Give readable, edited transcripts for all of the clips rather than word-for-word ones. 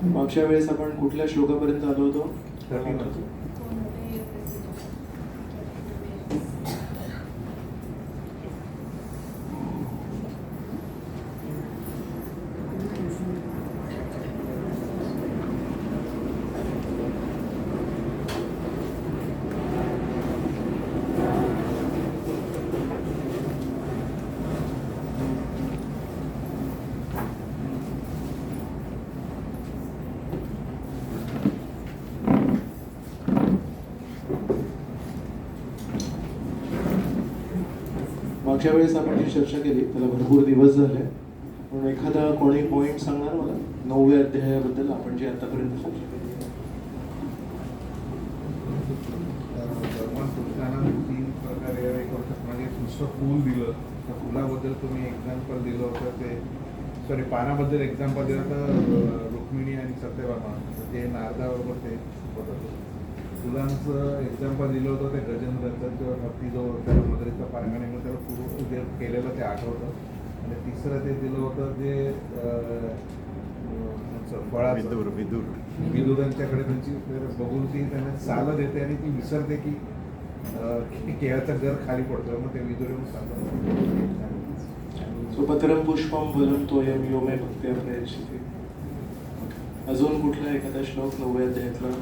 मागच्या वेळेस आपण कुठल्या श्लोकापर्यंत आलो होतो? मागच्या वेळेस आपण जी चर्चा केली त्याला भरपूर दिवस झाले, म्हणून एखादा कोणी पॉइंट सांगणार मला 9व्या अध्यायाबद्दल आपण जे आतापर्यंत चर्चा केली? भगवान कृष्णानं 3 प्रकारे एक म्हणजे नुसतं फूल दिलं, त्या फुलाबद्दल तुम्ही एक्झाम्पल दिलं होतं, ते सॉरी पानाबद्दल एक्झाम्पल दिलं तर रुक्मिणी आणि सत्यभामा ते नारदाबरोबर ते होतं. फुलांचं एक्झाम्पल दिलं होतं ते गजेंद्राचं, किंवा भक्ती जो त्याला मदरीचा पारंगणेमुळे त्याला पूर्व जे केलेलं ते आठवतं. आणि तिसरं ते दिलं होतं जे फळाचं विदुरांच्याकडे त्यांची बघून ती त्यांना चालत येते आणि ती विसरते की केळाचं घर खाली पडतं, मग ते विदुर येऊन सांगतात. सुपत्रम पुष्पम फलम तोयम यो मे भक्त्या प्रयच्छति. अजून कुठला एखादा श्लोक 9व्या अध्यायातला?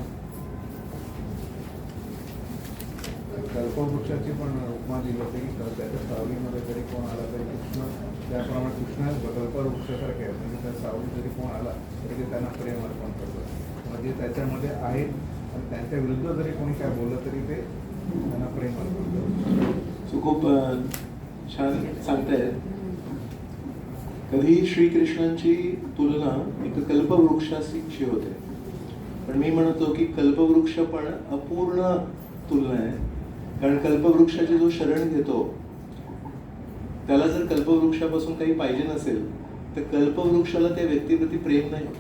कल्पवृक्षाची पण उपमा दिली होती की त्याच्या सावलीमध्ये जरी कोण आला तरी कृष्ण त्याप्रमाणे कृष्ण कल्पवृक्षासारखे आहे, म्हणजे त्या सावलीत जरी कोण आला तरी ते त्यांना प्रेम अर्पण करतात. म्हणजे त्याच्यामध्ये आहेत आणि त्यांच्या विरुद्ध जरी कोणी काय बोललं तरी ते त्यांना प्रेम अर्पण करतात. खूप छान सांगतायत. कधी श्रीकृष्णांची तुलना एक कल्पवृक्षाशी होते, पण मी म्हणतो की कल्पवृक्ष पण अपूर्ण तुलना आहे. कारण कल्पवृक्षाचे जो शरण घेतो त्याला जर कल्पवृक्षापासून काही पाहिजे नसेल तर कल्पवृक्षाला त्या व्यक्तीप्रती प्रेम नाही होत.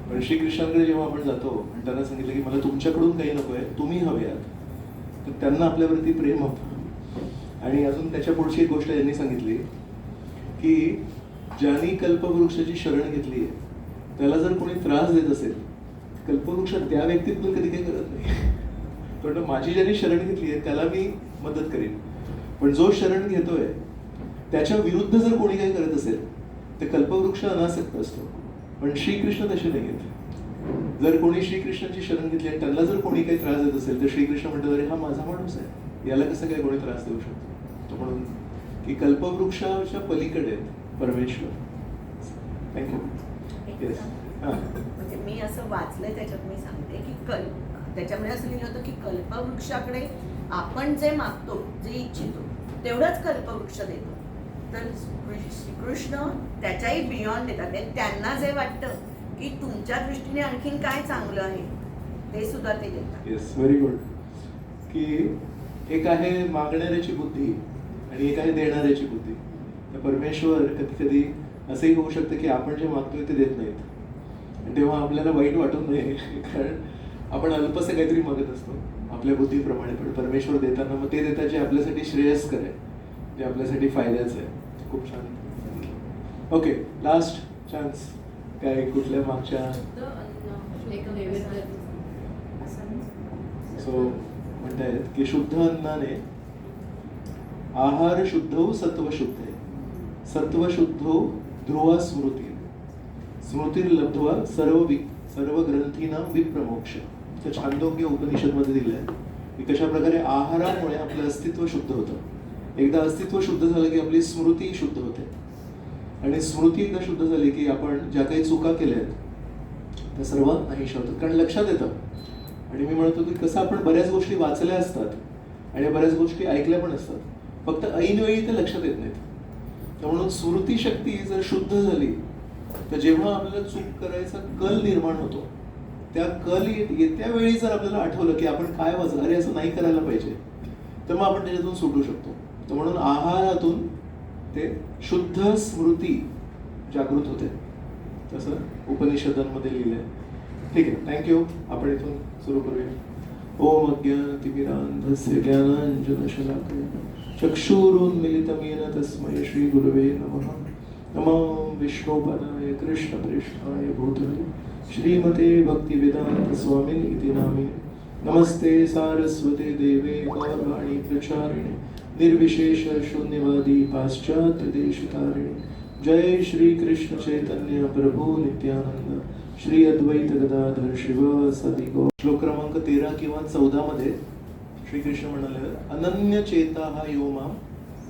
पण श्रीकृष्णांकडे जेव्हा आपण जातो आणि त्यांना सांगितलं की मला तुमच्याकडून काही नको आहे, तुम्ही हवे आहात, तर त्यांना आपल्यावरती प्रेम होतं. आणि अजून त्याच्या पुढची एक गोष्ट यांनी सांगितली की ज्यांनी कल्पवृक्षाची शरण घेतली आहे त्याला जर कोणी त्रास देत असेल, कल्पवृक्ष त्या व्यक्तीतून कधी काही करत नाही. पण माझी ज्यांनी शरण घेतली आहे त्याला मी मदत करेन, पण जो शरण घेतोय त्याच्या विरुद्ध जर कोणी काही करत असेल तर कल्पवृक्ष अनासक्त असतो. पण श्रीकृष्ण तसे नाही आहेत. जर कोणी श्रीकृष्णाची शरण घेतली आणि त्यांना जर कोणी काही त्रास देत असेल तर श्रीकृष्ण म्हणतात अरे हा माझा माणूस आहे, याला कसं काय कोणी त्रास देऊ शकतो. म्हणून की कल्पवृक्षाच्या पलीकडे परमेश्वर. थँक्यू. येस. म्हणजे मी असं वाचलंय त्याच्यात, मी सांगते की त्याच्यामध्ये असं लिहिलं होतं की कल्पवृक्षाकडे आपण जे मागतो, जे इच्छितो तेवढंच कल्पवृक्ष देतो. तर श्रीकृष्ण त्याच्याही बियॉन्ड देतात. त्यांना जे वाटतं की तुमच्या दृष्टीने आणखीन काय चांगलं आहे ते सुद्धा ते देतात. Yes, very good. की एक आहे मागणाऱ्याची बुद्धी आणि एक आहे देणाऱ्याची बुद्धी. तर परमेश्वर कधी कधी असंही होऊ शकतं की आपण जे मागतोय ते देत नाहीत, आणि तेव्हा आपल्याला वाईट वाटत नाही, कारण आपण अल्पसं काहीतरी मागत असतो आपल्या बुद्धीप्रमाणे. पण परमेश्वर देताना मग ते देतात जे आपल्यासाठी श्रेयस्कर आहे, जे आपल्यासाठी फायद्याचं आहे. खूप छान. Okay, last chance. काय कुठल्या मागच्या सो म्हणतायत की शुद्ध अन्नाने आहार शुद्धो सत्व शुद्धे, सत्व शुद्धो ध्रुवा स्मृती, स्मृतिर्लब्ध्वा सर्व ग्रंथीना विप्रमोक्ष. तर छांदोग्य उपनिषद मध्ये दिलंय की कशा प्रकारे आहारामुळे आपलं अस्तित्व शुद्ध होतं. एकदा अस्तित्व शुद्ध झालं की आपली स्मृती शुद्ध होते, आणि स्मृती एकदा शुद्ध झाली की आपण ज्या काही चुका केल्या आहेत त्या सर्व नाहीशा होतात, कारण लक्षात येतं. आणि मी म्हणतो की कसं आपण बऱ्याच गोष्टी वाचल्या असतात आणि बऱ्याच गोष्टी ऐकल्या पण असतात, फक्त ऐनवेळी ते लक्षात येत नाहीत. तर म्हणून स्मृतिशक्ती जर शुद्ध झाली तर जेव्हा आपल्याला चूक करायचा कल निर्माण होतो, त्या कल येत्या वेळी जर आपल्याला आठवलं की आपण काय वाचलं, अरे असं नाही करायला पाहिजे, तर मग आपण त्याच्यातून सुटू शकतो. तर म्हणून आहारातून ते शुद्ध स्मृती जागृत होते, तसं उपनिषदांमध्ये लिहिलंय. ठीक आहे, थँक्यू. आपण इथून सुरू करूया. ओम अज्ञानतिमिरान्धस्य ज्ञानाञ्जनशलाकया चक्षुरुन्मीलितं येन तस्मै श्रीगुरवे नमः. नमो विष्णुपदाय कृष्णप्रेष्ठाय भूतले श्रीमते भक्तिवेदांत स्वामिन् इति नामिने नमस्ते सारस्वते देवे गौरवाणी प्रचारिणे निर्विशेष शून्यवादी पाश्चात्य देशतारिणे जय श्री कृष्ण चैतन्य प्रभु नित्यानंद श्री अद्वैत गदाधर शिव सदी गो. श्लोक क्रमांक 13 किंवा 14 मध्ये श्रीकृष्ण म्हणाले अनन्य चेता हा यो माम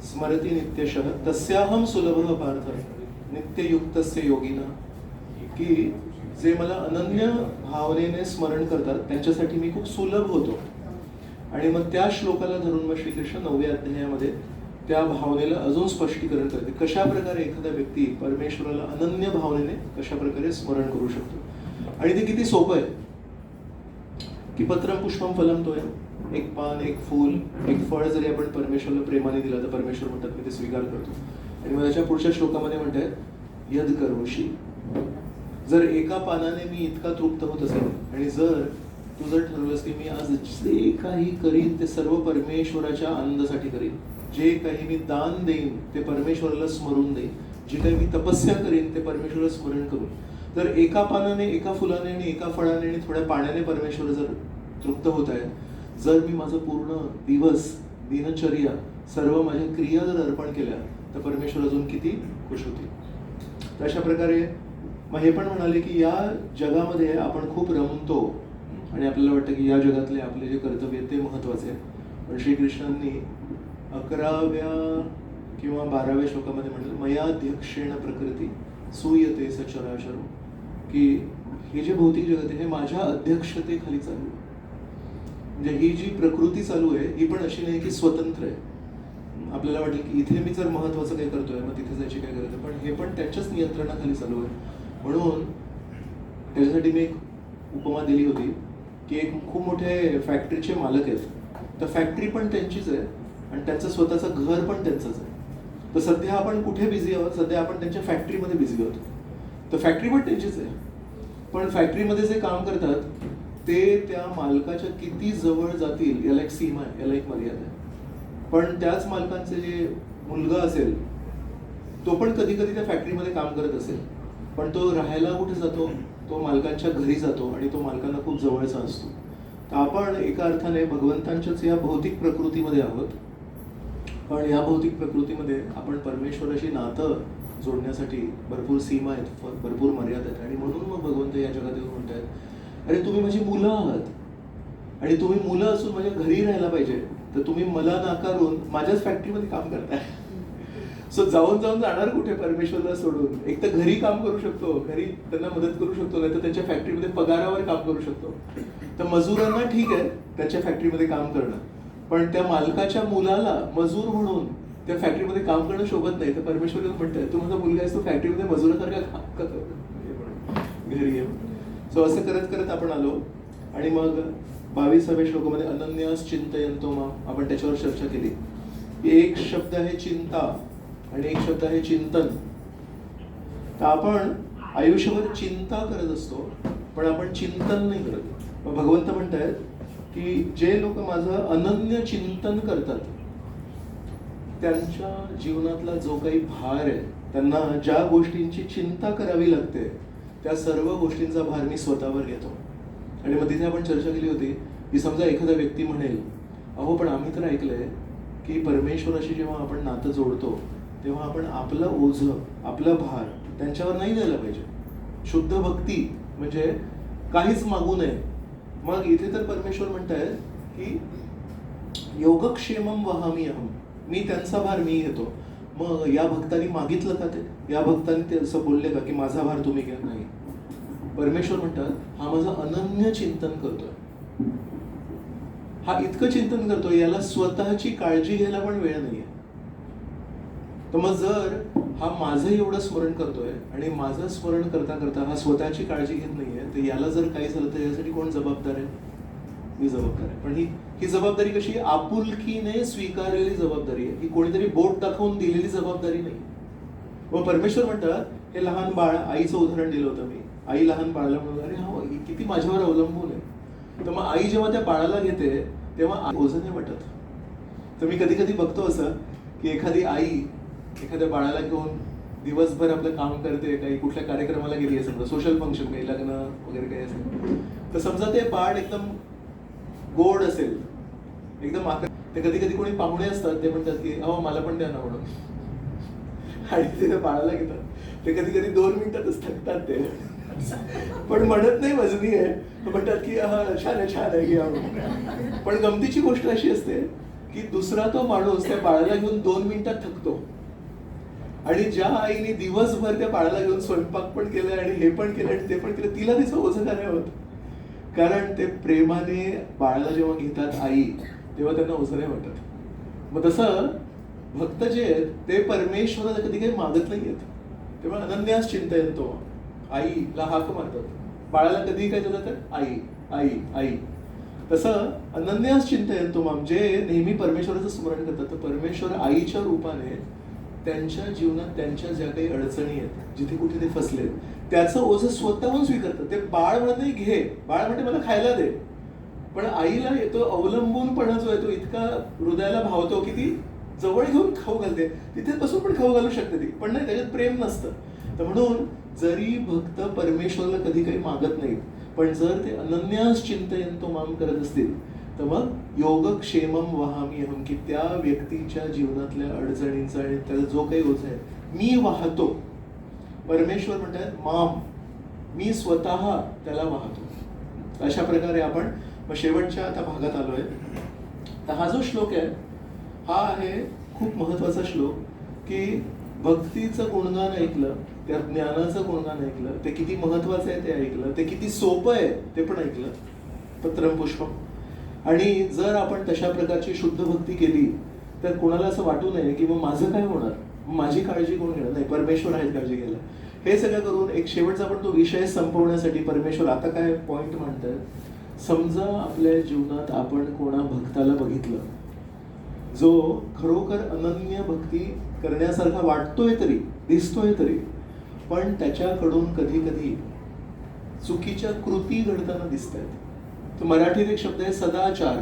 स्मरती नित्यशः तस्याहम सुलभ पार्थ नित्ययुक्तस्य योगिना, की जे मला अनन्य भावनेने स्मरण करतात त्यांच्यासाठी मी खूप सुलभ होतो. आणि मग त्या श्लोकाला धरून मग श्रीकृष्ण 9व्या अध्यायामध्ये त्या भावनेला अजून स्पष्टीकरण करते. कशा प्रकारे एखादा व्यक्ती परमेश्वराला अनन्य भावनेने कशा प्रकारे स्मरण करू शकतो. आणि ते किती सोपं आहे की पत्रम पुष्पम फलम तोयम, एक पान, एक फूल, एक फळ जरी आपण परमेश्वराला प्रेमाने दिलं तर परमेश्वर म्हणतात मी ते स्वीकार करतो. आणि मग त्याच्या पुढच्या श्लोकामध्ये म्हणतात यद करोशी, जर एका पानाने मी इतका तृप्त होत असेल आणि जर तू जर ठरवलंस की मी आज जे काही करीन ते सर्व परमेश्वराच्या आनंदासाठी करीन, जे काही मी दान देईन ते परमेश्वराला स्मरून देईन, जे काही मी तपस्या करीन ते परमेश्वराला स्मरण करून, जर एका पानाने, एका फुलाने आणि एका फळाने आणि थोड्या पाण्याने परमेश्वर जर तृप्त होत आहे, जर मी माझं पूर्ण दिवस, दिनचर्या, सर्व माझ्या क्रिया जर अर्पण केल्या तर परमेश्वर अजून किती खुश होतील. तर अशा प्रकारे मग हे पण म्हणाले की या जगामध्ये आपण खूप रमतो आणि आपल्याला वाटतं की या जगातले आपले जे कर्तव्य आहे ते महत्वाचे आहे. पण श्रीकृष्णांनी 11व्या किंवा 12व्या श्लोकामध्ये म्हणलं मयाध्यक्षेण प्रकृती सूयते सचराचर, की हे जे भौतिक जगत आहे हे माझ्या अध्यक्षतेखाली चालू आहे. म्हणजे ही जी प्रकृती चालू आहे ही पण अशी नाही की स्वतंत्र आहे. आपल्याला वाटेल की इथे मी जर महत्वाचं काही करतोय मग तिथे जायची काय गरज आहे, पण हे पण त्यांच्याच नियंत्रणाखाली चालू आहे. म्हणून त्याच्यासाठी मी एक उपमा दिली होती की एक खूप मोठे फॅक्टरीचे मालक आहेत, तर फॅक्टरी पण त्यांचीच आहे आणि त्यांचं स्वतःचं घर पण त्यांचंच आहे. तर सध्या आपण कुठे बिझी आहोत, सध्या आपण त्यांच्या फॅक्टरीमध्ये बिझी आहोत. तर फॅक्टरी पण त्यांचीच आहे, पण फॅक्टरीमध्ये जे काम करतात ते त्या मालकाच्या किती जवळ जातील याला एक सीमा आहे, याला एक मर्यादा आहे. पण त्याच मालकांचे जे मुलगा असेल तो पण कधी कधी त्या फॅक्टरीमध्ये काम करत असेल, पण तो राहायला कुठे जातो, तो मालकांच्या घरी जातो आणि तो मालकांना खूप जवळचा असतो. तर आपण एका अर्थाने भगवंतांच्याच या भौतिक प्रकृतीमध्ये आहोत, पण या भौतिक प्रकृतीमध्ये आपण परमेश्वराशी नातं जोडण्यासाठी भरपूर सीमा आहेत, भरपूर मर्यादा आहेत. आणि म्हणून मग भगवंत या जगात येऊन म्हणतात अरे तुम्ही माझी मुलं आहात आणि तुम्ही मुलं असून माझ्या घरी राहायला पाहिजे, तर तुम्ही मला नाकारून माझ्याच फॅक्टरीमध्ये काम करताय. सो जाऊन जाणार कुठे परमेश्वरला सोडून. एक तर घरी काम करू शकतो, घरी त्यांना मदत करू शकतो, नाही तर त्यांच्या फॅक्टरीमध्ये पगारावर काम करू शकतो. तर मजुरांना ठीक आहे त्यांच्या फॅक्टरीमध्ये काम करणं, पण त्या मालकाच्या मुलाला मजूर म्हणून त्या फॅक्टरीमध्ये काम करणं शोभत नाही. तर परमेश्वर म्हणतोय तू माझा मुलगा आहेस, तो फॅक्टरीमध्ये मजुरासारखा काम करतो घरी ये. सो असं करत करत आपण आलो आणि मग 22व्या श्लोकामध्ये अनन्यास चिंतयन्तो माम, आपण त्याच्यावर चर्चा केली. एक शब्द आहे चिंता आणि एक शब्द आहे चिंतन. तर आपण आयुष्यभर चिंता करत असतो पण आपण चिंतन नाही करत. मग भगवंत म्हणतायत की जे लोक माझं अनन्य चिंतन करतात त्यांच्या जीवनातला जो काही भार आहे, त्यांना ज्या गोष्टींची चिंता करावी लागते त्या सर्व गोष्टींचा भार मी स्वतःवर घेतो. आणि मग तिथे आपण चर्चा केली होती की समजा एखादा व्यक्ती म्हणेल अहो पण आम्ही तर ऐकलंय की परमेश्वराशी जेव्हा आपण नातं जोडतो तेव्हा आपण आपलं ओझं, आपला भार त्यांच्यावर नाही द्यायला पाहिजे. शुद्ध भक्ती म्हणजे काहीच मागू नये. मग इथे तर परमेश्वर म्हणतायत की योगक्षेमम वहामी अहम, मी त्यांचा भार मी घेतो. मग या भक्तांनी मागितलं का ते, या भक्तांनी ते असं बोलले का की माझा भार तुम्ही घ्या? नाही. परमेश्वर म्हणतात हा माझं अनन्य चिंतन करतोय, हा इतकं चिंतन करतोय याला स्वतःची काळजी घ्यायला पण वेळ नाहीये. तर मग जर हा माझं एवढं स्मरण करतोय आणि माझं स्मरण करता करता हा स्वतःची काळजी घेत नाहीये, तर याला जर काही झालं तर यासाठी कोण जबाबदार आहे? मी जबाबदार आहे. पण ही जबाबदारी कशी आपुलकीने स्वीकारलेली जबाबदारी आहे, ही कोणीतरी बोट दाखवून दिलेली जबाबदारी नाही. मग परमेश्वर म्हणतात हे लहान बाळ, आईचं उदाहरण दिलं होतं मी. आई लहान बाळाला म्हणून अरे हा किती माझ्यावर अवलंबून आहे. तर मग आई जेव्हा त्या बाळाला घेते तेव्हा ओझं नाही वाटत. तर मी कधी कधी बघतो असं की एखादी आई एखाद्या बाळाला घेऊन दिवसभर आपलं काम करते, काही कुठल्या कार्यक्रमाला गेली आहे, समजा सोशल फंक्शन, काही लग्न वगैरे काही असेल, तर समजा ते बाळ एकदम गोड असेल, एकदम ते कधी कधी कोणी पाहुणे असतात, ते म्हणतात की अहो मला पण द्या ना म्हणून, आणि ते बाळाला घेतात. ते कधी कधी 2 मिनिटातच थकतात ते, पण म्हणत नाही वजनी आहे, म्हणतात की छान आहे छान आहे घ्या म्हणून. पण गमतीची गोष्ट अशी असते की दुसरा तो माणूस त्या बाळाला घेऊन 2 मिनिटात थकतो, आणि ज्या आईने दिवसभर त्या बाळाला घेऊन स्वयंपाक पण केलाय आणि हे पण केलं आणि ते पण केलं, तिला तिचं ओझं काय होत, कारण ते प्रेमाने बाळाला जेव्हा घेतात आई, तेव्हा त्यांना ओझं नाही वाटत. मग तसं भक्त जे आहेत ते परमेश्वराला कधी काही मागत नाही आहेत, तेव्हा अनन्यास चिंतयंतो, आईला हाक मारतात. बाळाला कधी काय देतात, आई आई आई. तसं अनन्यास चिंतयंतो माम, जे नेहमी परमेश्वराचं स्मरण करतात, तर परमेश्वर आईच्या रूपाने त्यांच्या जीवनात त्यांच्या ज्या काही अडचणी आहेत, जिथे कुठे ते फसलेत, त्याचं ओझं स्वतःहून स्वीकारतात. ते बाळ म्हणत नाही घे, बाळ म्हणते मला खायला दे, पण आईला येतो अवलंबूनपणा जो आहे तो इतका हृदयाला भावतो की ती जवळ घेऊन खाऊ घालते, तिथे बसून पण खाऊ घालू शकते ती, पण नाही, त्याच्यात प्रेम नसतं. तर म्हणून जरी भक्त परमेश्वराला कधी काही मागत नाहीत, पण जर ते अनन्यास चिंतयंतो माम करत असतील, तर मग योगक्षेमम वहामी अहम, की त्या व्यक्तीच्या जीवनातल्या अडचणींचा आणि त्याचा जो काही ओझ आहे मी वाहतो. परमेश्वर म्हणतात माम, मी स्वतः त्याला वाहतो. अशा प्रकारे आपण शेवटच्या आता भागात आलोय. तर हा जो श्लोक आहे हा आहे खूप महत्वाचा श्लोक, की भक्तीचं गुणगान ऐकलं, त्या ज्ञानाचं गुणगान ऐकलं, ते किती महत्वाचं आहे ते ऐकलं, ते किती सोपं आहे ते पण ऐकलं, पत्रम पुष्पम. आणि जर आपण तशा प्रकारची शुद्ध भक्ती केली तर कोणाला असं वाटू नये की मग माझं काय होणार, माझी काळजी कोण घेणार, नाही, परमेश्वर आहेत काळजी घ्यायला. हे सगळं करून एक शेवटचा आपण तो विषय संपवण्यासाठी परमेश्वर आता काय पॉइंट म्हणतात, समजा आपल्या जीवनात आपण कोणा भक्ताला बघितलं जो खरोखर अनन्य भक्ती करण्यासारखा वाटतोय तरी, दिसतोय तरी, पण त्याच्याकडून कधी कधी चुकीच्या कृती घडताना दिसत आहेत. तर मराठीत एक शब्द आहे सदाचार,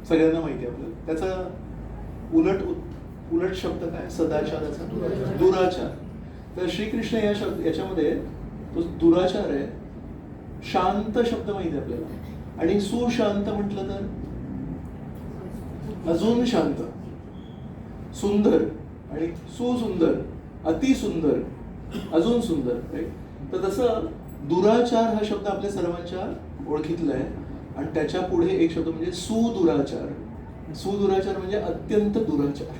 सगळ्यांना माहिती आहे आपल्याला. त्याचा उलट शब्द काय सदाचाराचा, दुराचार. तर श्रीकृष्ण याच्यामध्ये तो दुराचार आहे. शांत शब्द माहिती आहे आपल्याला, आणि सुशांत म्हटलं तर अजून शांत, सुंदर आणि सुसुंदर, अतिसुंदर, अजून सुंदर, राईट. तर तसं दुराचार हा शब्द आपल्या सर्वांच्या ओळखीतला आहे, आणि त्याच्या पुढे एक शब्द म्हणजे सुदुराचार. सुदुराचार म्हणजे अत्यंत दुराचार,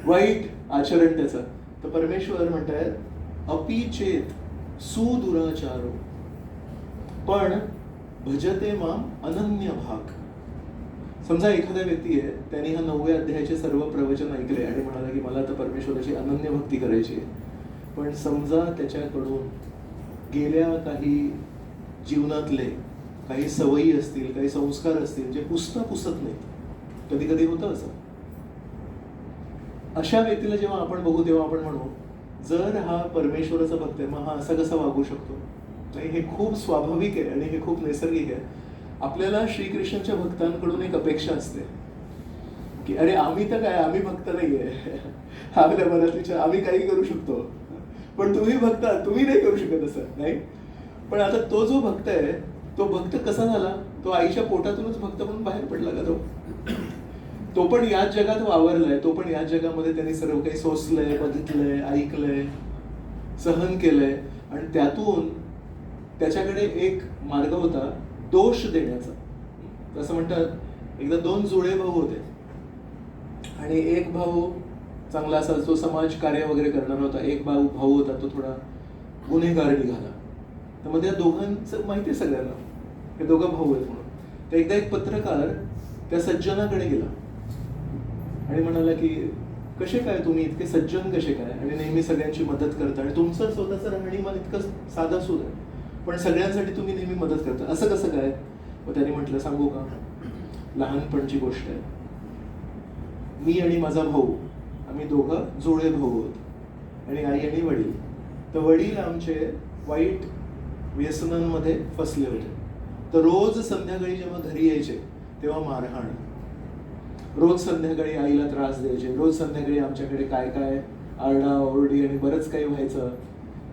वाईट आचरण त्याचं. तर परमेश्वर म्हणतात अपि चेत सुदुराचारो, पण भजते माम अनन्य भाग. समजा एखाद्या व्यक्ती आहे, त्यांनी हा 9व्या अध्यायाचे सर्व प्रवचन ऐकले आणि म्हणाला की मला आता परमेश्वराची अनन्य भक्ती करायची आहे, पण समजा त्याच्याकडून गेल्या काही जीवनातले काही सवयी असतील, काही संस्कार असतील जे पुसत नाहीत. कधी कधी होतं असं. अशा व्यक्तीला जेव्हा आपण बघू तेव्हा आपण म्हणू जर हा परमेश्वराचा भक्त आहे मग हा असा कसा वागू शकतो. नाही, हे खूप स्वाभाविक आहे आणि हे खूप नैसर्गिक आहे. आपल्याला श्रीकृष्णाच्या भक्तांकडून एक अपेक्षा असते की अरे आम्ही तर काय, आम्ही भक्त नाहीये, आपल्या मनातल्या आम्ही काही करू शकतो, पण तुम्ही भक्त, तुम्ही नाही करू शकत असं नाही. पण आता तो जो भक्त आहे तो भक्त कसा झाला, तो आईच्या पोटातूनच भक्त म्हणून बाहेर पडला का तो पण याच जगात वावरलाय, तो पण याच जगामध्ये त्यांनी सर्व काही सोसलंय, बघितलंय, ऐकलंय, सहन केलंय, आणि त्यातून त्याच्याकडे एक मार्ग होता दोष देण्याचा. असं म्हणतात एकदा 2 जुळे भाऊ होते आणि एक भाऊ चांगला असा जो समाज कार्य वगैरे करणार होता, एक भाऊ होता तो थोडा गुन्हेगार निघाला. तर मग त्या दोघांचं माहिती आहे सगळ्यांना, हे दोघं भाऊ आहेत म्हणून. तर एकदा एक पत्रकार त्या सज्जनाकडे गेला आणि म्हणाला की कसे काय तुम्ही इतके सज्जन कसे काय, आणि नेहमी सगळ्यांची मदत करता, आणि तुमचं स्वतःचं राहणीमान इतकं साधा सुद्धा आहे, पण सगळ्यांसाठी तुम्ही नेहमी मदत करता, असं कसं काय. मग त्यांनी म्हटलं सांगू का, लहानपणची गोष्ट आहे. मी आणि माझा भाऊ आम्ही दोघं जुळे भाऊ आहोत, आणि आई आणि वडील. तर वडील आमचे वाईट व्यसनांमध्ये फसले होते. तर रोज संध्याकाळी जेव्हा घरी यायचे तेव्हा मारहाण, रोज संध्याकाळी आईला त्रास द्यायचे, रोज संध्याकाळी आमच्याकडे काय काय आरडा ओरडी आणि बरंच काही व्हायचं.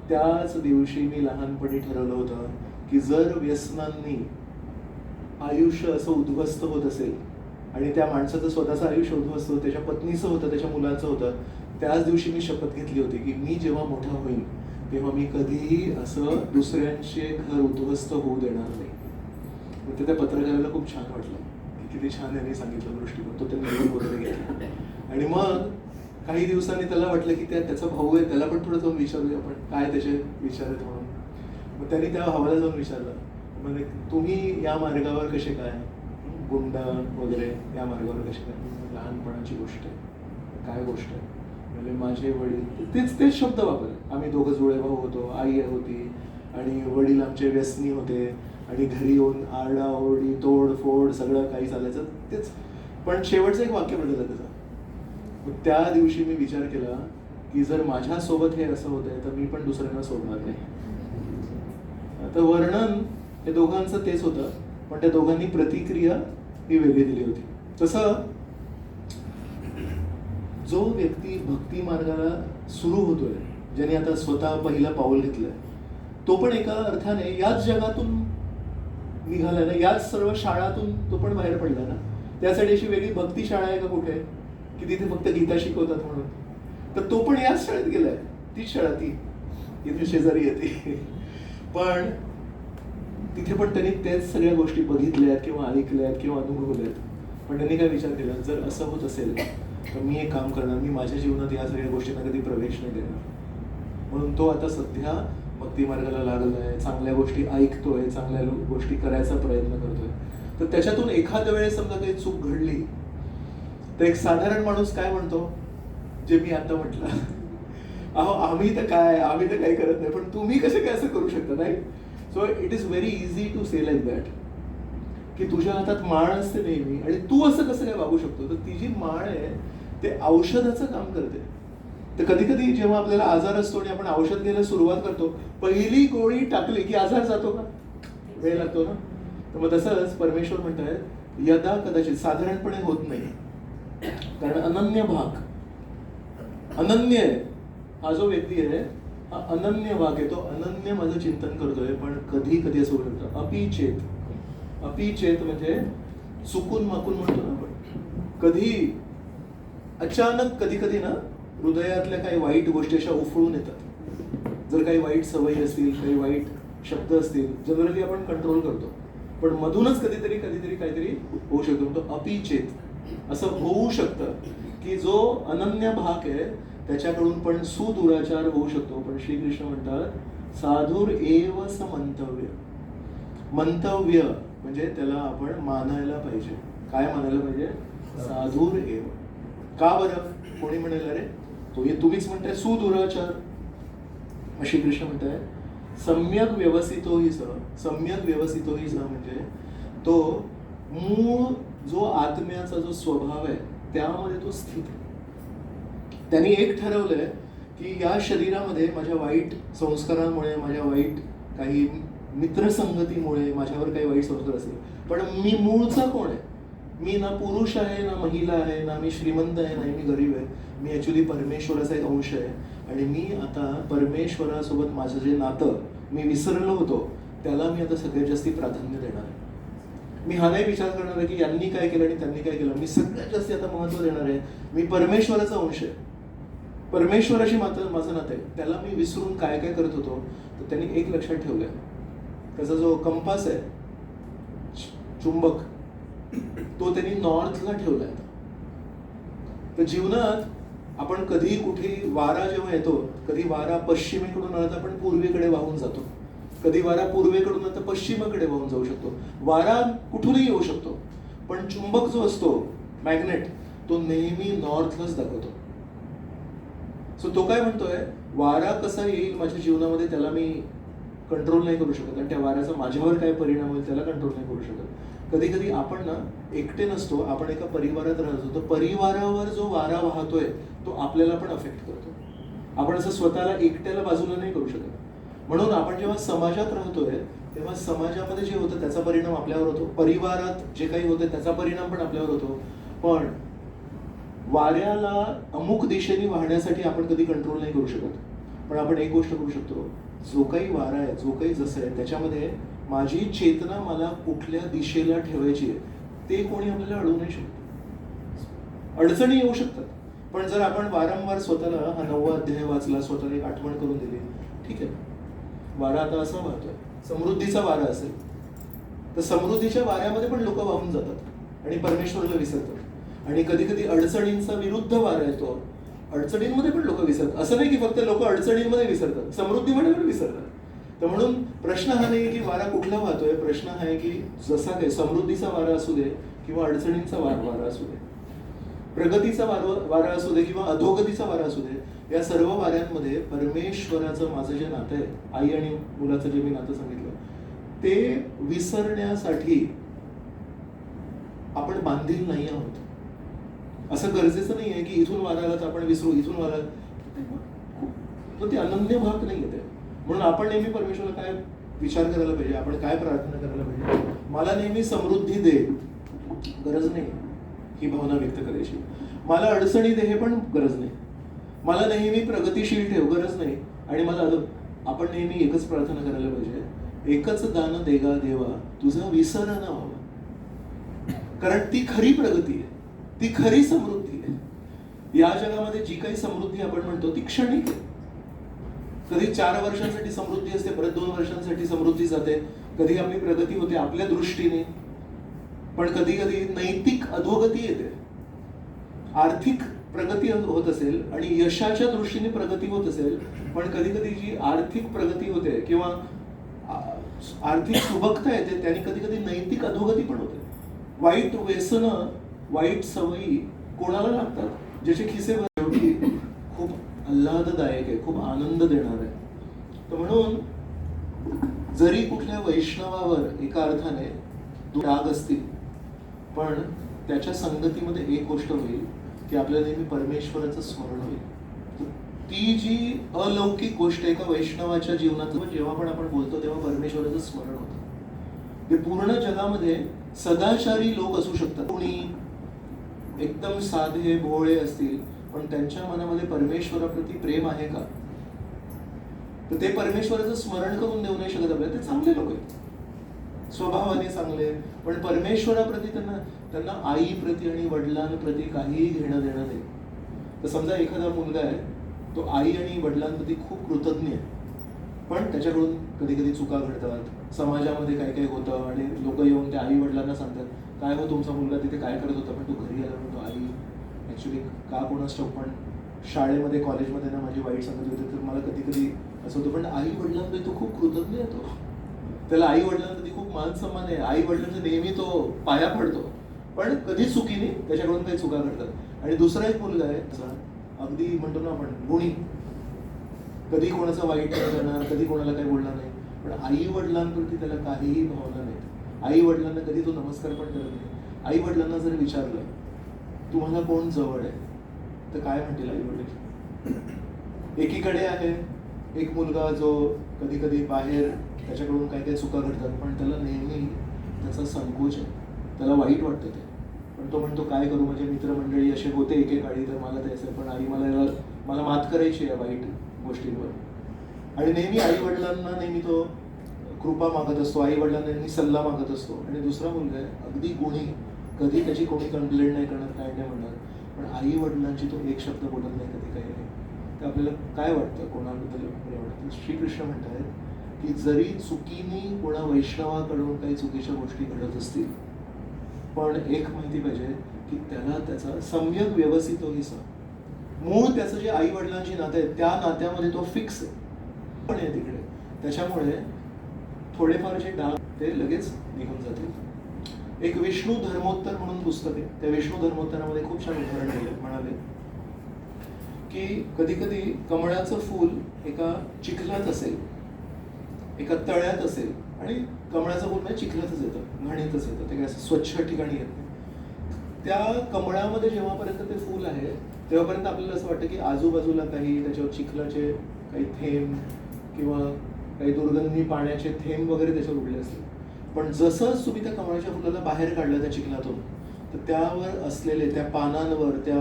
त्याच दिवशी मी लहानपणी ठरवलं होतं की जर व्यसनांनी आयुष्य असं उद्ध्वस्त होत असेल आणि त्या माणसाचं स्वतःचं आयुष्य उद्ध्वस्त होतं, त्याच्या पत्नीचं होतं, त्याच्या मुलांचं होतं, त्याच दिवशी मी शपथ घेतली होती की मी जेव्हा मोठा होईन तेव्हा मी कधीही असं दुसऱ्यांचे घर उद्ध्वस्त होऊ देणार नाही. मग ते त्या पत्रकाराला खूप छान वाटलं की किती छान यांनी सांगितलं दृष्टिकोन. तो त्यांनी निवडून वगैरे घेतला. आणि मग काही दिवसांनी त्याला वाटलं की त्याचा भाऊ आहे, त्याला पण थोडं जाऊन विचारूया आपण काय त्याचे विचार आहेत म्हणून. मग त्यांनी त्या भावाला जाऊन विचारलं, म्हणजे तुम्ही या मार्गावर कसे काय, गुंड वगैरे या मार्गावर कसे काय. लहानपणाची गोष्ट आहे. काय गोष्ट आहे म्हणजे माझे वडील तेच शब्द वापरले. आम्ही दोघं जुळे भाऊ होतो, आई होती आणि वडील आमचे व्यसनी होते आणि घरी येऊन आरडाओरडी तोडफोड सगळं काही चालायचं तेच. पण शेवटचं एक वाक्य बदललं त्याचं. मग त्या दिवशी मी विचार केला की जर माझ्यासोबत हे असं होतंय तर मी पण दुसऱ्यांना सोडणार नाही. आता वर्णन हे दोघांचं तेच होतं, पण त्या दोघांनी प्रतिक्रिया ही वेगळी दिली होती. तसं जो व्यक्ती भक्ती मार्गाला सुरू होतोय, ज्याने आता स्वतः पहिलं पाऊल घेतलंय, तो पण एका अर्थाने याच जगातून निघाला ना, याच सर्व शाळातून तो पण बाहेर पडला ना. त्यासाठी अशी वेगळी भक्ती शाळा आहे का कुठे की तिथे फक्त गीता शिकवतात म्हणून? तर तो पण याच शाळेत गेलाय. तीच शाळा ती इथे शेजारी येते. पण तिथे पण त्यांनी त्याच सगळ्या गोष्टी बघितल्यात किंवा ऐकल्यात किंवा अनुभवल्यात. पण त्यांनी काय विचार केला, जर असं होत असेल तर मी एक काम करणार, मी माझ्या जीवनात या सगळ्या गोष्टींना कधी प्रवेश नाही देणार. म्हणून तो आता सध्या भक्ती मार्गाला लागलाय, चांगल्या गोष्टी ऐकतोय, चांगल्या गोष्टी करायचा प्रयत्न करतोय. तर त्याच्यातून एखाद्या वेळेस समजा काही चूक घडली तर एक साधारण माणूस काय म्हणतो, जे मी आता म्हटलं, अहो आम्ही तर काही करत नाही, पण तुम्ही कसं काय असं करू शकता, नाही. So it is very easy to say like that की तुझ्या हातात माळ असते नेहमी आणि तू असं कसं काय वागू शकतो. तर ती जी माळ आहे ते औषधाचं काम करते. तर कधी कधी जेव्हा आपल्याला आजार असतो आणि आपण औषध घ्यायला सुरुवात करतो, पहिली गोळी टाकली की आजार जातो का, वेळ लागतो ना. तर मग तसंच परमेश्वर म्हणतायत यदा कदाचित, साधारणपणे होत नाही. कारण अनन्य भाग, अनन्य आहे हा जो व्यक्ती आहे, हा अनन्य भाग आहे. तो अनन्य माझं चिंतन करतोय, पण कधी कधी असं होऊ शकतं अपिचेत. अपिचेत म्हणजे चुकून माकून म्हणतो ना आपण. कधी अचानक कधी कधी ना हृदयातल्या काही वाईट गोष्टी अशा उफळून येतात. जर काही वाईट सवयी असतील, काही वाईट शब्द असतील, जनरली आपण कंट्रोल करतो, पण मधूनच कधीतरी काहीतरी होऊ शकतो. तो अपिचेत असं होऊ शकतं की जो अनन्य भाग आहे त्याच्याकडून पण सुदुराचार होऊ शकतो. पण श्रीकृष्ण म्हणतात साधुर एव स मंतव्य. मंतव्य म्हणजे त्याला आपण मानायला पाहिजे. काय मानायला पाहिजे? साधुर एव. का बरं? कोणी म्हणेल अरे तुम्हीच म्हणताय सुदुराचार. श्रीकृष्ण म्हणताय सम्यक व्यवसितो हि स. सम्यक व्यवसितो हि स म्हणजे तो मूळ जो आत्म्याचा जो स्वभाव आहे त्यामध्ये तो स्थित आहे. त्यांनी एक ठरवलंय की या शरीरामध्ये माझ्या वाईट संस्कारांमुळे, माझ्या वाईट काही मित्रसंगतीमुळे माझ्यावर काही वाईट संस्कार असतील, पण मी मूळचा कोण आहे? मी ना पुरुष आहे, ना महिला आहे, ना मी श्रीमंत आहे, नाही मी गरीब आहे. मी ऍक्च्युली परमेश्वराचा एक अंश आहे आणि मी आता परमेश्वरासोबत माझं जे नातं मी विसरलो होतो त्याला मी आता सगळ्यात जास्ती प्राधान्य देणार आहे. मी हा नाही विचार करणार आहे की यांनी काय केलं आणि त्यांनी काय केलं. मी सगळ्यात जास्ती आता महत्व देणार आहे. मी परमेश्वराचा अंश आहे, परमेश्वराशी माझं नातं आहे. त्याला मी विसरून काय काय करत होतो. तर त्यांनी एक लक्षात ठेवलंय, त्याचा जो कंपास आहे चुंबक तो त्यांनी नॉर्थला ठेवलाय. तर जीवनात आपण कधी कुठे वारा जेव्हा येतो, कधी वारा पश्चिमेकडून आला तर आपण पूर्वेकडे वाहून जातो, कधी वारा पूर्वेकडून आला तर पश्चिमेकडे वाहून जाऊ शकतो. वारा कुठूनही येऊ शकतो, पण चुंबक जो असतो मॅग्नेट तो नेहमी नॉर्थलाच दाखवतो. सो तो काय म्हणतोय, वारा कसा येईल माझ्या जीवनामध्ये त्याला मी कंट्रोल नाही करू शकत आणि त्या वाऱ्याचा माझ्यावर काय परिणाम होईल त्याला कंट्रोल नाही करू शकत. कधी कधी आपण ना एकटे नसतो, आपण एका परिवारात राहतो. तर परिवारावर जो वारा वाहतोय तो आपल्याला पण अफेक्ट करतो. आपण असं स्वतःला एकट्याला बाजूला नाही करू शकत. म्हणून आपण जेव्हा समाजात राहतोय तेव्हा समाजामध्ये जे होतं त्याचा परिणाम आपल्यावर होतो, परिवारात जे काही होतं त्याचा परिणाम पण आपल्यावर होतो. पण वाऱ्याला अमुक दिशेने वाहण्यासाठी आपण कधी कंट्रोल नाही करू शकत, पण आपण एक गोष्ट करू शकतो, जो काही वारा आहे, जो काही जसं आहे, त्याच्यामध्ये माझी चेतना मला कुठल्या दिशेला ठेवायची आहे ते कोणी आपल्याला अडवू नाही शकत. अडचणी येऊ शकतात, पण जर आपण वारंवार स्वतःला हा 9वा अध्याय वाचला, स्वतःला एक आठवण करून दिली, ठीक आहे, वारा आता असा वाहतोय, समृद्धीचा वारा असेल तर समृद्धीच्या वाऱ्यामध्ये पण लोक वाहून जातात आणि परमेश्वराला विसरतात. आणि कधी कधी अडचणींचा विरुद्ध वारा येतो, अडचणींमध्ये पण लोक विसरतात. असं नाही की फक्त लोक अडचणींमध्ये विसरतात, समृद्धीमध्ये पण विसरतात. तर म्हणून प्रश्न हा नाही की वारा कुठला वाहतोय, प्रश्न हा आहे की जसा काही समृद्धीचा वारा असू दे किंवा अडचणींचा वारा असू दे, प्रगतीचा वारा असू दे किंवा अधोगतीचा वारा असू दे, या सर्व वाऱ्यांमध्ये परमेश्वराचं माझं जे नातं आहे, आई आणि मुलाचं जे मी नातं सांगितलं, ते विसरण्यासाठी आपण बांधील नाही आहोत. असं गरजेचं नाही आहे की इथून वाराला तर आपण विसरू, इथून वारा, ते अनन्य भाग नाही आहे. म्हणून आपण नेहमी परमेश्वराला काय विचार करायला पाहिजे, आपण काय प्रार्थना करायला पाहिजे, मला नेहमी समृद्धी दे, गरज नाही ही भावना व्यक्त करायची. मला अडचणी दे, हे पण गरज नाही. मला नेहमी प्रगतिशील ठेव, गरज नाही. आणि मला आपण नेहमी एकच प्रार्थना करायला पाहिजे, एकच दान देगा देवा, तुझा विसर न व्हावा. कारण ती खरी प्रगती आहे, ती खरी समृद्धी आहे. या जगामध्ये जी काही समृद्धी आपण म्हणतो ती क्षणिक आहे. कधी 4 वर्षांसाठी समृद्धी असते, परत 2 वर्षांसाठी समृद्धी जाते. कधी आपली प्रगती होते आपल्या दृष्टीने, पण कधी कधी नैतिक अधोगती येते. आर्थिक प्रगती होत असेल आणि यशाच्या दृष्टीने प्रगती होत असेल, पण कधी कधी जी आर्थिक प्रगती होते किंवा आर्थिक सुबकता येते, त्याने कधी कधी नैतिक अधोगती पण होते. वाईट व्यसनं, वाईट सवयी कोणाला लागतात, ज्याचे खिसे शेवटी खूप आल्हाददायक आहे, खूप आनंद देणार आहे. तर म्हणून जरी कुठल्या वैष्णवावर एका अर्थाने राग असतील, पण त्याच्या संगतीमध्ये एक गोष्ट होईल की आपल्याला नेहमी परमेश्वराचं स्मरण होईल. ती जी अलौकिक गोष्ट आहे एका वैष्णवाच्या जीवनात, जेव्हा पण आपण बोलतो तेव्हा परमेश्वराचं स्मरण होतं. ते पूर्ण जगामध्ये सदाचारी लोक असू शकतात, कोणी एकदम साधे भोळे असतील, पण त्यांच्या मनामध्ये परमेश्वराप्रती प्रेम आहे का, तर ते परमेश्वराचं स्मरण करून देऊ नाही शकत आपल्याला. ते चांगले लोक आहेत, स्वभावाने चांगले, पण परमेश्वराप्रती त्यांना आईप्रती आणि वडिलांप्रती काहीही घेणं देणं नाही. तर समजा एखादा मुलगा आहे, तो आई आणि वडिलांप्रती खूप कृतज्ञ आहे, पण त्याच्याकडून कधी कधी चुका घडतात, समाजामध्ये काय काय होतं आणि लोक येऊन त्या आई वडिलांना सांगतात, काय हो तुमचा मुलगा तिथे काय करत होता, पण तो घरी आला म्हणतो आई ॲक्च्युली का कोणास ठाऊक, पण शाळेमध्ये कॉलेजमध्ये ना माझी वाईट सांगत होते, तर मला कधी कधी असं होतं. पण आई वडिलांप्रती तो खूप कृतज्ञ आहे, त्याला आई वडिलांप्रती खूप मान सन्मान आहे, आई वडिलांचा नेहमी तो पाया पडतो, पण कधी चुकीने त्याच्याकडून काही चुका घडतात. आणि दुसरा एक मुलगा आहे अगदी म्हणतो ना आपण गुणी, कधी कोणाचं वाईट नाही करणार, कधी कोणाला काही बोलणार नाही, पण आई वडिलांप्रती त्याला काहीही भावना नाही. आई वडिलांना कधी तो नमस्कार पण करत नाही. आई वडिलांना जर विचारलं तुम्हाला कोण जवळ आहे, तर काय म्हणतील आई वडील? एकीकडे आहे एक मुलगा जो कधी कधी बाहेर त्याच्याकडून काही काही चुका घडतात, पण त्याला नेहमी त्याचा संकोच आहे, त्याला वाईट वाटतं ते, पण तो म्हणतो काय करू, म्हणजे मित्रमंडळी असे होते एकेकाळी, तर मला ते असेल, पण आई मला मात करायची आहे वाईट गोष्टींवर. आणि नेहमी आई वडिलांना नेहमी तो कृपा मागत असतो, आई वडिलांना नेहमी सल्ला मागत असतो. आणि दुसरा मुलगा आहे अगदी गुणी, कधी त्याची कोणी कंप्लेंट नाही करणार, काय नाही म्हणणार, पण आई वडिलांची तो एक शब्द बोलत नाही, कधी काही नाही. तर आपल्याला काय वाटतं, कोणाबद्दल आपल्याला वाटतं? श्रीकृष्ण म्हणतात की जरी चुकीने कोणा वैष्णवाकडून काही चुकीच्या गोष्टी घडत असतील, पण एक माहिती पाहिजे की त्याला त्याचा सम्यक व्यवस्थित तो हिस्सा, मूळ त्याचं जे आई वडिलांची नातं आहे त्या नात्यामध्ये तो फिक्स आहे, पण आहे तिकडे. त्याच्यामुळे थोडेफार जे डाग ते लगेच निघून जातील. एक विष्णू धर्मोत्तर म्हणून पुस्तक आहे, त्या विष्णू धर्मोत्तरामध्ये खूप छान उदाहरण दिले. म्हणाले की कधी कधी कमळाचं फूल एका चिखलात असेल, एका तळ्यात असेल, आणि कमळाचं फूल म्हणजे चिखलातच येतं, घाणीतच येतं, ते काय असं स्वच्छ ठिकाणी येत नाही. त्या कमळामध्ये जेव्हापर्यंत ते फूल आहे तेव्हापर्यंत आपल्याला असं वाटतं की आजूबाजूला काही त्याच्यावर चिखलाचे काही थेंब किंवा काही दुर्गंधी पाण्याचे थेंब वगैरे त्याच्यावर उडले असतील. पण जसंच तुम्ही त्या कमळाच्या फुलाला बाहेर काढलं त्या चिखलातून, तर त्यावर असलेले त्या पानांवर, त्या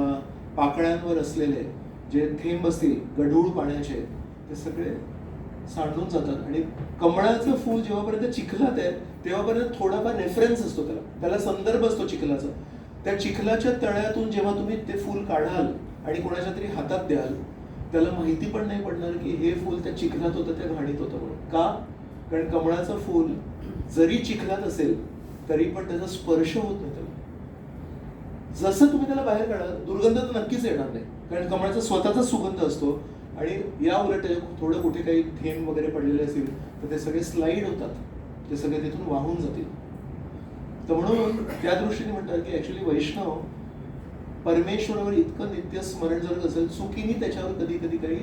पाकळ्यांवर असलेले जे थेंब असतील गढूळ पाण्याचे ते सगळे सांडून जातात. आणि कमळाचं फूल जेव्हापर्यंत चिखलात आहे तेव्हापर्यंत थोडाफार रेफरन्स असतो, त्याला संदर्भ असतो चिखलाचा. त्या चिखलाच्या तळ्यातून जेव्हा तुम्ही ते फूल काढाल आणि कोणाच्या तरी हातात द्याल, त्याला माहिती पण नाही पडणार की हे फूल त्या चिखलात होतं, त्या घाणीत होतं म्हणून. का? कारण कमळाचं फूल जरी चिखलात असेल तरी पण त्याचा स्पर्श होत नाही त्याला. जसं तुम्ही त्याला बाहेर काढा दुर्गंध तर नक्कीच येणार नाही, कारण कमळाचा स्वतःचाच सुगंध असतो. आणि या उलट थोडं कुठे काही थेंब वगैरे पडलेले असतील तर ते सगळे स्लाईड होतात, ते सगळे तिथून वाहून जातील. तर म्हणून त्या दृष्टीने म्हणतात की ऍक्च्युली वैष्णव परमेश्वरावर इतकं नित्य स्मरण जर असेल, चुकीने त्याच्यावर कधी कधी काही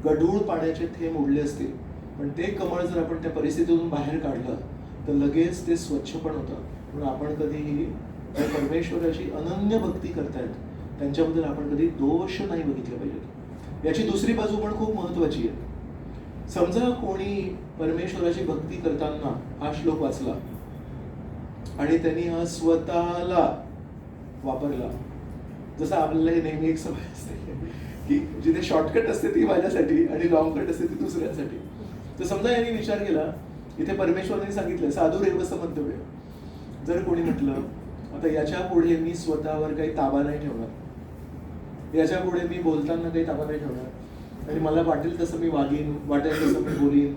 गढूळ पाण्याचे थेंब उडले असतील, पण ते कमळ जर आपण त्या परिस्थितीतून बाहेर काढलं तर लगेच ते स्वच्छ पण होतं. म्हणून आपण कधीही त्या परमेश्वराची अनन्य भक्ती करतायत त्यांच्याबद्दल आपण कधी दोष नाही बघितले पाहिजेत. याची दुसरी बाजू पण खूप महत्वाची आहे. समजा कोणी परमेश्वराची भक्ती करताना हा श्लोक वाचला आणि त्यांनी हा स्वतःला वापरला, जसं आपल्याला हे नेहमी एक सवय असते की जिथे शॉर्टकट असते ती माझ्यासाठी आणि लॉंग कट असते ती दुसऱ्यांसाठी. तर समजा यांनी विचार केला, इथे परमेश्वराने सांगितलं साधू रेव मंतव्य. जर कोणी म्हटलं आता याच्या पुढे मी स्वतःवर काही ताबा नाही ठेवणार, याच्या पुढे मी बोलताना काही ताबा नाही ठेवणार आणि मला वाटेल तसं मी वागीन, वाटेल तसं मी बोलीन.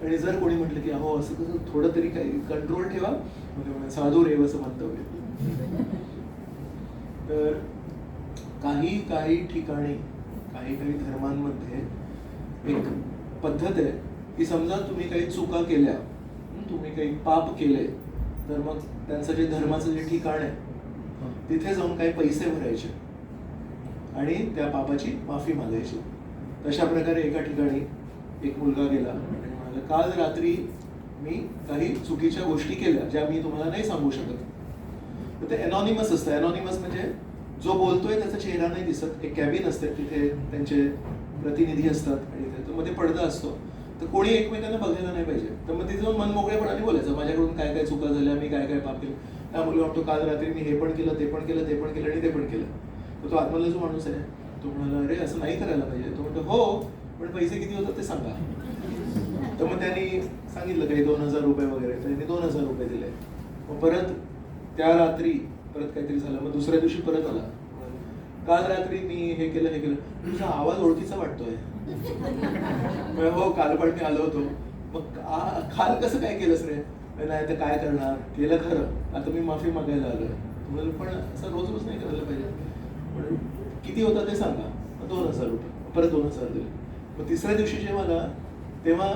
आणि जर कोणी म्हटलं की अहो असं कसं, थोडं तरी काही कंट्रोल ठेवा, साधू रेव मंतव्य. तर काही ठिकाणी काही धर्मांमध्ये एक पद्धत आहे की समजा तुम्ही काही चुका केल्या, तुम्ही काही पाप केले, तर मग त्यांचं जे धर्माचं जे ठिकाण आहे तिथे जाऊन काही पैसे भरायचे आणि त्या पापाची माफी मागायची. तशा प्रकारे एका ठिकाणी एक मुलगा गेला आणि म्हणाला काल रात्री मी काही चुकीच्या गोष्टी केल्या ज्या मी तुम्हाला नाही सांगू शकत. तर ते अनॉनिमस असतं. अनॉनिमस म्हणजे जो बोलतोय त्याचा चेहरा नाही दिसत, एक कॅबिन असते तिथे त्यांचे प्रतिनिधी असतात आणि त्यामध्ये पडदा असतो, तर कोणी एकमेकांना बघायला नाही पाहिजे. तर मग तिथे जाऊन मन मोकळेपणाने बोलायचं माझ्याकडून काय काय चुका झाल्या, मी काय काय पाप केलं. त्या मुलगा म्हणतो काल रात्री मी हे पण केलं, ते पण केलं, ते पण केलं आणि ते पण केलं. तर तो आतमधला जो माणूस आहे तो म्हणाला अरे असं नाही करायला पाहिजे. तो म्हणतो हो पण पैसे किती होतात ते सांगा. तर मग त्यांनी सांगितलं काही 2000 रुपये वगैरे, त्यांनी 2000 रुपये दिले. मग परत त्या रात्री परत काहीतरी झालं, मग दुसऱ्या दिवशी परत आला, काल रात्री मी हे केलं. तुझा आवाज ओळखीचा वाटतोय. हो काल पण मी आलो होतो. मग काल कसं काय केलंस रे? नाही तर काय करणार, केलं खरं, आता मी माफी मागायला आलोय. पण असं रोज रोज नाही करायला पाहिजे. किती होता ते सांगा. 2000 रुपये. परत 2000 दिले. मग तिसऱ्या दिवशी जेव्हा आला तेव्हा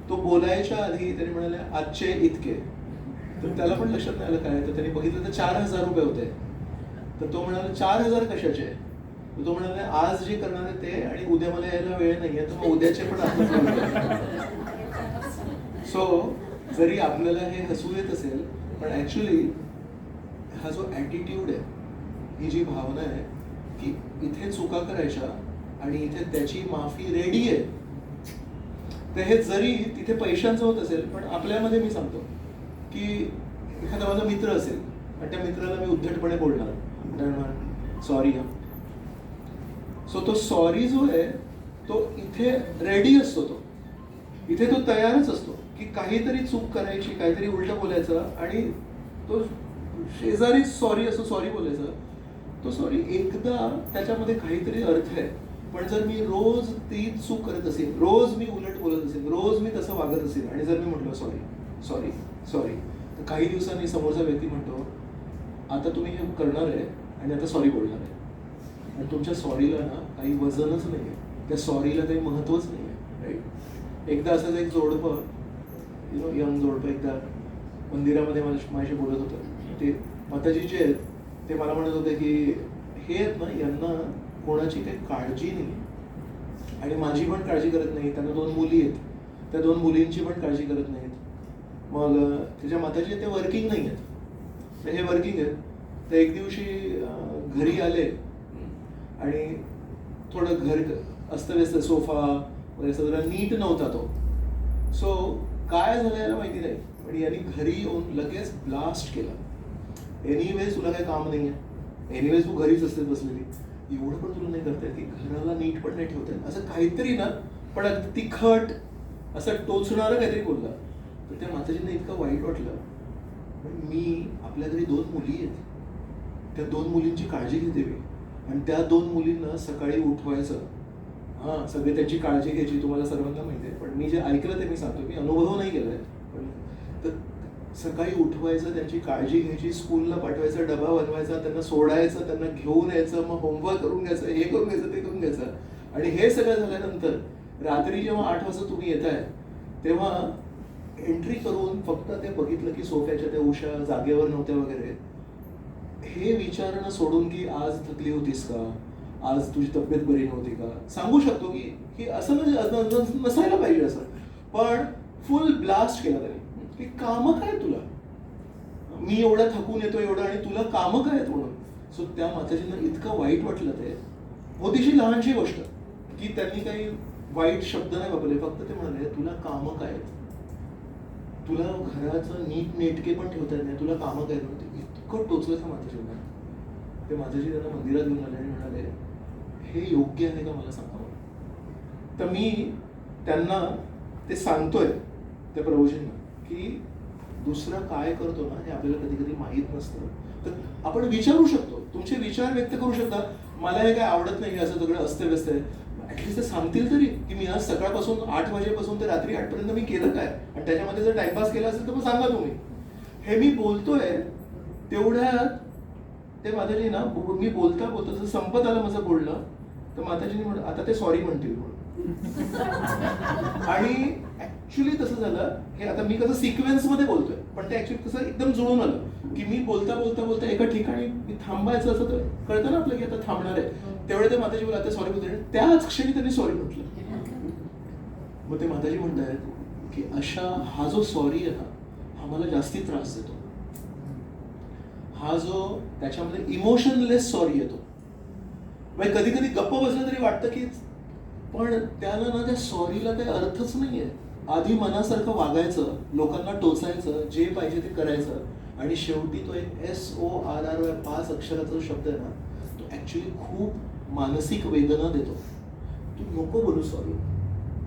तो बोलायच्या आधी त्याने म्हणाले आजचे इतके. तर त्याला पण लक्षात नाही आलं काय. तर त्यांनी बघितलं तर 4000 रुपये होते. तर तो म्हणाला 4000 कशाचे? तर तो म्हणाला आज जे करणार आहे ते आणि उद्या मला यायला वेळ नाहीये, तर मग उद्याचे पण आता. सो जरी आपल्याला हे हसू येत असेल पण ऍक्च्युली हा जो ऍटिट्यूड आहे, ही जी भावना आहे की इथे चुका करायच्या आणि इथे त्याची माफी रेडी आहे, तर हे जरी तिथे पैशांचं होत असेल पण आपल्यामध्ये मी सांगतो की एखादा माझा मित्र असेल आणि त्या मित्राला मी उद्धटपणे बोलणार सॉरी. सो तो सॉरी जो आहे तो इथे रेडी असतो, तो इथे तो तयारच असतो की काहीतरी चूक करायची, काहीतरी उलट बोलायचं आणि तो शेजारी सॉरी असं सॉरी बोलायचं. तो सॉरी एकदा त्याच्यामध्ये काहीतरी अर्थ आहे. पण जर मी रोज तीच चूक करत असेल, रोज मी उलट बोलत असेल, रोज मी तसं वागत असेल आणि जर मी म्हटलं सॉरी सॉरी सॉरी, तर काही दिवसांनी समोरचा व्यक्ती म्हणतो आता तुम्ही हे करणार आहे आणि आता सॉरी बोलणार आहे. आणि तुमच्या सॉरीला ना काही वजनच नाही आहे, त्या सॉरीला काही महत्वच नाही आहे. राईट. एकदा असंच एक जोडपं यंग जोडपं एकदा मंदिरामध्ये माझ्याशी बोलत होतं. ते माताजी जे आहेत ते मला म्हणत होते की हे आहेत ना, यांना कोणाची काही काळजी नाही आणि माझी पण काळजी करत नाही. त्यांना 2 मुली आहेत, त्या 2 मुलींची पण काळजी करत नाहीत. मग त्याच्या माताजी ते वर्किंग नाही आहेत, तर हे वर्किंग आहेत. तर एक दिवशी घरी आले आणि थोडं घर अस्तव्यस्त, सोफा वगैरे सगळं नीट नव्हता तो. सो काय झालं याला माहिती नाही, पण यांनी घरी येऊन लगेच ब्लास्ट केला. एनिवेज तुला काही काम नाही आहे, एनिवेज तू घरीच असते बसलेली, एवढं पण तुला नाही करता येत की घराला नीट पण नाही ठेवता येत, असं काहीतरी ना, पण अगदी तिखट असं टोचणारं काहीतरी बोलला. तर त्या माताजींना इतकं वाईट वाटलं. पण मी, आपल्या घरी 2 मुली आहेत, त्या 2 मुलींची काळजी घेते मी, आणि त्या 2 मुलींना सकाळी उठवायचं, हां, सगळी त्यांची काळजी घ्यायची, तुम्हाला सर्वांना माहिती आहे. पण मी जे ऐकलं ते मी सांगतो, मी अनुभव नाही केलाय. पण तर सकाळी उठवायचं, त्यांची काळजी घ्यायची, स्कूलला पाठवायचं, डबा बनवायचा, त्यांना सोडायचं, त्यांना घेऊन यायचं, मग होमवर्क करून घ्यायचं, हे करून घ्यायचं, ते करून घ्यायचं. आणि हे सगळं झाल्यानंतर रात्री जेव्हा 8 वाजता तुम्ही येताय, तेव्हा एंट्री करून फक्त ते बघितलं की सोफ्याच्या त्या उषा जागेवर नव्हत्या वगैरे, हे विचारणं सोडून की आज थकली होतीस का, आज तुझी तब्येत बरी नव्हती का, सांगू शकतो की असं नसायला पाहिजे असं, पण फुल ब्लास्ट केला त्यांनी की कामं काय तुला, मी एवढा थकून येतो एवढं, आणि तुला कामं काय आहेत म्हणून. सो त्या माताजींना इतकं वाईट वाटलं. ते होतीशी लहानशी गोष्ट की त्यांनी काही वाईट शब्द नाही वापरले, फक्त ते म्हणाले तुला कामं काय आहेत, तुला घराचं नीट नेटके पण ठेवता येत नाही, तुला कामं काय नव्हती. इतकं टोचलं त्या माताजींना. ते माताजी त्यांना मंदिरात घेऊन आले आणि म्हणाले हे योग्य आहे का मला सांगा. तर मी त्यांना ते सांगतोय त्या प्रभूजींना की दुसरा काय करतो ना हे आपल्याला कधी कधी माहीत नसतं. तर आपण विचारू शकतो, तुमचे विचार व्यक्त करू शकता, मला हे काय आवडत नाही, असं सगळं अस्तव्यस्त आहे. ऍटलीस्ट ते सांगतील तरी की मी आज सकाळपासून 8 वाजेपासून ते रात्री 8 पर्यंत मी केलं काय, आणि त्याच्यामध्ये जर टाइमपास केला असेल तर मग सांगा तुम्ही. हे मी बोलतोय तेवढ्यात ते माताजी ना, मी बोलता बोलता जसं संपत आलं माझं बोलणं, तर माताजींनी म्हणलं आता ते सॉरी म्हणतील म्हणून. आणि ऍक्च्युली तसं झालं, हे आता मी कसं सिक्वेन्स मध्ये बोलतोय, पण ते ऍक्च्युली कसं एकदम जुळून आलं की मी बोलता बोलता बोलता एका ठिकाणी मी थांबायचं असं, तर कळतं ना आपलं की आता थांबणार आहे, तेवढे ते माताजी बोलले आता सॉरी बोलते, त्याच क्षणी त्यांनी सॉरी म्हटलं. मग ते माताजी म्हणतायत की अशा हा जो सॉरी आहे ना, हा मला जास्ती त्रास देतो. हा जो त्याच्यामध्ये इमोशनलेस सॉरी येतो, म्हणजे कधी कधी गप्प बसलं तरी वाटतं की पण त्याला ना त्या सॉरीला काही अर्थच नाहीये. आधी मनासारखं वागायचं, लोकांना टोचायचं, जे पाहिजे ते करायचं, आणि शेवटी तो एक SORRY 5 अक्षराचा शब्द आहे ना, तो ऍक्च्युली खूप मानसिक वेदना देतो. तू नको बोलू सॉरी,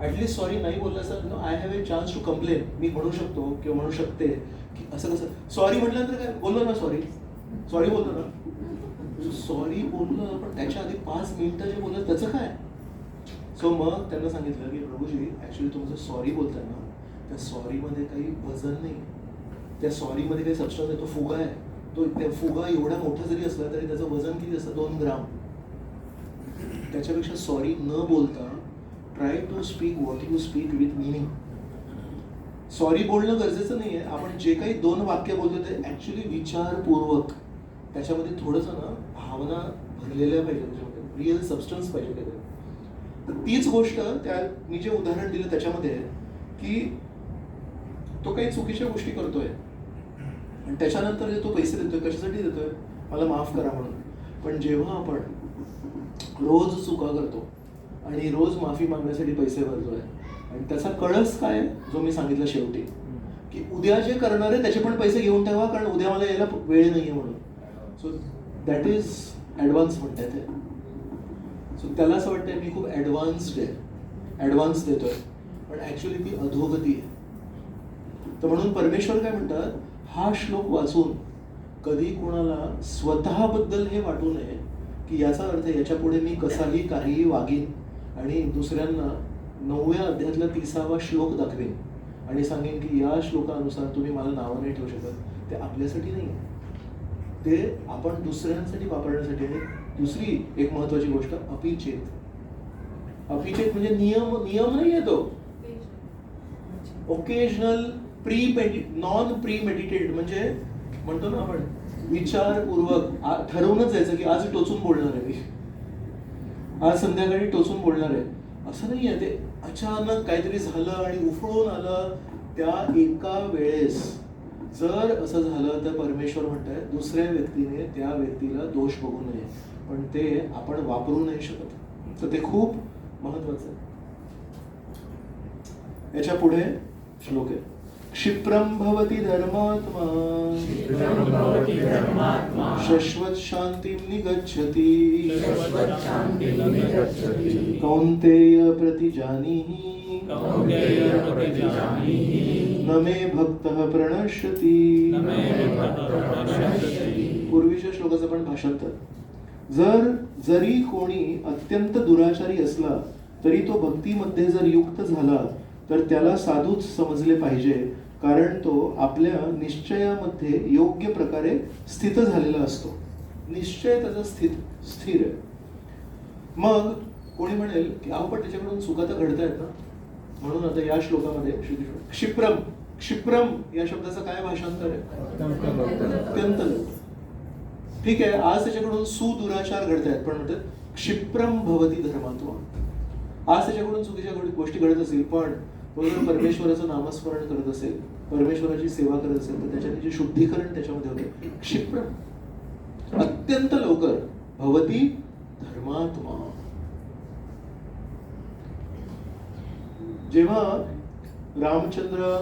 ऍटलीस्ट सॉरी नाही बोलला sir, I have a chance to complain, मी म्हणू शकतो किंवा म्हणू शकते की असं कसं सॉरी म्हटल्यानंतर काय बोललो ना, सॉरी सॉरी बोललो ना, सॉरी बोललं, पण त्याच्या आधी 5 मिनिटं जे बोललं त्याचं काय. सो मग त्यांना सांगितलं की प्रभूजी ऍक्च्युली तुमचं सॉरी बोलताय ना, त्या सॉरीमध्ये काही वजन नाही, त्या सॉरीमध्ये काही सबस्टन्स आहे, तो फुगा आहे, तो त्या फुगा एवढा मोठा जरी असला तरी त्याचं वजन किती असतं, 2 ग्राम. त्याच्यापेक्षा सॉरी न बोलता try to speak what you speak with meaning. Sorry बोलणं गरजेचं नाही आहे, आपण जे काही 2 वाक्य बोलतो ते ऍक्च्युली विचारपूर्वक, त्याच्यामध्ये थोडंसं ना भावना भरलेल्या पाहिजे, त्याच्यामध्ये रिअल सबस्टन्स पाहिजे काहीतरी. तर तीच गोष्ट त्या मी जे उदाहरण दिलं त्याच्यामध्ये की तो काही चुकीच्या गोष्टी करतोय आणि त्याच्यानंतर जे तो पैसे देतोय कशासाठी देतोय, मला माफ करा म्हणून. पण जेव्हा आपण रोज चुका करतो आणि रोज माफी मागण्यासाठी पैसे भरतोय, आणि त्याचा कळस काय जो मी सांगितलं शेवटी की उद्या जे करणार आहे त्याचे पण पैसे घेऊन ठेवा, कारण उद्या मला यायला वेळ नाहीये म्हणून. सो दॅट इज ॲडव्हान्स म्हणतात ते. सो त्याला असं वाटतंय मी खूप ॲडव्हान्स्ड आहे, ॲडव्हान्स देतोय, पण ॲक्च्युली ती अधोगती आहे. तर म्हणून परमेश्वर काय म्हणतात, हा श्लोक वाचून कधी कोणाला स्वतःबद्दल हे वाटू नये की याचा अर्थ याच्या पुढे मी कसाही काहीही वागीन आणि दुसऱ्यांना 9व्या अध्यायातला 30वा श्लोक दाखवेन आणि सांगेन की या श्लोकानुसार तुम्ही मला नावं नाही ठेवू शकत. ते आपल्यासाठी नाही, ते आपण दुसऱ्यांसाठी वापरण्यासाठी. आणि दुसरी एक महत्वाची गोष्ट, अपिचेत. अपिचेत म्हणजे नियम नाही आहे तो, ओकेजनल नॉन प्री मेडिटेड, म्हणजे म्हणतो ना आपण विचारपूर्वक ठरवूनच जायचं की आज टोचून बोलणार आहे मी, आज संध्याकाळी टोचून बोलणार आहे, असं नाही आहे. ते अचानक काहीतरी झालं आणि उफळून आलं त्या एका वेळेस. जर असं झालं तर परमेश्वर म्हणताय दुसऱ्या व्यक्तीने त्या व्यक्तीला दोष बघू नये, पण ते आपण वापरू नाही शकत. तर ते खूप महत्वाचं आहे. याच्या पुढे श्लोक आहे. क्षिप्रम भवति धर्मात्मा शश्वत शांतिं निगच्छति कौन्तेय प्रतिजानीहि न मे भक्तः प्रणश्यति. पूर्वीच्या श्लोकाचं पण भाषांतर. जरी कोणी अत्यंत दुराचारी असला तरी तो भक्तीमध्ये जर युक्त झाला तर त्याला साधूच समजले पाहिजे, कारण तो आपल्या निश्चयामध्ये योग्य प्रकारे स्थित झालेला असतो. निश्चय त्याचा स्थिर आहे. मग कोणी म्हणेल की अहो पण त्याच्याकडून चुका तर घडतायत ना. म्हणून आता या श्लोकामध्ये क्षिप्रम क्षिप्रम या शब्दाचं काय भाषांतर आहे? अत्यंत लवकर. ठीक आहे, आज त्याच्याकडून सुदुराचार घडतायत, पण म्हणतात क्षिप्रम भवती धर्मात्मा. आज त्याच्याकडून चुकीच्या गोष्टी घडत असेल, पण तो जर परमेश्वराचं नामस्मरण करत असेल, परमेश्वराची सेवा करत असेल, तर त्याच्याने जे शुद्धीकरण त्याच्यामध्ये होते. क्षिप्रम अत्यंत लवकर भवती धर्मात्मा. जेव्हा रामचंद्र,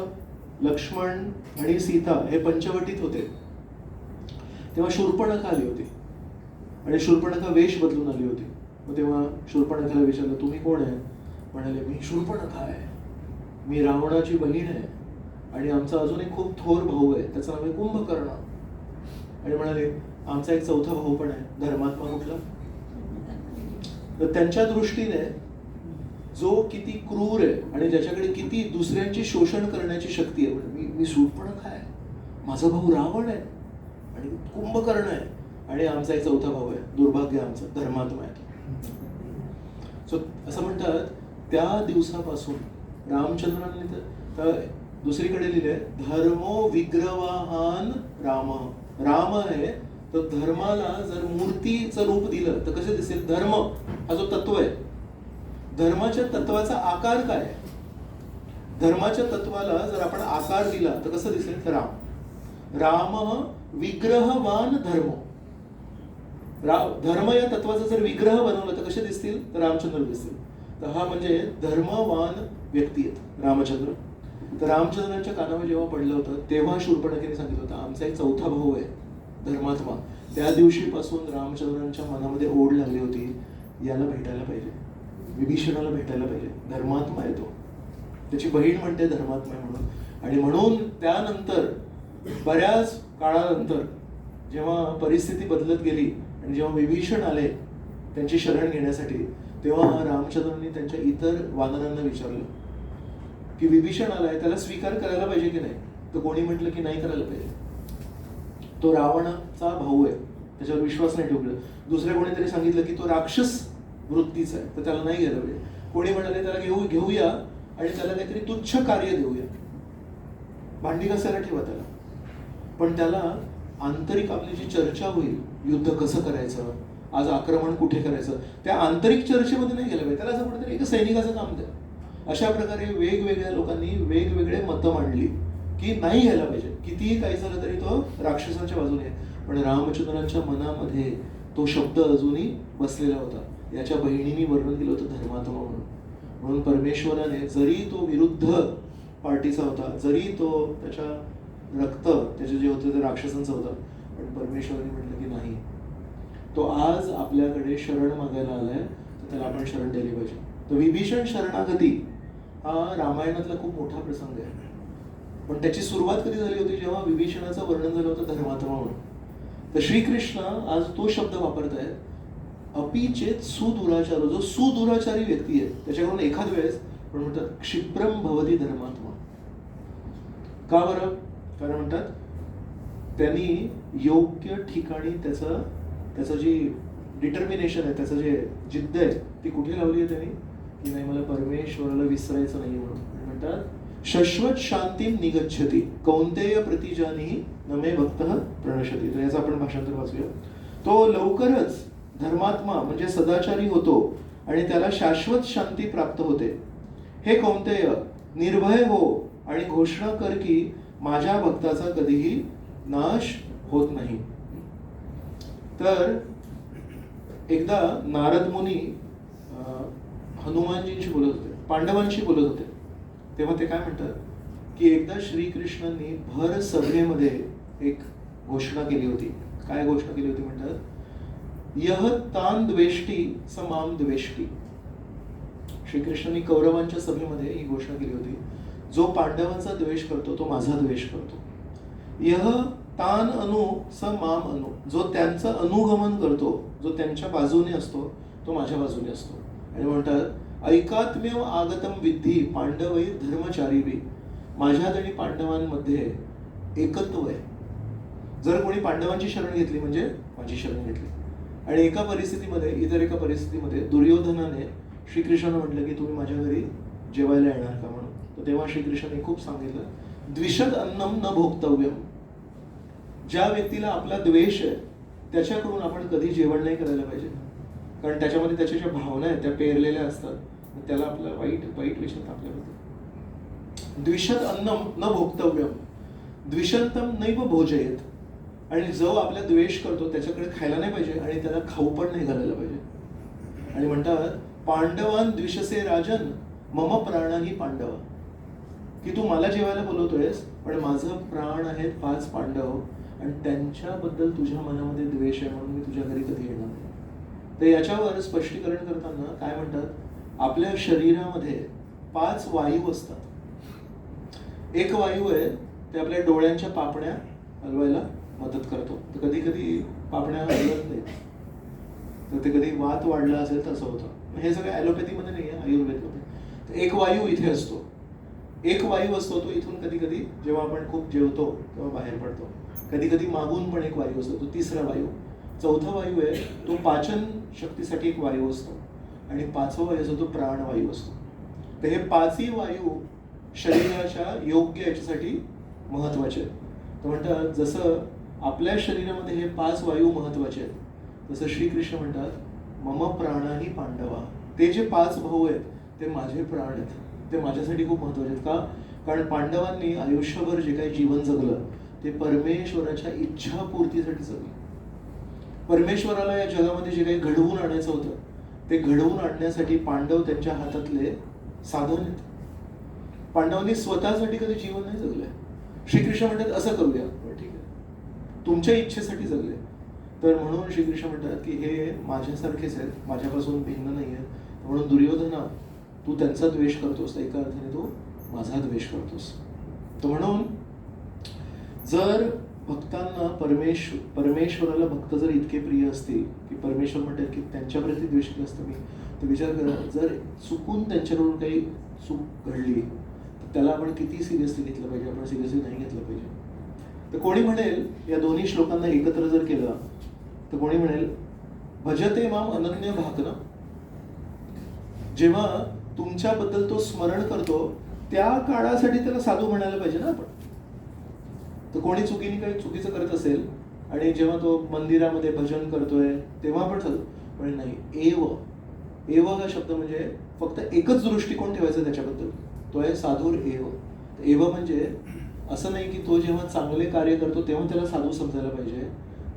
लक्ष्मण आणि सीता हे पंचवटीत होते तेव्हा शूर्पणखा आली होती आणि शूर्पणखा वेश बदलून आली होती. मग तेव्हा शूर्पणखाला विचारलं, तुम्ही कोण आहे? म्हणाले, मी शूर्पणखा आहे, मी रावणाची बहीण आहे आणि आमचा अजून एक खूप थोर भाऊ आहे, त्याचं नाव आहे कुंभकर्ण. आणि म्हणाले, आमचा एक चौथा भाऊ पण आहे, धर्मात्मा कुठला? तर त्यांच्या दृष्टीने जो किती क्रूर आहे आणि ज्याच्याकडे किती दुसऱ्यांची शोषण करण्याची शक्ती आहे, मी शूर्पणखा आहे, माझा भाऊ रावण आहे आणि कुंभकर्ण आहे आणि आमचा एक चौथा भाऊ आहे, दुर्भाग्य आमचं, धर्मात्मा आहे. सो असं म्हणतात, त्या दिवसापासून रामचंद्रांनी तर दुसरीकडे लिहिलंय, धर्मो विग्रवाहान राम. राम आहे तर धर्माला जर मूर्तीचं रूप दिलं तर कसं दिसेल? धर्म हा जो तत्व आहे, धर्माच्या तत्वाचा आकार काय? धर्माच्या तत्वाला जर आपण आकार दिला तर कसं दिसेल? तर राम विग्रहवान धर्म. धर्म या तत्वाचा जर विग्रह बनवला तर कसे दिसतील? तर रामचंद्र दिसतील. तर हा म्हणजे धर्मवान व्यक्ती आहेत रामचंद्र. तर रामचंद्रांच्या कानावर जेव्हा पडलं होतं तेव्हा शूर्पणखेने सांगितलं होतं, आमचा एक चौथा भाऊ आहे धर्मात्मा. त्या दिवशीपासून रामचंद्रांच्या मनामध्ये ओढ लागली होती, याला भेटायला पाहिजे, विभीषणाला भेटायला पाहिजे. धर्मात्मा आहे तो, त्याची बहीण म्हणते धर्मात्मा आहे म्हणून. आणि म्हणून त्यानंतर बऱ्याच काळानंतर जेव्हा परिस्थिती बदलत गेली आणि जेव्हा विभीषण आले त्यांची शरण घेण्यासाठी, तेव्हा रामचंद्रांनी त्यांच्या इतर वानरांना विचारलं की विभीषण आलाय, त्याला स्वीकार करायला पाहिजे की नाही? तर कोणी म्हटलं की नाही करायला पाहिजे, तो रावणाचा भाऊ आहे, त्याच्यावर विश्वास नाही ठेवला. दुसऱ्या कोणीतरी सांगितलं की तो राक्षस वृत्तीचा आहे, तर त्याला नाही घ्यायला पाहिजे. कोणी म्हणाले त्याला घेऊया आणि त्याला काहीतरी तुच्छ कार्य देऊया, भांडी घासायला ठेवा त्याला, पण त्याला आंतरिक आपली जी चर्चा होईल, युद्ध कसं करायचं, आज आक्रमण कुठे करायचं, त्या आंतरिक चर्चेमध्ये नाही गेलं पाहिजे. त्याला असं कुठेतरी एक सैनिकाचं काम द्या. अशा प्रकारे वेगवेगळ्या लोकांनी वेगवेगळे मतं मांडली की नाही घ्यायला पाहिजे, कितीही काही झालं तरी तो राक्षसांच्या बाजूने आहे. पण रामचंद्रांच्या मनामध्ये तो शब्द अजूनही बसलेला होता. याच्या बहिणींनी वर्णन केलं होतं धर्मात्मा म्हणून. म्हणून परमेश्वराने जरी तो विरुद्ध पार्टीचा होता, जरी तो त्याच्या रक्त त्याचे जे होतं ते राक्षसांचं होतं, पण परमेश्वराने म्हटलं की नाही, तो आज आपल्याकडे शरण मागायला आलाय, तर त्याला आपण शरण द्यायला पाहिजे. तर विभीषण शरणागती हा रामायणातला खूप मोठा प्रसंग आहे. पण त्याची सुरुवात कधी झाली होती? जेव्हा विभीषणाचं वर्णन झालं होतं धर्मात्मा म्हणून. तर श्रीकृष्ण आज तो शब्द वापरतायत, अपीचेत सुदुराचारो. जो सुदुराचारी व्यक्ती आहे त्याच्याकडून एखाद वेळेस पण म्हणतात क्षिप्रम भवती धर्मात्मा. का बरं? कारण म्हणतात त्यांनी योग्य ठिकाणी त्याचं जी डिटर्मिनेशन आहे, त्याचं जे जिद्द आहे ती कुठे लावली आहे त्यांनी? की नाही, मला परमेश्वराला विसरायचं नाही म्हणून. म्हणतात शश्वत शांतीम निगच्छति कौन्तेय प्रतिजानीहि न मे भक्तः प्रणश्यति. तर याचं आपण भाषांतर वाचूया. तो लवकरच धर्मात्मा म्हणजे सदाचारी होतो आणि त्याला शाश्वत शांती प्राप्त होते. हे कौन्तेय, निर्भय हो आणि घोषणा कर की माझ्या भक्ताचा कधीही नाश होत नाही. तर एकदा नारद मुनी हनुमानजींशी बोलत होते, पांडवांशी बोलत होते. तेव्हा ते काय म्हणतात की एकदा श्रीकृष्णांनी भर सभेमध्ये एक घोषणा केली होती. काय घोषणा केली होती म्हणतात, यह तान द्वेष्टी स माम द्वेष्टी. श्रीकृष्णांनी कौरवांच्या सभेमध्ये ही घोषणा केली होती, जो पांडवांचा द्वेष करतो तो माझा द्वेष करतो. यह तान अनु स माम अनु. जो त्यांचं अनुगमन करतो, जो त्यांच्या बाजूने असतो तो माझ्या बाजूने असतो. आणि म्हणतात ऐकात्म्य आगतम विद्धी पांडवै धर्मचारीवी. माझ्यात आणि पांडवांमध्ये एकत्व आहे. जर कोणी पांडवांची शरण घेतली म्हणजे माझी शरण घेतली. आणि एका परिस्थितीमध्ये, इतर एका परिस्थितीमध्ये दुर्योधनाने श्रीकृष्णांना म्हटलं की तुम्ही माझ्या घरी जेवायला येणार का म्हणून. तर तेव्हा श्रीकृष्णाने खूप सांगितलं, द्विषद अन्नम न भोक्तव्यम. ज्या व्यक्तीला आपला द्वेष आहे त्याच्याकडून आपण कधी जेवण नाही करायला पाहिजे, कारण त्याच्यामध्ये त्याच्या ज्या भावना आहेत त्या पेरलेल्या असतात. त्याला आपलं वाईट विषय आपल्याबद्दल. द्विषद अन्नम न भोक्तव्यम द्विषंतम नैव भोजयेत. आणि जो आपला द्वेष करतो त्याच्याकडे खायला नाही पाहिजे आणि त्याला खाऊ पण नाही घालायला पाहिजे. आणि म्हणतात पांडवान द्विषसे राजन मम प्राणही पांडव. की तू मला जेवायला बोलवतोयस पण माझं प्राण आहेत 5 पांडव आणि त्यांच्याबद्दल तुझ्या मनामध्ये द्वेष आहे म्हणून मी तुझ्या घरी कधी येणार नाही. तर याच्यावर स्पष्टीकरण करताना काय म्हणतात, आपल्या शरीरामध्ये 5 वायू असतात. एक वायू आहे ते आपल्या डोळ्यांच्या पापण्या हलवायला मदत करतो. तर कधी कधी पापण्या हलवत नाहीत, तर ते कधी वात वाढला असेल तर असं होतं. हे सगळं ॲलोपॅथीमध्ये नाही आहे, आयुर्वेदमध्ये. तर एक वायू इथे असतो, एक वायू असतो तो इथून कधी कधी जेव्हा आपण खूप जेवतो तेव्हा बाहेर पडतो. कधी कधी मागून पण एक वायू असतो, तो तिसरा वायू. चौथा वायू आहे तो पाचन शक्तीसाठी एक वायू असतो. आणि 5वा वायू असतो तो प्राणवायू असतो. तर हे 5ही वायू शरीराच्या योग्य याच्यासाठी महत्वाचे आहेत. तर म्हणतात जसं आपल्या शरीरामध्ये हे 5 वायू महत्वाचे आहेत, तसं श्रीकृष्ण म्हणतात मम प्राणही पांडवा. ते जे 5 भाऊ आहेत ते माझे प्राण आहेत, ते माझ्यासाठी खूप महत्वाचे आहेत. का? कारण पांडवांनी आयुष्यभर जे काही जीवन जगलं ते परमेश्वराच्या इच्छापूर्तीसाठी जगलं. परमेश्वराला या जगामध्ये जे काही घडवून आणायचं होतं ते घडवून आणण्यासाठी पांडव त्यांच्या हातातले साधन आहेत. पांडवांनी स्वतःसाठी कधी जीवन नाही जगलंय. श्रीकृष्ण म्हणतात असं करूया, ठीक आहे, तुमच्या इच्छेसाठी जगले. तर म्हणून श्रीकृष्ण म्हणतात की हे माझ्यासारखेच आहेत, माझ्यापासून भिन्न नाही आहेत. म्हणून दुर्योधना तू त्यांचा द्वेष करतोस, एका अर्थाने तू माझा द्वेष करतोस. तर म्हणून जर भक्तांना परमेश्वराला भक्त जर इतके प्रिय असतील की परमेश्वर म्हणतात की त्यांच्याप्रती द्वेष केला असतं मी, तर विचार करा जर चुकून त्यांच्याकडून काही चूक घडली तर त्याला आपण किती सिरियसली घेतलं पाहिजे. आपण सिरियसली नाही घेतलं पाहिजे. तर कोणी म्हणेल या दोन्ही श्लोकांना एकत्र जर केलं तर कोणी म्हणेल भजते माम अनन्य भाकना. जेव्हा तुमच्याबद्दल तो स्मरण करतो त्या काळासाठी त्याला साधू म्हणायला पाहिजे ना आपण. तर कोणी चुकीने काही चुकीचं करत असेल आणि जेव्हा तो मंदिरामध्ये भजन करतोय तेव्हा पण साधू, पण नाही. एव हा शब्द म्हणजे फक्त एकच दृष्टिकोन ठेवायचा त्याच्याबद्दल, तो आहे साधूर एव. एव म्हणजे असं नाही की तो जेव्हा चांगले कार्य करतो तेव्हा त्याला साधू समजायला पाहिजे.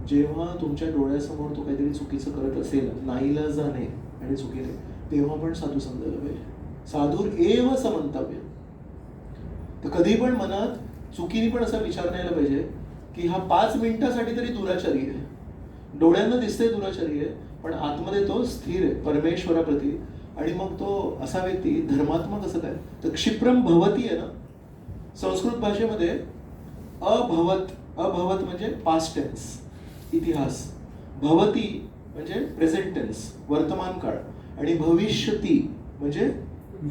जेव्हा तुमच्या डोळ्यासमोर तो काहीतरी चुकीचं करत असेल नाईलाजाने आणि चुकीने, तेव्हा पण साधू समजायला पाहिजे. साधूर एव समंतव्य. तर कधी पण मनात चुकीने पण असा विचार नाही आला पाहिजे की हा 5 मिनिटासाठी तरी दुराचारी आहे, डोळ्यांना दिसतंय दुराचारी आहे, पण आतमध्ये तो स्थिर आहे परमेश्वराप्रती. आणि मग तो असा व्यक्ती धर्मात्मा कसं काय, तर क्षिप्रम भवती आहे ना संस्कृत भाषेमध्ये. अभवत म्हणजे पास्ट टेन्स, इतिहास. भवती म्हणजे प्रेझेंट टेन्स, वर्तमान काळ. आणि भविष्यती म्हणजे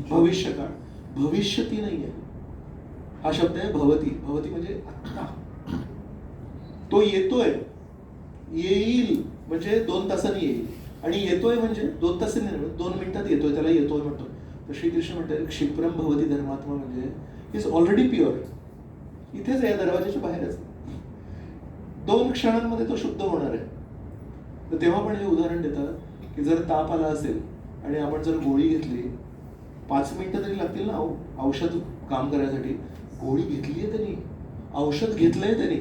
भविष्यकाळ. भविष्यती नाहीये हा शब्द आहे भवती. भवती म्हणजे आत्ता. तो येतोय, येईल म्हणजे 2 तासांनी येईल. आणि येतोय म्हणजे 2 तासांनी नाही, 2 मिनिटात येतोय, त्याला येतोय म्हणतो. तर श्रीकृष्ण म्हणतात क्षिप्रम भवती धर्मात्मा म्हणजे इज ऑलरेडी प्युअर. इथेच या दरवाजाच्या बाहेरच 2 क्षणांमध्ये तो शुद्ध होणार आहे. तर तेव्हा पण हे उदाहरण देतात की जर ताप आला असेल आणि आपण जर गोळी घेतली 5 मिनिटं तरी लागतील ना औषध काम करायसाठी. गोळी घेतली आहे त्यांनी, औषध घेतलंय त्यांनी,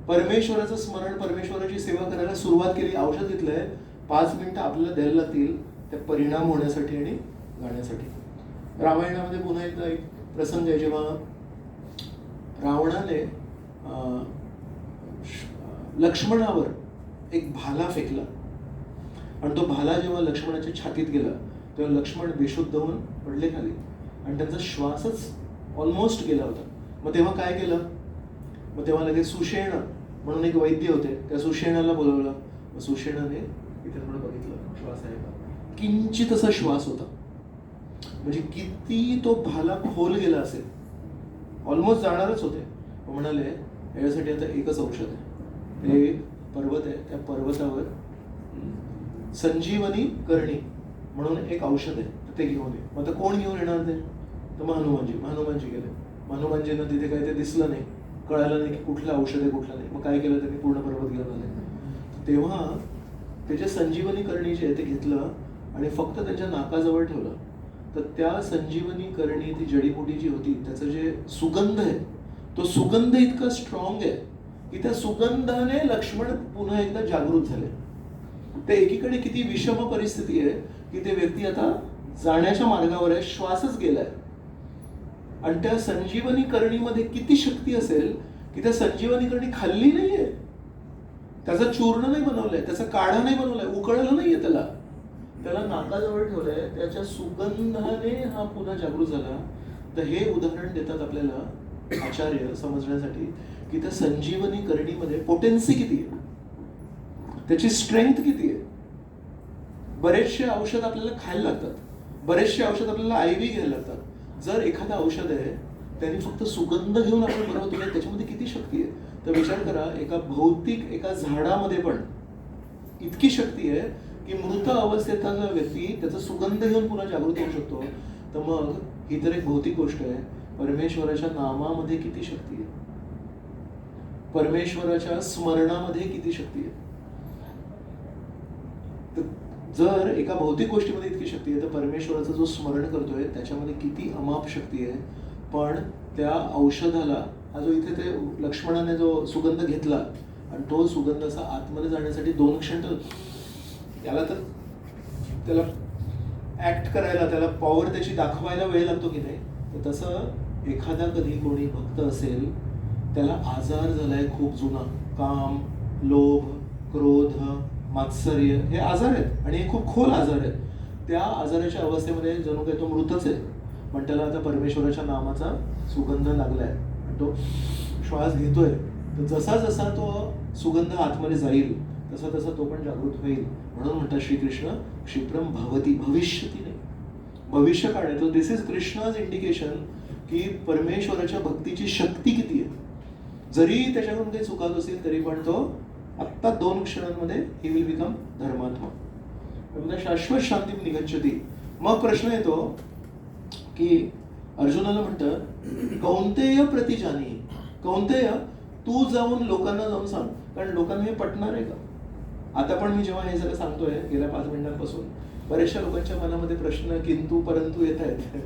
परमेश्वराचं स्मरण परमेश्वराची सेवा करायला सुरुवात केली, औषध घेतलंय. 5 मिनिटं आपल्याला द्यायला लागतील त्या परिणाम होण्यासाठी आणि गाण्यासाठी. रामायणामध्ये पुन्हा एकदा एक प्रसंग आहे जेव्हा रावणाने लक्ष्मणावर एक भाला फेकला आणि तो भाला जेव्हा लक्ष्मणाच्या छातीत गेला तेव्हा लक्ष्मण बेशुद्ध होऊन पडले खाली आणि त्यांचा श्वासच ऑलमोस्ट गेला होता. मग तेव्हा काय केलं? मग तेव्हा लगेच सुषेण म्हणून एक वैद्य होते, त्या सुषेणाला बोलवलं. मग सुषेणाने इथे थोडं बघितलं, श्वास आहे का? किंचित असा श्वास होता. म्हणजे किती तो भाला खोल गेला असेल, ऑलमोस्ट जाणारच होते. मग म्हणाले याच्यासाठी आता एकच औषध आहे, ते एक पर्वत आहे, त्या पर्वतावर संजीवनी करणी म्हणून एक औषध आहे, तर ते घेऊन ये. मग आता कोण घेऊन येणार ते? तर मग हनुमानजी गेले. हनुमानजींना तिथे काही ते दिसलं नाही, कळालं नाही की कुठलं औषध आहे कुठलं नाही. मग काय केलं त्यांनी? पूर्ण पर्वत घेऊन आले. तेव्हा त्याचे संजीवनी करणी जे आहे ते घेतलं आणि फक्त त्यांच्या नाकाजवळ ठेवलं. तर त्या संजीवनी करणी ती जडीबुटी जी होती त्याचं जे सुगंध आहे तो सुगंध इतका स्ट्रॉंग आहे की त्या सुगंधाने लक्ष्मण पुन्हा एकदा जागृत झाले. ते एकीकडे किती विषम परिस्थिती आहे की ते व्यक्ती आता जाण्याच्या मार्गावर आहे, श्वासच गेलाय. आणि त्या संजीवनी करणीमध्ये किती शक्ती असेल की त्या संजीवनी करणी खाल्ली नाहीये, त्याचं चूर्ण नाही बनवलंय, त्याचा काढा नाही बनवलाय, उकळलं नाहीये, त्याला नाकाजवळ ठेवलंय, त्याच्या सुगंधाने हा पुन्हा जागृत झाला. तर हे उदाहरण देतात आपल्याला आचार्य समजण्यासाठी की त्या संजीवनी करणीमध्ये पोटेन्सी किती आहे, त्याची स्ट्रेंथ किती आहे. बरेचसे औषध आपल्याला खायला लागतात, बरेचसे औषध आपल्याला आयव्ही घ्यायला लागतात. जर एखादं औषध आहे त्यांनी फक्त सुगंध घेऊन आपण बरं होतो, त्याच्यामध्ये किती शक्ती आहे. तर विचार करा, एका झाडामध्ये पण इतकी शक्ती आहे की मृत अवस्थेतला व्यक्ती त्याचा सुगंध घेऊन पुन्हा जागृत होऊ शकतो. तर मग ही तर एक भौतिक गोष्ट आहे, परमेश्वराच्या नामामध्ये किती शक्ती आहे, परमेश्वराच्या स्मरणामध्ये किती शक्ती आहे. जर एका भौतिक गोष्टीमध्ये इतकी शक्ती आहे तर परमेश्वराचं जो स्मरण करतोय त्याच्यामध्ये किती अमाप शक्ती आहे. पण त्या औषधाला हा जो इथे ते लक्ष्मणाने जो सुगंध घेतला आणि तो सुगंध असा आतमध्ये जाण्यासाठी 2 क्षण त्याला ऍक्ट करायला, त्याला पॉवर त्याची दाखवायला वेळ लागतो की नाही. तर तसं एखादा कधी कोणी भक्त असेल त्याला आजार झालाय खूप जुना, काम, लोभ, क्रोध, मात्सर्य हे आजार आहेत आणि हे खूप खोल आजार आहेत. त्या आजाराच्या अवस्थेमध्ये जणू काही तो मृतच आहे, पण त्याला आता परमेश्वराच्या नामाचा सुगंध लागलाय, तो श्वास घेतोय. तर जसा जसा तो सुगंध आतमध्ये जाईल तसा तसा तो पण जागृत होईल. म्हणून म्हणतात श्रीकृष्ण क्षिप्रम भवती, भविष्यती नाही, भविष्य काळ आहे. तो दिस इज कृष्णाज इंडिकेशन की परमेश्वराच्या भक्तीची शक्ती किती आहे. जरी त्याच्याकडून काही चुकात असेल तरी पण तो आत्ता 2 क्षणांमध्ये ही विल बिकम धर्मात्मा, शाश्वत शांती निगच्छती. मग प्रश्न येतो की अर्जुनाला म्हणतं कौंतेय प्रतिजानी, कौंतेय तू जाऊन लोकांना जाऊन सांग, कारण लोकांना हे पटणार आहे का. आता पण मी जेव्हा हे सगळं सांगतोय गेल्या 5 मिनिटांपासून बऱ्याचशा लोकांच्या मनामध्ये प्रश्न किंतु परंतु येत आहेत.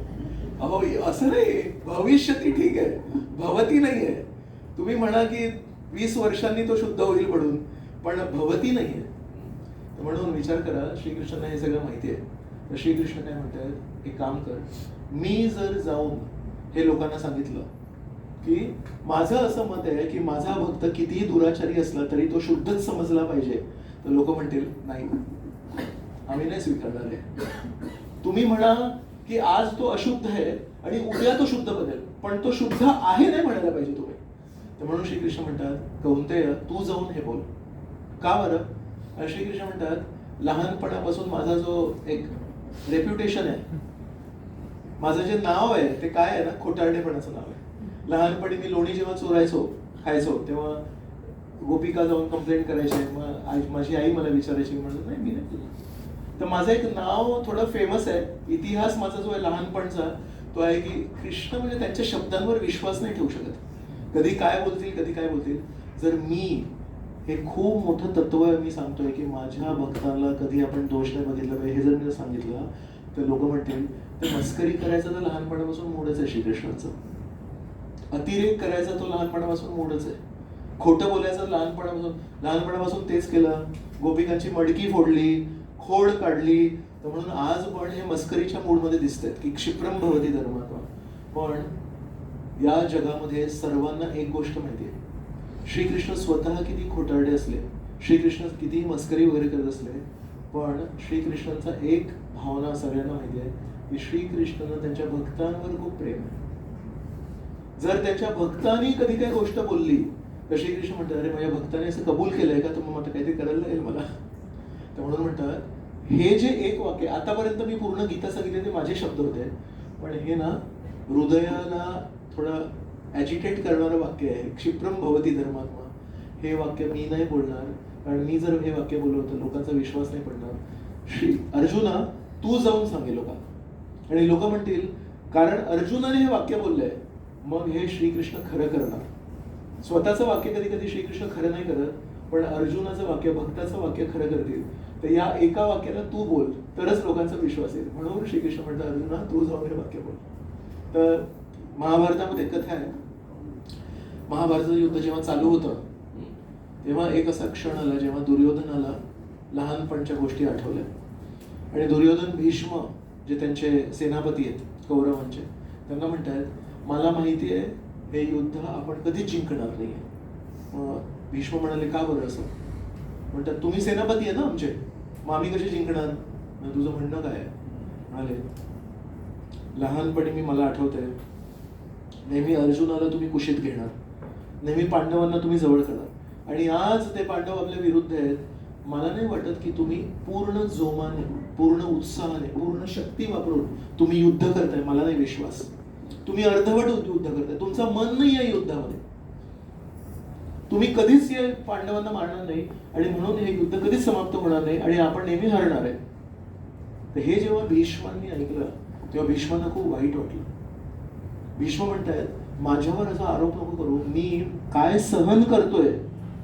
अहो असं नाही, भविष्य ती ठीक आहे, भवती नाही आहे. तुम्ही म्हणा की 20 वर्षांनी तो शुद्ध होईल पडून, पण भवती नाही आहे. म्हणून विचार करा, श्रीकृष्णांना हे सगळं माहिती आहे. तर श्रीकृष्ण काय म्हणतात, एक काम कर, मी जर जाऊन हे लोकांना सांगितलं की माझं असं मत आहे की माझा भक्त कितीही दुराचारी असला तरी तो शुद्धच समजला पाहिजे, तर लोक म्हणतील नाही, आम्ही नाही स्वीकारणार आहे. तुम्ही म्हणा की आज तो अशुद्ध आहे आणि उद्या तो शुद्ध बनेल, पण तो शुद्ध आहे नाही म्हणायला पाहिजे तुम्ही. तर म्हणून श्रीकृष्ण म्हणतात कौंतेय तू जाऊन हे बोल. का बरं? श्रीकृष्ण म्हणतात लहानपणापासून माझा जो एक रेप्युटेशन आहे, माझं जे नाव आहे ते काय आहे ना, खोटारडेपणाचं नाव आहे. लहानपणी मी लोणी जेव्हा चोरायचो खायचो तेव्हा गोपिका जाऊन कंप्लेंट करायचे, मग माझी आई मला विचारायची, म्हणत नाही मी नाही. तर माझं एक नाव थोडं फेमस आहे. इतिहास माझा जो आहे लहानपणचा तो आहे की कृष्ण म्हणजे त्यांच्या शब्दांवर विश्वास नाही ठेवू शकत. कधी काय बोलतील, कधी काय बोलतील. जर मी हे खूप मोठं तत्व आहे, मी सांगतोय की माझ्या भक्तांना कधी आपण दोष नाही बघितला पाहिजे, हे जर मी सांगितलं तर लोक म्हणतील तर मस्करी करायचा तर लहानपणापासून मूडच आहे श्रीकृष्णाचं, अतिरेक करायचा तो लहानपणापासून मूडच आहे, खोटं बोलायचं लहानपणापासून तेच केलं, गोपिकांची मडकी फोडली, खोड काढली. तर म्हणून आज पण हे मस्करीच्या मूडमध्ये दिसत आहेत की क्षिप्रम भवती धर्मात्मा. पण या जगामध्ये सर्वांना एक गोष्ट माहिती आहे, श्रीकृष्ण स्वतः किती खोटारडे असले, श्रीकृष्ण किती मस्करी वगैरे करत असले, पण श्रीकृष्णांचा एक भावना सगळ्यांना माहिती आहे की श्रीकृष्णांना त्यांच्या भक्तांवर खूप प्रेम आहे. जर त्यांच्या भक्तांनी कधी काही गोष्ट बोलली तर श्रीकृष्ण म्हणतात, अरे माझ्या भक्ताने असं कबूल केलंय का, तर मग आता काहीतरी करायला लागेल मला. तर म्हणून म्हणतात हे जे एक वाक्य, आतापर्यंत मी पूर्ण गीता सांगितले ते माझे शब्द होते, पण हे ना हृदयाला थोडं ॲजिटेट करणारं वाक्य आहे. क्षिप्रम भवती धर्मात्मा, हे वाक्य मी नाही बोलणार, कारण मी जर हे वाक्य बोललो तर लोकांचा विश्वास नाही पडणार. श्री अर्जुना, तू जाऊन सांगे लोकांना, आणि लोक म्हणतील कारण अर्जुनाने हे वाक्य बोललंय मग हे श्रीकृष्ण खरं करणार. स्वतःचं वाक्य कधी कधी श्रीकृष्ण खरं नाही करत, पण अर्जुनाचं वाक्य, भक्ताचं वाक्य खरं करतील. तर या एका वाक्याला तू बोल तरच लोकांचा विश्वास येईल. म्हणून श्रीकृष्ण म्हणतात, अर्जुना तू जाऊन हे वाक्य बोल. तर महाभारतामध्ये कथा आहे, महाभारताचं युद्ध जेव्हा चालू होतं तेव्हा एक असा क्षण आला जेव्हा दुर्योधनाला लहानपणच्या गोष्टी आठवल्या, आणि दुर्योधन भीष्म जे त्यांचे सेनापती आहेत कौरवांचे, त्यांना म्हणतात मला माहिती आहे हे युद्ध आपण कधीच जिंकणार नाही. मग भीष्म म्हणाले का बरं असं, म्हणतात तुम्ही सेनापती आहे ना आमचे, मग आम्ही कसे जिंकणार, तुझं म्हणणं काय आहे. म्हणाले लहानपणी मला आठवतंय नेहमी अर्जुनाला तुम्ही कुशीत घेणार, नेहमी पांडवांना तुम्ही जवळ करणार, आणि आज ते पांडव आपल्या विरुद्ध आहेत. मला नाही वाटत की तुम्ही पूर्ण जोमाने, पूर्ण उत्साहाने, पूर्ण शक्ती वापरून तुम्ही युद्ध करताय. मला नाही विश्वास. तुम्ही अर्धवट युद्ध करताय, तुमचं मन नाही या युद्धामध्ये. तुम्ही कधीच या पांडवांना मारणार नाही, आणि म्हणून हे युद्ध कधीच समाप्त होणार नाही, आणि आपण नेहमी हरणार आहे. तर हे जेव्हा भीष्मांनी ऐकलं तेव्हा भीष्मांना खूप वाईट वाटलं. भीष्म म्हणतायत माझ्यावर असा आरोप नको करू, मी काय सहन करतोय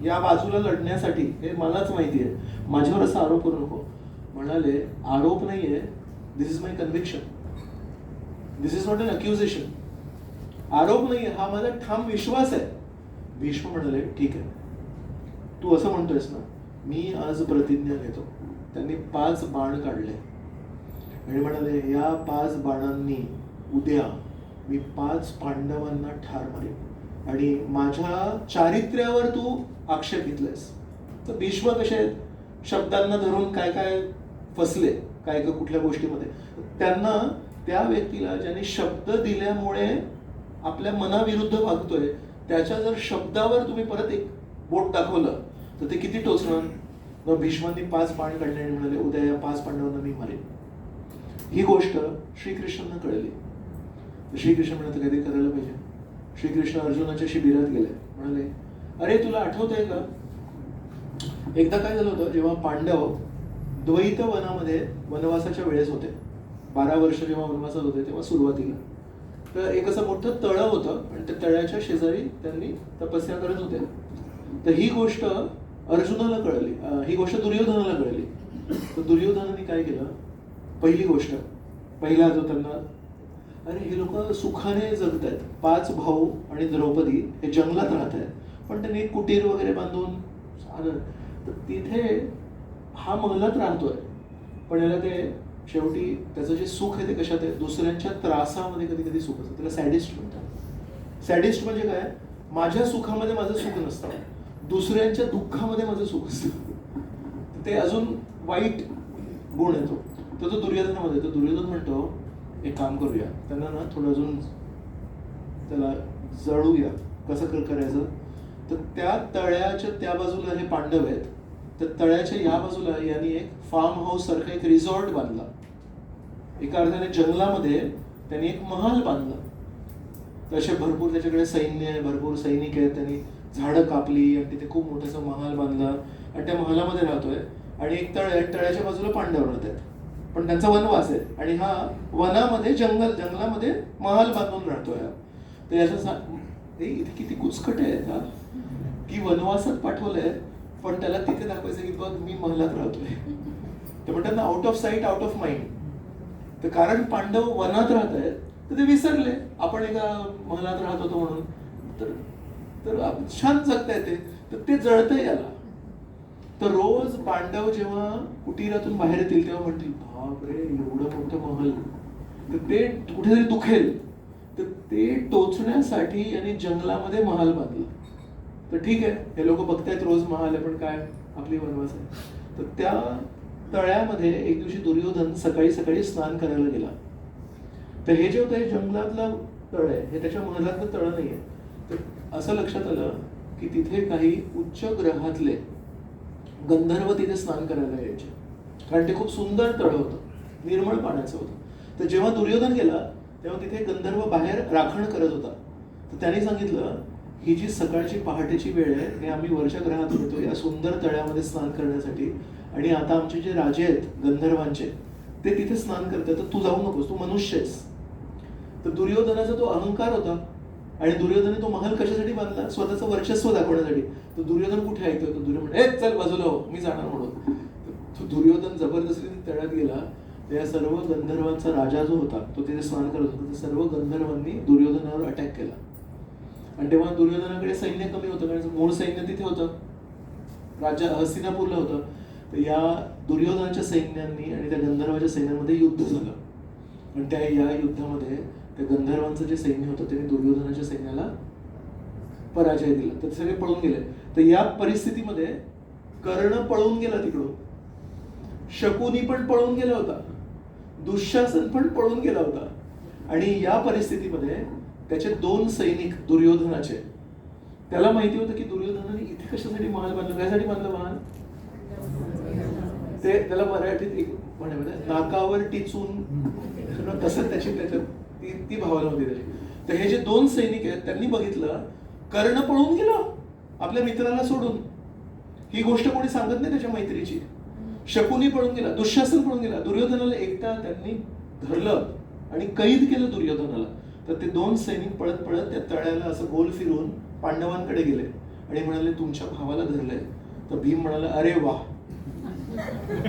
या बाजूला लढण्यासाठी हे मलाच माहिती आहे, माझ्यावर असा आरोप करू नको. म्हणाले आरोप नाहीये, this is my conviction, this is not an accusation. आरोप नाहीये, हा माझा ठाम विश्वास आहे. भीष्म म्हणाले ठीक आहे, तू असं म्हणतोयस ना, मी आज प्रतिज्ञा घेतो. त्यांनी 5 बाण काढले आणि म्हणाले या 5 बाणांनी उद्या मी 5 पांडवांना ठार मारेन, आणि माझ्या चारित्र्यावर तू आक्षेप घेतलायस. तर भीष्म कसे आहेत, शब्दांना धरून काय काय फसले, काय काय कुठल्या गोष्टीमध्ये, त्यांना त्या व्यक्तीला ज्याने शब्द दिल्यामुळे आपल्या मनाविरुद्ध वागतोय त्याच्या जर शब्दावर तुम्ही परत एक बोट दाखवलं तर ते किती टोचणार. मग भीष्मांनी 5 बाण काढले आणि म्हणाले उद्या या 5 पांडवांना मी मारेन. ही गोष्ट श्रीकृष्णांना कळली. श्रीकृष्ण म्हणत काहीतरी करायला पाहिजे. श्रीकृष्ण अर्जुनाच्या शिबिरात गेले, म्हणाले अरे तुला आठवतंय का, एकदा काय झालं होतं जेव्हा पांडव द्वैत वनामध्ये वनवासाच्या वेळेस होते, 12 वर्ष जेव्हा वनवासात होते तेव्हा सुरुवातीला, तर एक असं मोठं तळं होतं आणि त्या तळ्याच्या शेजारी त्यांनी तपस्या करत होते. तर ही गोष्ट अर्जुनाला कळली, ही गोष्ट दुर्योधनाला कळली. तर दुर्योधनाने काय केलं, पहिली गोष्ट, पहिला जो त्यांना, अरे हे लोक सुखाने जगत आहेत, 5 भाऊ आणि द्रौपदी हे जंगलात राहत आहेत, पण त्यांनी एक कुटीर वगैरे बांधून तर तिथे हा महलात राहतोय, पण याला ते शेवटी त्याचं जे सुख आहे ते कशात आहे, दुसऱ्यांच्या त्रासामध्ये कधी कधी सुख असतं. त्याला सॅडिस्ट म्हणतात. सॅडिस्ट म्हणजे काय, माझ्या सुखामध्ये माझं सुख नसतं, दुसऱ्यांच्या दुःखामध्ये माझं सुख असतं. ते अजून वाईट गुण येतो. तर तो दुर्योधनामध्ये, तो दुर्योधन म्हणतो एक काम करूया, त्यांना ना थोडं अजून त्याला जळूया. कसं करायचं, तर त्या तळ्याच्या त्या बाजूला हे पांडव आहेत, तर तळ्याच्या या बाजूला यांनी एक फार्म हाऊस सारखा एक रिसॉर्ट बांधला. एका अर्थाने जंगलामध्ये त्यांनी एक महाल बांधला. तसे भरपूर त्याच्याकडे सैन्य आहे, भरपूर सैनिक आहेत. त्यांनी झाडं कापली आणि तिथे खूप मोठासा महाल बांधला आणि त्या महालामध्ये राहतोय. आणि एक तळ आहे, तळ्याच्या बाजूला पांडव राहत आहेत, पण त्यांचा वनवास आहे, आणि हा वनामध्ये जंगलामध्ये महाल बांधून राहतोय. तर याचं इथे किती कुचकट आहे हा, की वनवासात पाठवलंय पण त्याला तिथे दाखवायचं की बघ मी महलात राहतोय. ते म्हणतात ना out of site out of mind. तर कारण पांडव वनात राहत आहेत तर ते विसरले आपण एका महलात राहत होतो म्हणून. तर छान जगता येते, तर ते जळतंय याला. तर रोज पांडव जेव्हा कुटीरातून बाहेर येतील तेव्हा म्हणतील बाप रे एवढं मोठं महल, तर ते कुठेतरी दुखेल. तर ते टोचण्यासाठी यांनी जंगलामध्ये महाल बांधला. तर ठीक आहे, हे लोक बघतायत रोज महाल आहे, पण काय आपली वनवास आहे. तर त्या तळ्यामध्ये एक दिवशी दुर्योधन सकाळी सकाळी स्नान करायला गेला. तर हे जे होतं हे जंगलातलं तळ आहे, हे त्याच्या महालातलं तळ नाहीये. तर असं लक्षात आलं की तिथे काही उच्च ग्रहातले गंधर्व तिथे स्नान करायला यायचे, कारण ते खूप सुंदर तळ होतं, निर्मळ पाण्याचं होतं. तर जेव्हा दुर्योधन गेला तेव्हा तिथे गंधर्व बाहेर राखण करत होता. तर त्यांनी सांगितलं ही जी सकाळची पहाटेची वेळ आहे हे आम्ही वरच्या ग्रहातून येतो या सुंदर तळ्यामध्ये स्नान करण्यासाठी, आणि आता आमचे जे राजे आहेत गंधर्वांचे ते तिथे स्नान करतात, तर तू जाऊ नकोस, तू मनुष्य आहेस. तर दुर्योधनाचा तो अहंकार होता, आणि दुर्योधनाने तो महाल कशासाठी बांधला? स्वतःचं वर्चस्व दाखवण्यासाठी. तर दुर्योधन कुठे ऐकतोय? तो दुर्योधन ए चल बाजूला हो, मी जाणार म्हणून. तो दुर्योधन जबरदस्तीने तळ्यात गेला. त्या सर्व गंधर्वांचा राजा जो होता तो तिथे स्नान करत होता. सर्व गंधर्वांनी दुर्योधनावर अटॅक केला, आणि तेव्हा दुर्योधनाकडे सैन्य कमी होतं, कारण मूळ सैन्य तिथे होतं, राज्य हस्तिनापूरला होतं. तर या दुर्योधनाच्या सैन्यांनी आणि त्या गंधर्वाच्या सैन्यामध्ये युद्ध झालं, आणि त्या या युद्धामध्ये त्या गंधर्वांचं जे सैन्य होतं त्याने दुर्योधनाच्या सैन्याला पराजय दिला. तर सगळे पळून गेले. तर या परिस्थितीमध्ये कर्ण पळून गेला तिकडून, शकुनी पण पळून गेला होता, दुःशासन पण पळून गेला होता. आणि या परिस्थितीमध्ये त्याचे 2 सैनिक दुर्योधनाचे, त्याला माहिती होतं की दुर्योधनाने इथे कशासाठी महाल बांधलं, कशासाठी बांधलं महाल, ते त्याला मराठीत एक म्हणायचं नाकावर टिचून तसं त्याच्यात ती भावना होती त्याची. तर हे जे 2 सैनिक आहेत त्यांनी बघितलं कर्ण पळून गेला आपल्या मित्राला सोडून. ही गोष्ट कोणी सांगत नाही त्याच्या मैत्रीची. शकुनी पळून गेला, दुःशासन पळून गेला, दुर्योधनाला एकटा त्यांनी धरलं आणि कैद केलं दुर्योधनाला. तर ते 2 सैनिक पळत पळत त्या तळ्याला असं गोल फिरून पांडवांकडे गेले आणि म्हणाले तुमच्या भावाला धरलंय. तर भीम म्हणाला अरे वा,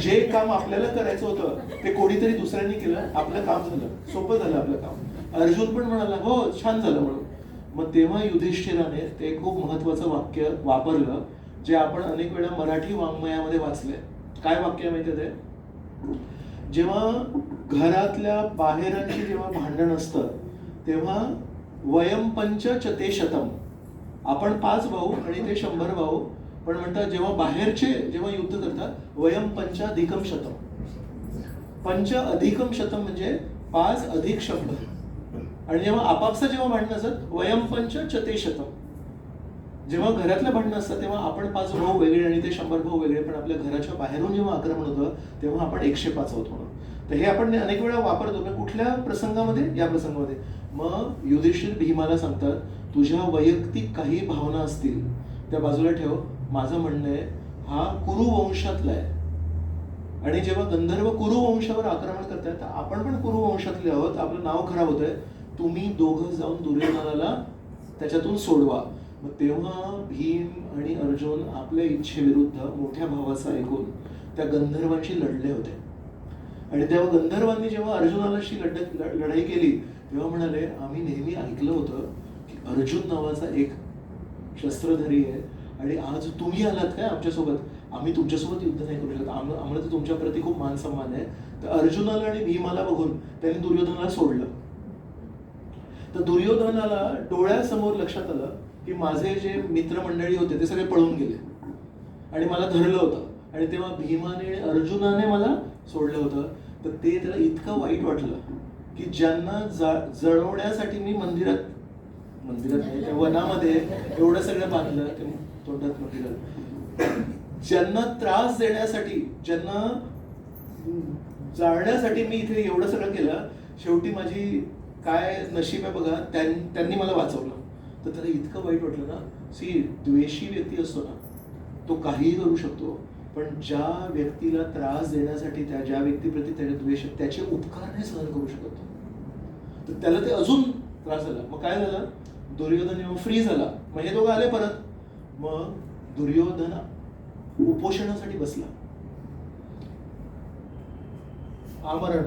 जे काम आपल्याला करायचं होतं ते कोणीतरी दुसऱ्यांनी केलं, आपलं काम झालं, सोपं झालं आपलं काम. अर्जुन पण म्हणाला हो छान झालं म्हणून. मग तेव्हा युधिष्ठिराने ते खूप महत्वाचं वाक्य वापरलं जे आपण अनेक वेळा मराठी वाङ्मयामध्ये वाचलंय. काय वाक्य माहितीये ते? जेव्हा घरातल्या बाहेरांची जेव्हा भांडण असतं तेव्हा वयम पंच चते शतम, आपण 5 भाऊ आणि ते 100 भाऊ, पण म्हणतात जेव्हा बाहेरचे जेव्हा युद्ध करतात वयम पंचाधिकम शतम, पंच अधिकम शतम म्हणजे 5 अधिक 100. आणि जेव्हा आपापसा जेव्हा भांडणं असतात वयम पंच चते शतम, जेव्हा घरातलं भांडणं असतं तेव्हा आपण 5 भाऊ वेगळे आणि ते 100 भाऊ वेगळे, पण आपल्या घराच्या बाहेरून जेव्हा आक्रमण होतं तेव्हा आपण 105 आहोत म्हणून. तर हे आपण अनेक वेळा वापरतो. कुठल्या प्रसंगामध्ये? या प्रसंगामध्ये. मग युधिष्ठिर भीमाला सांगतात तुझ्या वैयक्तिक काही भावना असतील त्या बाजूला ठेव, माझं म्हणणं आहे हा कुरु वंशातला आहे, आणि जेव्हा गंधर्व कुरु वंशावर आक्रमण करतात तर आपण पण कुरु वंशातले आहोत, आपलं नाव खराब होतंय, तुम्ही दोघं जाऊन दुर्योधनाला त्याच्यातून सोडवा. मग तेव्हा भीम आणि अर्जुन आपल्या इच्छेविरुद्ध मोठ्या भावाचं ऐकून त्या गंधर्वांशी लढले होते. आणि तेव्हा गंधर्वांनी जेव्हा अर्जुनाशी लढाई केली तेव्हा म्हणाले आम्ही नेहमी ऐकलं होतं की अर्जुन नावाचा एक शस्त्रधारी आहे, आणि आज तुम्ही आलात काय आमच्यासोबत, आम्ही तुमच्यासोबत युद्ध नाही करू शकत, आम्हाला तर तुमच्या प्रती खूप मान सन्मान आहे. तर अर्जुनाला आणि भीमाला बघून त्यांनी दुर्योधनाला सोडलं. तर दुर्योधनाला डोळ्यासमोर लक्षात आलं की माझे जे मित्रमंडळी होते ते सगळे पळून गेले आणि मला धरलं होतं, आणि तेव्हा भीमाने आणि अर्जुनाने मला सोडलं होतं. तर ते त्याला इतकं वाईट वाटलं की ज्यांना जळवण्यासाठी मी मंदिरात नाही त्या वनामध्ये एवढं सगळं बांधलं, ते तोंडात मंदिरात, ज्यांना त्रास देण्यासाठी, ज्यांना जाळण्यासाठी मी इथे एवढं सगळं केलं, शेवटी माझी काय नशीब आहे बघा, त्यांनी मला वाचवलं. तर त्याला इतकं वाईट वाटलं ना. द्वेषी व्यक्ती असतो ना तो काहीही करू शकतो, पण ज्या व्यक्तीला त्रास देण्यासाठी ज्या व्यक्तीप्रती त्याचे द्वेष, त्याचे उपकार नाही सहन करू शकत. तर त्याला ते अजून त्रास झाला. मग काय झालं, दुर्योधन फ्री झाला. मग हे दोघं आले परत. मग दुर्योधन उपोषणासाठी बसला. आमरण,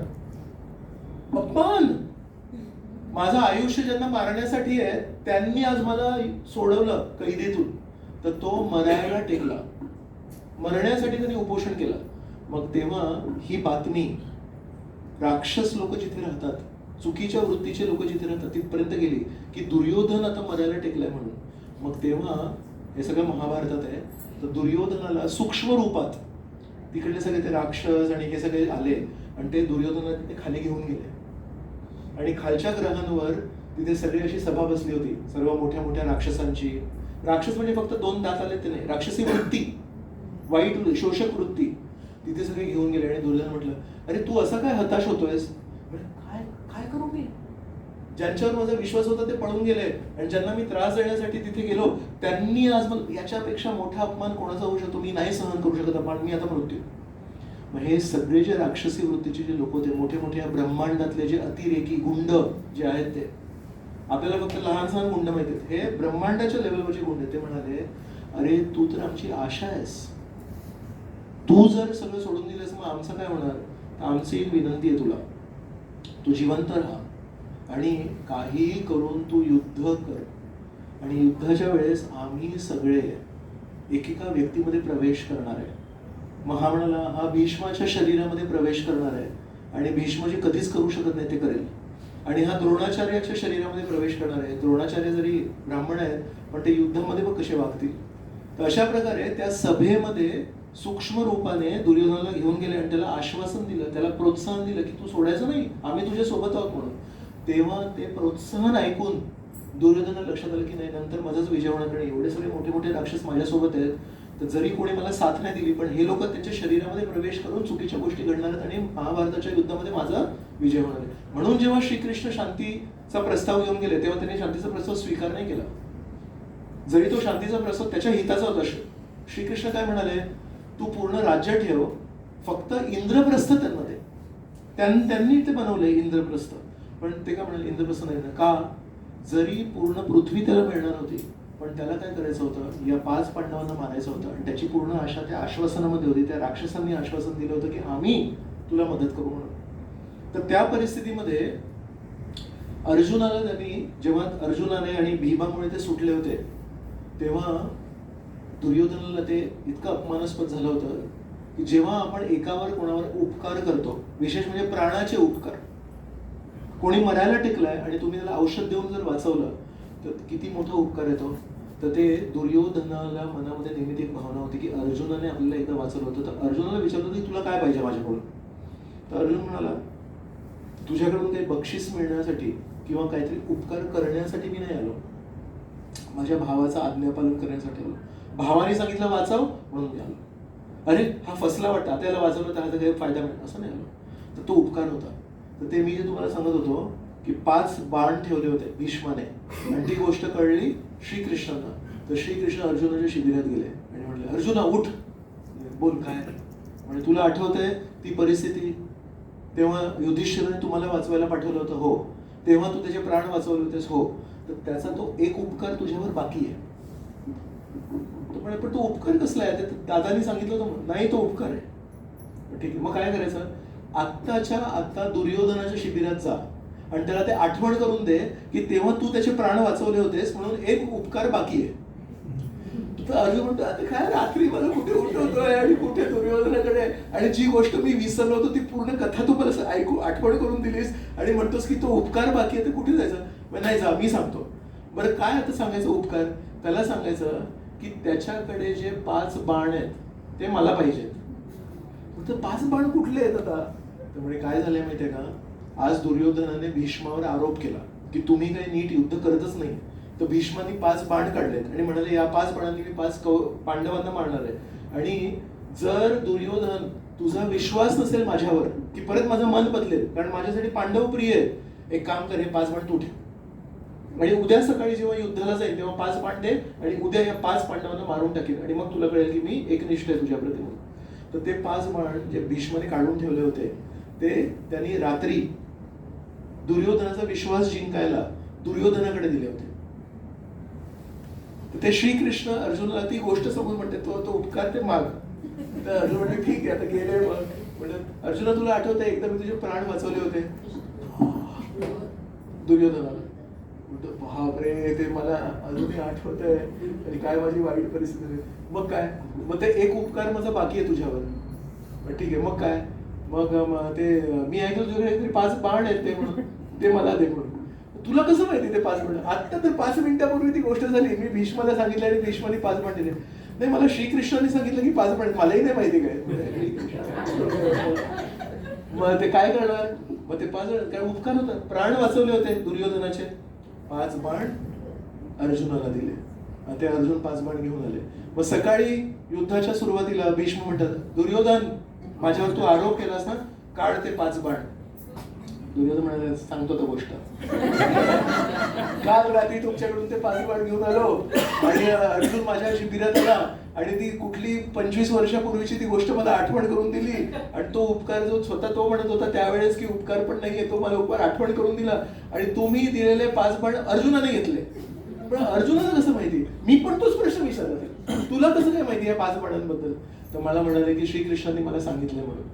अपमान, माझं आयुष्य ज्यांना मारण्यासाठी आहे त्यांनी आज मला सोडवलं कैदेतून, तर तो मरायला टेकला, मरण्यासाठी त्यांनी उपोषण केलं. मग तेव्हा ही बातमी राक्षस लोक जिथे राहतात, चुकीच्या वृत्तीचे लोक जिथे राहतात तिथपर्यंत गेली की दुर्योधन आता मरायला टेकलाय म्हणून. मग तेव्हा हे सगळं महाभारतात आहे. तर दुर्योधनाला सूक्ष्म रूपात तिकडले सगळे ते राक्षस आणि हे सगळे आले आणि ते दुर्योधनाला तिथे खाली घेऊन गेले. आणि खालच्या ग्रहांवर तिथे सगळी अशी सभा बसली होती सर्व मोठ्या मोठ्या राक्षसांची. राक्षस म्हणजे फक्त 2 दात आले ते नाही, राक्षसी वृत्ती, वाईट शोषक वृत्ती तिथे सगळे घेऊन गेले. आणि दुर्योधन म्हटलं, अरे तू असा काय हताश होतोयस? काय काय करू मी? ज्यांच्यावर माझा विश्वास होता ते पळून गेले आणि ज्यांना मी त्रास देण्यासाठी तिथे गेलो त्यांनी आज मला, याच्यापेक्षा मोठा अपमान कोणाचा होऊ शकतो? मी नाही सहन करू शकत अपमान, मी आता मृत्यू. मग हे सगळे जे राक्षसी वृत्तीचे जे लोक होते, मोठे मोठे ब्रह्मांडातले जे अतिरेकी गुंड जे आहेत, ते आपल्याला फक्त लहान सहान गुंड माहिती आहेत, हे ब्रह्मांडाच्या लेवलवरचे गुंड आहेत. ते म्हणाले, अरे तू तर आमची आशा आहेस, तू जर सगळं सोडून दिलंस मग आमचं काय होणार? तर आमची एक विनंती आहे तुला, तू जिवंत राहा आणि काहीही करून तू युद्ध कर. आणि युद्धाच्या वेळेस आम्ही सगळे एकेका व्यक्तीमध्ये प्रवेश करणार आहे. मग हा म्हणाला, हा भीष्माच्या शरीरामध्ये प्रवेश करणार आहे आणि भीष्म जे कधीच करू शकत नाही ते करेल. आणि हा द्रोणाचार्याच्या शरीरामध्ये प्रवेश करणार आहे. द्रोणाचार्य जरी ब्राह्मण आहेत पण ते युद्धामध्ये मग कसे वागतील? तर अशा प्रकारे त्या सभेमध्ये सूक्ष्म रूपाने दुर्योधनाला घेऊन गेले आणि त्याला आश्वासन दिलं, त्याला प्रोत्साहन दिलं की तू सोडायचं नाही, आम्ही तुझ्या सोबत आहोत म्हणून. तेव्हा ते प्रोत्साहन ऐकून दुर्योधनाला लक्षात आलं की नाही, नंतर माझाच विजय होणार, कारण एवढे सगळे मोठे मोठे राक्षस माझ्यासोबत आहेत, तर जरी कोणी मला साथ नाही दिली पण हे लोक त्यांच्या शरीरामध्ये प्रवेश करून चुकीच्या गोष्टी घडणार आहेत आणि महाभारताच्या युद्धामध्ये माझा विजय होणार आहे. म्हणून जेव्हा श्रीकृष्ण शांतीचा प्रस्ताव घेऊन गेले तेव्हा त्यांनी शांतीचा प्रस्ताव स्वीकार नाही केला, जरी तो शांतीचा प्रस्ताव त्याच्या हिताचा होता. श्रीकृष्ण काय म्हणाले, तू पूर्ण राज्य ठेव, फक्त इंद्रप्रस्थ त्यांना दे. त्यांनी ते बनवलंय इंद्रप्रस्थ. पण ते काय म्हणाले, इंद्रप्रस्थ नाही ना. का? जरी पूर्ण पृथ्वी त्याला मिळणार होती पण त्याला काय करायचं होतं, या 5 पांडवांना मारायचं होतं. आणि त्याची पूर्ण आशा त्या आश्वासनामध्ये होती. त्या राक्षसांनी आश्वासन दिलं होतं की आम्ही तुला मदत करू म्हणून. तर त्या परिस्थितीमध्ये अर्जुनाला त्यांनी, जेव्हा अर्जुनाने आणि भीमामुळे ते सुटले होते तेव्हा दुर्योधनाला ते इतकं अपमानास्पद झालं होतं की जेव्हा आपण एकावर कोणावर उपकार करतो, विशेष म्हणजे प्राणाचे उपकार, कोणी मरायला टेकलाय आणि तुम्ही त्याला औषध देऊन जर वाचवलं तर किती मोठा उपकार येतो. तर ते दुर्योधनाला मनामध्ये नेहमी एक भावना होती की अर्जुनाने आपल्याला एकदा वाचवलं होतं. तर अर्जुनाला विचारलं होतं की तुला काय पाहिजे माझ्याकडून? तर अर्जुन म्हणाला, तुझ्याकडून काही बक्षीस मिळण्यासाठी किंवा काहीतरी उपकार करण्यासाठी मी नाही आलो, माझ्या भावाचं आज्ञापालन करण्यासाठी आलो. भावाने सांगितलं वाचव म्हणून मी आलो. अरे हा फसला वाटतं, आता याला वाचवलं तर काही फायदा मिळेल असं नाही आलो. तर तो उपकार होता. तर ते मी जे तुम्हाला सांगत होतो की 5 बाण ठेवले होते भीष्माने आणि ती गोष्ट कळली श्रीकृष्णांना. तर श्रीकृष्ण अर्जुनाच्या शिबिरात गेले आणि म्हटले, अर्जुना उठ, बोल काय म्हणजे तुला आठवतंय ती परिस्थिती, तेव्हा युधिष्ठिराने तुम्हाला वाचवायला पाठवलं होतं? हो. तेव्हा तू त्याचे प्राण वाचवले होतेस? हो. तर त्याचा तो एक उपकार तुझ्यावर बाकी आहे. पण तो उपकार कसला आहे? दादानी सांगितलं होतं नाही, तो उपकार आहे. ठीक आहे, मग काय करायचं? आत्ताच्या आत्ता दुर्योधनाच्या शिबिरात जा आणि त्याला ते आठवण करून दे की तेव्हा तू त्याचे प्राण वाचवले होतेस म्हणून एक उपकार बाकी आहे. तर अर्जुन म्हणतो, आता काय रात्री मला कुठे उठवतोय आणि कुठे दुर्योधनाकडे, आणि जी गोष्ट मी विसरलो होतो ती पूर्ण कथा तू मला ऐकू आठवण करून दिलीस आणि म्हणतोस की तो उपकार बाकी आहे. तर कुठे जायचं? नाही जा, मी सांगतो. बरं काय आता सांगायचं उपकार? त्याला सांगायचं की त्याच्याकडे जे 5 बाण आहेत ते मला पाहिजेत. तर 5 बाण कुठले आहेत आता? त्यामुळे काय झालंय माहितीये का, आज दुर्योधनाने भीष्मावर आरोप केला की तुम्ही काही नीट युद्ध करतच नाही. तर भीष्माने 5 बाण काढलेत आणि म्हणाले या 5 बाणांनी मी 5 पांडवांना मारणार आहे. आणि जर दुर्योधन तुझा विश्वास नसेल माझ्यावर की परत माझं मन बदलेल, कारण माझ्यासाठी पांडव प्रिय आहे, एक काम कर, हे 5 बाण तू ठेव आणि उद्या सकाळी जेव्हा युद्धाला जाईल तेव्हा 5 बाण दे आणि उद्या या 5 पांडवांना मारून टाकेल आणि मग तुला कळेल की मी एकनिष्ठ आहे तुझ्याप्रती म्हणून. तर ते 5 बाण जे भीष्माने काढून ठेवले होते ते त्यांनी रात्री दुर्योधनाचा विश्वास जिंकायला दुर्योधनाकडे दिले होते. तर ते श्रीकृष्ण अर्जुनाला ती गोष्ट समोर म्हणते, तो उपकार ते माग. तर अर्जुन म्हणते ठीक आहे, आता गेले. मग म्हणत, अर्जुना तुला आठवतंय एकदा मी तुझे प्राण वाचवले होते? दुर्योधनाला म्हणतो, बापरे ते मला अजूनही आठवतंय आणि काय माझी वाईट परिस्थिती. मग काय? मग ते एक उपकार माझा बाकी आहे तुझ्यावर. ठीक आहे, मग काय? मग ते मी ऐकलं तुझ्याकडे 5 बाण आहेत ते म्हणून. ते मला दे म्हणून. तुला कसं माहिती ते 5 बाण? आता तर 5 मिनिटापूर्वी ती गोष्ट झाली, मी भीष्माला सांगितलं आणि भीष्माने 5 बाण दिले. नाही, मला श्रीकृष्णाने सांगितलं की 5 बाण, मलाही नाही माहिती काय. मग ते काय करणार? मग ते 5 काय उपकार होतात, प्राण वाचवले होते दुर्योधनाचे. 5 बाण अर्जुनाला दिले, ते अर्जुन 5 बाण घेऊन आले. मग सकाळी युद्धाच्या सुरुवातीला भीष्म म्हणतात, दुर्योधन माझ्यावर तू आरोप केलास ना, काढ ते 5 बाण. दुर्योधन म्हणाले, सांगतो तो गोष्ट. काल रात्री तुमच्याकडून ते 5 बाण घेऊन आलो आणि अर्जुन माझ्या शिबिरात आला आणि ती कुठली 25 वर्षापूर्वीची ती गोष्ट मला आठवण करून दिली आणि तो उपकार जो स्वतः तो म्हणत होता त्यावेळेस की उपकार पण नाहीये, तो मला उपकार आठवण करून दिला आणि तुम्ही दिलेले 5 बाण अर्जुनाने घेतले. पण अर्जुनाला कसं माहिती? मी पण तोच प्रश्न विचारला, तुला कसं काय माहिती या 5 बाणांबद्दल? तर मला म्हणाले की श्रीकृष्णाने मला सांगितलं म्हणून.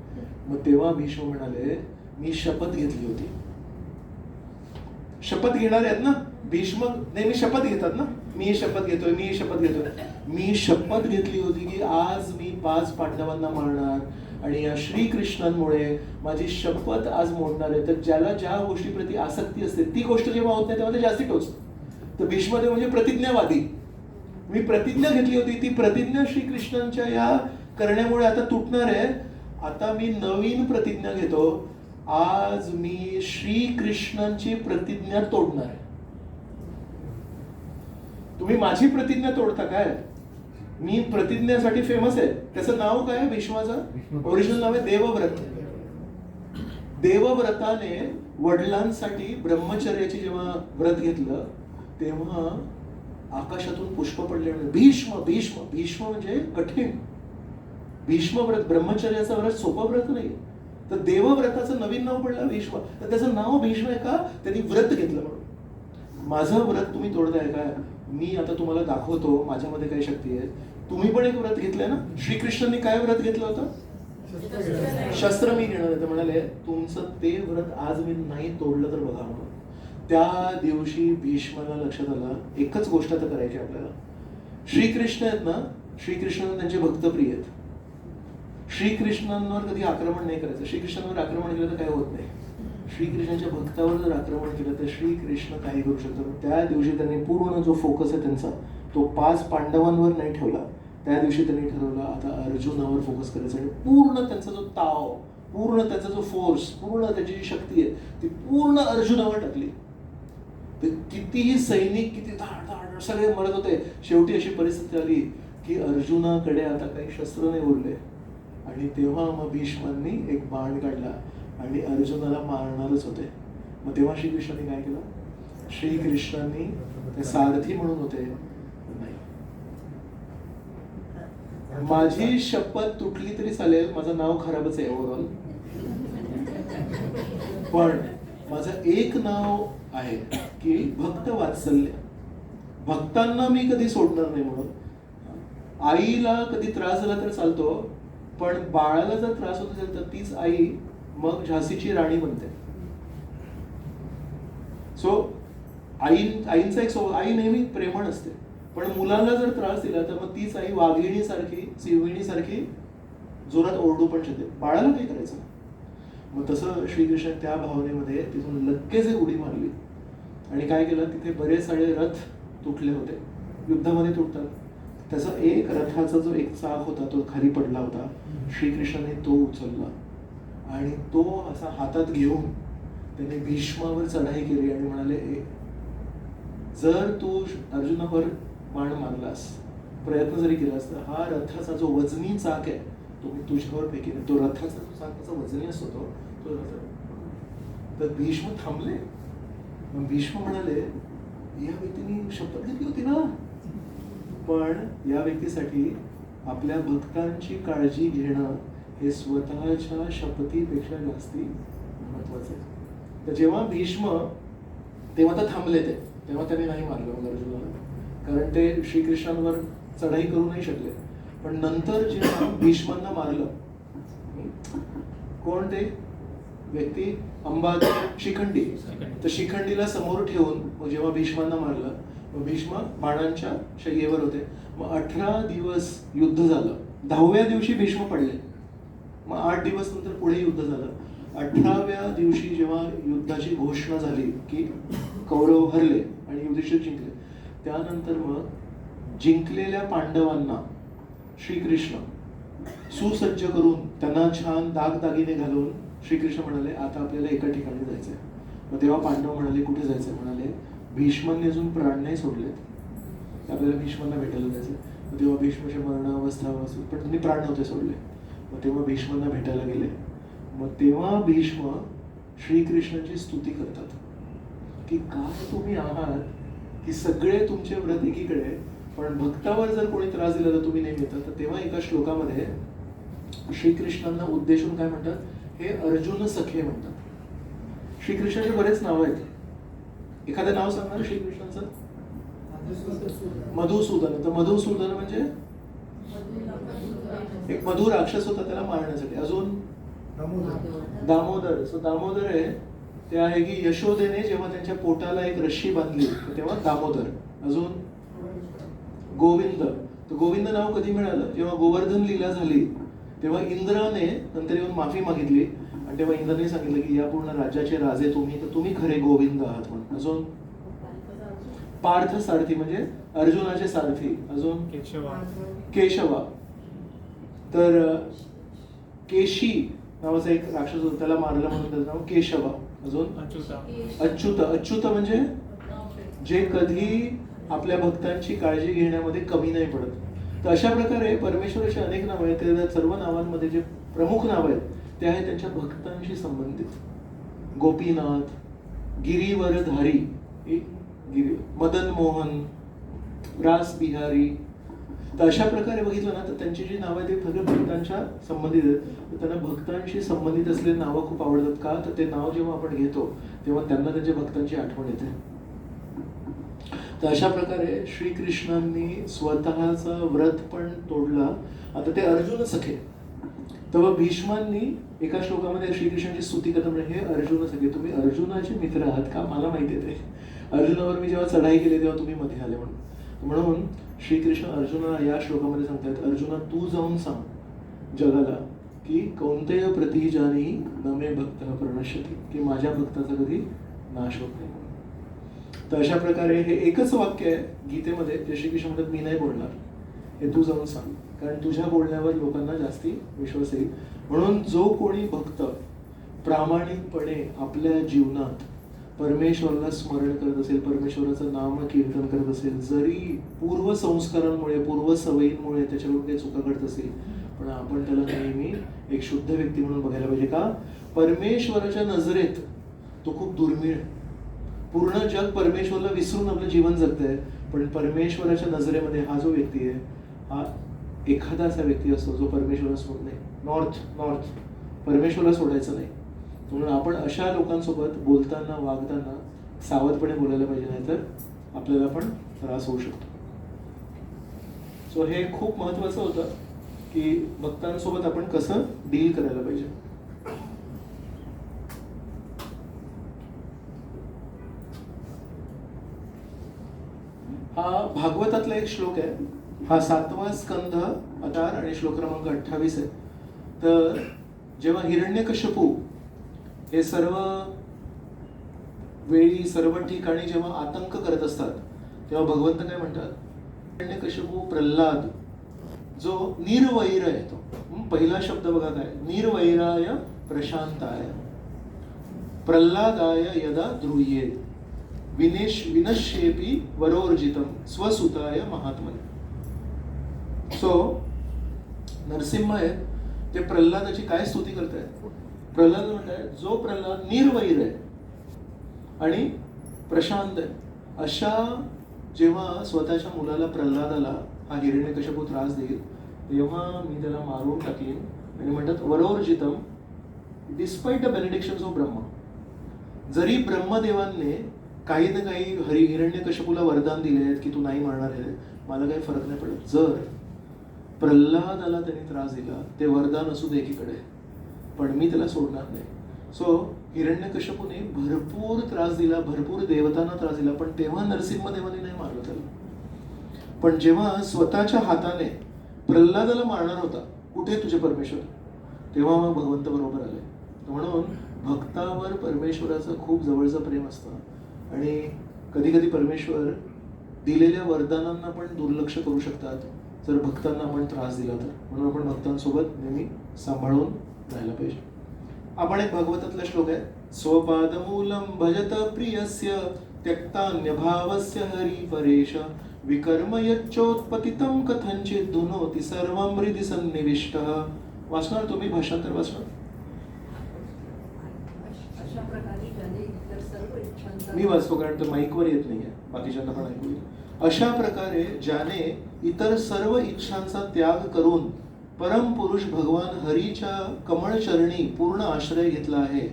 मग तेव्हा भीष्म म्हणाले, मी शपथ घेतली होती. शपथ घेणार आहेत ना भीष्म, नेहमी शपथ घेतात ना, मी शपथ घेतोय, मी शपथ घेतोय. मी शपथ घेतली होती की आज मी 5 पांडवांना मारणार आणि या श्रीकृष्णांमुळे माझी शपथ आज मोडणार आहे. तर ज्याला ज्या गोष्टीप्रती आसक्ती असते ती गोष्ट जेव्हा होत नाही तेव्हा ते जास्ती टोचतं. तर भीष्मदेव म्हणजे प्रतिज्ञावादी. मी प्रतिज्ञा घेतली होती, ती प्रतिज्ञा श्रीकृष्णांच्या या करण्यामुळे आता तुटणार आहे. आता मी नवीन प्रतिज्ञा घेतो, आज मी श्रीकृष्णांची प्रतिज्ञा तोडणार आहे. तुम्ही माझी प्रतिज्ञा तोडता काय? मी प्रतिज्ञेसाठी फेमस आहे. त्याचं नाव काय आहे भीष्माचं? ओरिजिनल नाव आहे देवव्रत. देवव्रताने वडिलांसाठी ब्रह्मचर्याची जेव्हा व्रत घेतलं तेव्हा आकाशातून पुष्प पडले. भीष्म भीष्म भीष्म म्हणजे कठीण. भीष्म व्रत, ब्रह्मचर्याचं व्रत सोपं व्रत नाही. तर देवव्रताचं नवीन नाव पडलं भीष्म. तर त्याचं नाव भीष्म आहे का? त्यांनी व्रत घेतलं म्हणून. माझं व्रत तुम्ही तोडताय काय? मी आता तुम्हाला दाखवतो माझ्यामध्ये काय शक्ती आहे. तुम्ही पण एक व्रत घेतलंय ना. श्रीकृष्णांनी काय व्रत घेतलं होतं? शस्त्र मी घेणार आहे. ते म्हणाले, तुमचं ते व्रत आज मी नाही तोडलं तर बघा म्हणून. त्या दिवशी भीष्माला लक्षात आलं, एकच गोष्ट आता करायची आपल्याला. श्रीकृष्ण आहेत ना, श्रीकृष्ण त्यांचे भक्तप्रिय आहेत. श्रीकृष्णांवर कधी आक्रमण नाही करायचं. श्रीकृष्णांवर आक्रमण केलं तर काय होत नाही. श्रीकृष्णाच्या भक्तावर जर आक्रमण केलं तर श्रीकृष्ण काही करू शकतात. त्या दिवशी त्यांनी पूर्ण जो फोकस आहे त्यांचा तो 5 पांडवांवर नाही ठेवला. त्या दिवशी त्यांनी ठरवलं आता अर्जुनावर फोकस करायचं आणि पूर्ण त्यांचा जो ताव, पूर्ण त्यांचा जो फोर्स, पूर्ण त्याची जी शक्ती आहे ती पूर्ण अर्जुनावर टाकली. ते कितीही सैनिक किती धाड धाड सगळे मरत होते. शेवटी अशी परिस्थिती आली की अर्जुनाकडे आता काही शस्त्र नाही उरले आणि तेव्हा मग भीष्मांनी एक बाण काढला आणि अर्जुनाला मारणारच होते. मग तेव्हा श्रीकृष्णांनी काय केलं? श्रीकृष्णांनी ते सारथी म्हणून होते, नाही, माझी शपथ तुटली तरी चालेल, माझं नाव खराबच आहे ओव्हरऑल, पण माझं एक नाव आहे की भक्त वात्सल्य. भक्तांना मी कधी सोडणार नाही म्हणून. आईला कधी त्रास झाला तर चालतो, पण बाळाला जर त्रास होत असेल तर तीच आई मग झाशीची राणी बनते. सो आईंचा एक आई नेहमी प्रेमळ असते, पण मुलांना जर त्रास दिला तर मग तीच आई वाघिणीसारखी सिंहिणीसारखी जोरात ओरडू पण शकते. बाळाला काय करायचं? मग तसं श्रीकृष्ण त्या भावनेमध्ये तिथून लगेच उडी मारली आणि काय केलं, तिथे बरेच सारे रथ तुटले होते, युद्धामध्ये तुटतात. त्याचा एक रथाचा जो एक चाक होता तो खाली पडला होता. श्रीकृष्णाने तो उचलला आणि तो असा हातात घेऊन त्याने भीष्मावर चढाई केली आणि म्हणाले, जर तू अर्जुनावर बाण मारलास, प्रयत्न जरी केलास तर हा रथाचा जो वजनी चाक आहे तो मी तुझ्यावर फेकेन. तो रथाचा जो चाक त्याचा वजनी असतो तो रथ. तर भीष्म थांबले. मग भीष्म म्हणाले, या व्यक्तीने शपथ घेतली होती ना, पण या व्यक्तीसाठी आपल्या भक्तांची काळजी घेणं हे स्वतःच्या शपथीपेक्षा जास्ती महत्वाचं आहे. तर जेव्हा भीष्म तेव्हा तर थांबले ते, तेव्हा त्यांनी नाही मारलं मग अर्जुनाला, कारण ते श्रीकृष्णांवर चढाई करू नाही शकले. पण नंतर जेव्हा भीष्मांना मारलं, कोण ते व्यक्ती? अंबादेव शिखंडी. तर शिखंडीला समोर ठेवून मग जेव्हा भीष्मांना मारलं, मग भीष्म बाणांच्या शय्येवर होते. मग 18 दिवस युद्ध झालं. 10व्या दिवशी भीष्म पडले. मग 8 दिवस नंतर पुढे युद्ध झालं 18व्या दिवशी जेव्हा युद्धाची घोषणा झाली की कौरव हरले आणि युधिष्ठिर जिंकले, त्यानंतर मग जिंकलेल्या पांडवांना श्रीकृष्ण सुसज्ज करून त्यांना छान दागदागिने घालून श्रीकृष्ण म्हणाले आता आपल्याला एका ठिकाणी जायचंय. मग तेव्हा पांडव म्हणाले कुठे जायचंय? म्हणाले भीष्मांनी अजून प्राण नाही सोडलेत, आपल्याला भीष्मांना भेटायला जायचंय. मग तेव्हा भीष्माची मरणावस्था पण त्यांनी प्राण नव्हते सोडले. मग तेव्हा भीष्मांना भेटायला गेले. मग तेव्हा भीष्म श्रीकृष्णाची स्तुती करतात की काय तुम्ही आहात की सगळे तुमचे व्रत एकीकडे, पण भक्तावर जर कोणी त्रास दिला तर तुम्ही नेहमी येतात. तर तेव्हा एका श्लोकामध्ये श्रीकृष्णांना उद्देशून काय म्हणतात? हे अर्जुन सखे म्हणतात. श्रीकृष्णाचे बरेच नाव आहेत. एखादं नाव सांगणार श्रीकृष्णाचं? मधुसूदन. तर मधुसूदन म्हणजे एक मधु राक्षस होता त्याला मारण्यासाठी. अजून दामोदर. सो दामोदर आहे ते आहे की यशोदेने जेव्हा त्यांच्या पोटाला एक रश्शी बांधली तेव्हा दामोदर. अजून गोविंद. तर गोविंद नाव कधी मिळालं? जेव्हा गोवर्धन लीला झाली तेव्हा इंद्राने नंतर येऊन माफी मागितली आणि तेव्हा इंद्राने सांगितलं की या पूर्ण राज्याचे राजे तुम्ही, तर तुम्ही खरे गोविंद आहात म्हणून. अजून पार्थ सारथी म्हणजे अर्जुनाचे सारथी. अजून केशवा. तर केशी नावाचा एक राक्षस होता त्याला मारलं म्हणून त्याचं नाव केशवा. अजून अच्युत. अच्युत म्हणजे जे कधी आपल्या भक्तांची काळजी घेण्यामध्ये कमी नाही पडत. तर अशा प्रकारे परमेश्वराचे अनेक नाव आहेत. त्या सर्व नावांमध्ये जे प्रमुख नाव आहेत ते आहेत त्यांच्या भक्तांशी संबंधित. गोपीनाथ, गिरीवरधारी, मदन मोहन, रास बिहारी. तर अशा प्रकारे बघितलं ना तर त्यांची जी नावं आहेत ते सगळे भक्तांच्या संबंधित आहेत. तर त्यांना भक्तांशी संबंधित असलेली नावं खूप आवडतात. का? तर ते नाव जेव्हा आपण घेतो तेव्हा त्यांना त्यांच्या भक्तांची आठवण येते. तर अशा प्रकारे श्रीकृष्णांनी स्वतःचा व्रत पण तोडला. आता ते अर्जुन सखे. तेव्हा भीष्मांनी एका श्लोकामध्ये श्रीकृष्णांची स्तुती करता म्हणजे हे अर्जुन सखे तुम्ही अर्जुनाचे मित्र आहात का? मला माहिती आहे ते. अर्जुनावर मी जेव्हा चढाई केली तेव्हा तुम्ही मध्ये आले म्हणून श्रीकृष्ण अर्जुनाला या श्लोकामध्ये सांगतात अर्जुना तू जाऊन सांग जगाला की कोणत्या प्रतिजानी नमे भक्त प्रणश्यती, की माझ्या भक्ताचा कधी नाश होत नाही. तर अशा प्रकारे हे एकच वाक्य आहे गीतेमध्ये जे श्रीकृष्ण म्हणतात मी नाही बोलणार, हे तू जाऊन सांग, कारण तुझ्या बोलण्यावर लोकांना जास्ती विश्वास येईल. म्हणून जो कोणी भक्त प्रामाणिकपणे आपल्या जीवनात परमेश्वराला स्मरण करत असेल, परमेश्वराचं नाम कीर्तन करत असेल, जरी पूर्व संस्कारांमुळे पूर्व सवयींमुळे त्याच्याकडून काही चुका घडत असेल, पण आपण त्याला नेहमी एक शुद्ध व्यक्ती म्हणून बघायला पाहिजे. का? परमेश्वराच्या नजरेत तो खूप दुर्मिळ. पूर्ण जग परमेश्वराला विसरून आपलं जीवन जगतंय, पण परमेश्वराच्या नजरेमध्ये हा जो व्यक्ती आहे हा एखादा असा व्यक्ती असतो जो परमेश्वराला सोडत नाही. नॉर्थ परमेश्वराला सोडायचं नाही. म्हणून आपण अशा लोकांसोबत बोलताना वागताना सावधपणे बोलायला पाहिजे, नाहीतर आपल्याला पण त्रास होऊ शकतो. सो हे खूप महत्वाचं होतं की भक्तांसोबत आपण कसं डील करायला पाहिजे. हा भागवतातला एक श्लोक आहे. हा 7वा स्कंध अधार आणि श्लोक क्रमांक 28 आहे. तर जेव्हा हिरण्यकश्यपू हे सर्व वेळी सर्व ठिकाणी जेव्हा आतंक करत असतात तेव्हा भगवंत काय म्हणतात? हिरण्यकश्यपू प्रल्हाद जो निर्वैर आहे, तो पहिला शब्द बघा काय, निर्वैराय प्रशांताय प्रल्हादाय यदा ध्रुये विनश्येपि वरोर्जितम स्वसुताय महात्मने. सो नरसिंह आहेत ते प्रल्हादाची काय स्तुती करतायत? प्रल्हाद म्हणताय जो प्रल्हाद निर्वैर आहे आणि प्रशांत आहे, अशा जेव्हा स्वतःच्या मुलाला प्रल्हादाला हा हिरण्यकश्यपू त्रास देईल तेव्हा मी त्याला मारून टाकेन. आणि म्हणतात वरोर्जितम डिस्पाइट द बेनिडिक्शन्स ऑफ ब्रह्मा. जरी ब्रह्मदेवांनी काही ना काही हिरण्यकश्यपूला वरदान दिले आहेत की तू नाही मारणार आहे, मला काही फरक नाही पडत. जर प्रल्हादाला त्यांनी त्रास दिला ते वरदान असू दे एकीकडे, पण मी त्याला सोडणार नाही. सो हिरण्यकश्यपूने भरपूर त्रास दिला, भरपूर देवतांना त्रास दिला, पण तेव्हा नरसिंहदेवाने नाही मारलं त्याला. पण जेव्हा स्वतःच्या हाताने प्रल्हादाला मारणार होता, कुठे तुझे परमेश्वर, तेव्हा मग भगवंत बरोबर आले. म्हणून भक्तावर परमेश्वराचं खूप जवळचं प्रेम असतं आणि कधी कधी परमेश्वर दिलेल्या वरदानांना पण दुर्लक्ष करू शकतात जर भक्तांना आपण त्रास दिला तर. म्हणून आपण भक्तांसोबत नेहमी सांभाळून राहायला पाहिजे. आपण एक भागवतातला श्लोक आहे, स्वपादमूलम भजत प्रियस्य त्यक्तान्य भावस्य हरी परेश विकर्म यच्चोत्पतितं कथंचित धुनोति सर्वं हृदि सन्निविष्टः. वाचणार तुम्ही? भाषांतर वाचणार? अशा प्रकारे ज्याने इतर सर्व इच्छांचा मी वाचतो कारण तो माईकवर येत नाहीये, बाकीच्यांना पण ऐकू येईल. अशा प्रकारे ज्याने इतर सर्व इच्छांचा त्याग करून परमपुरुष भगवान हरीच्या कमळचरणी पूर्ण आश्रय घेतला आहे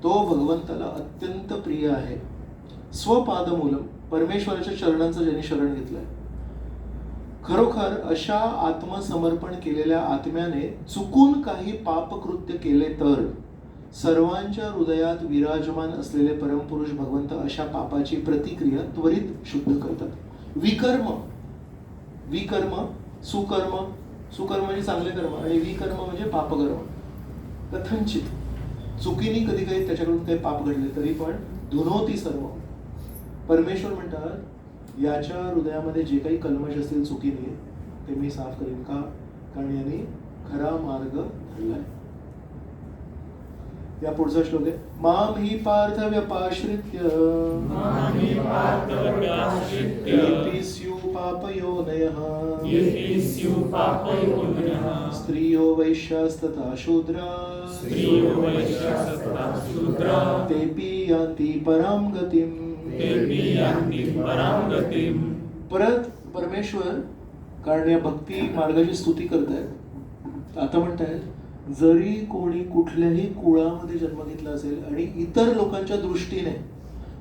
तो भगवंताला अत्यंत प्रिय आहे. स्वपादमूलम, परमेश्वराच्या चरणांचं ज्यांनी शरण घेतलंय. खरोखर अशा आत्मसमर्पण केलेल्या आत्म्याने चुकून काही पापकृत्य केले तर सर्वांच्या हृदयात विराजमान असलेले परमपुरुष भगवंत अशा पापाची प्रतिक्रिया त्वरित शुद्ध करतात. विकर्म, विकर्म, सुकर्म, सुकर्म म्हणजे चांगले कर्म आणि विकर्म म्हणजे पापकर्म. कथंचित, चुकीने कधी काही त्याच्याकडून काही पाप घडले तरी पण धुनोती सर्व. परमेश्वर म्हणतात याच्या हृदयामध्ये जे काही कल्मश असतील चुकीने ते मी साफ करीन. का? कारण यांनी खरा मार्ग धरलाय. या पुढचा श्लोक आहे, माम ही पार्थ व्यपाश्रित्य पापयोनयः स्त्रियो वैश्यास्तथा शूद्रा तेपि यान्ति परां गतिम्. परत परमेश्वर कारण या भक्ती मार्गाची स्तुती करतायत. आता म्हणतायत जरी कोणी कुठल्याही कुळामध्ये जन्म घेतला असेल आणि इतर लोकांच्या दृष्टीने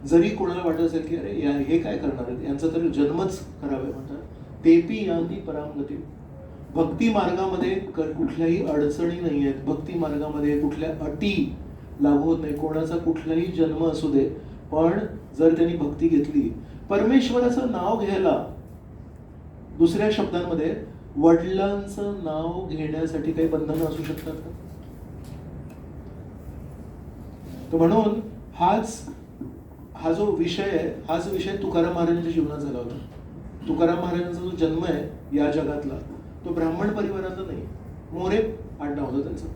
जरी कोणाला वाटत असेल की अरे हे काय करणार आहेत, यांचा तर जन्मच खराब आहे, म्हणतात तेपी यांती परामगती. भक्ती मार्गामध्ये कुठल्याही अडचणी नाही आहेत, भक्ती मार्गामध्ये कुठल्या अटी लागू होत नाही. कोणाचा कुठलाही जन्म असू दे पण जर त्यांनी भक्ती घेतली, परमेश्वराचं नाव घ्यायला, दुसऱ्या शब्दांमध्ये वडिलांचं नाव घेण्यासाठी काही बंधनं असू शकतात का? तर म्हणून हा जो विषय आहे, हाच विषय तुकाराम महाराजांच्या जीवनात झाला होता. तुकाराम महाराजांचा जो जन्म आहे या जगातला तो ब्राह्मण परिवारातला नाही, मोरे आडनाव होतं त्यांचं.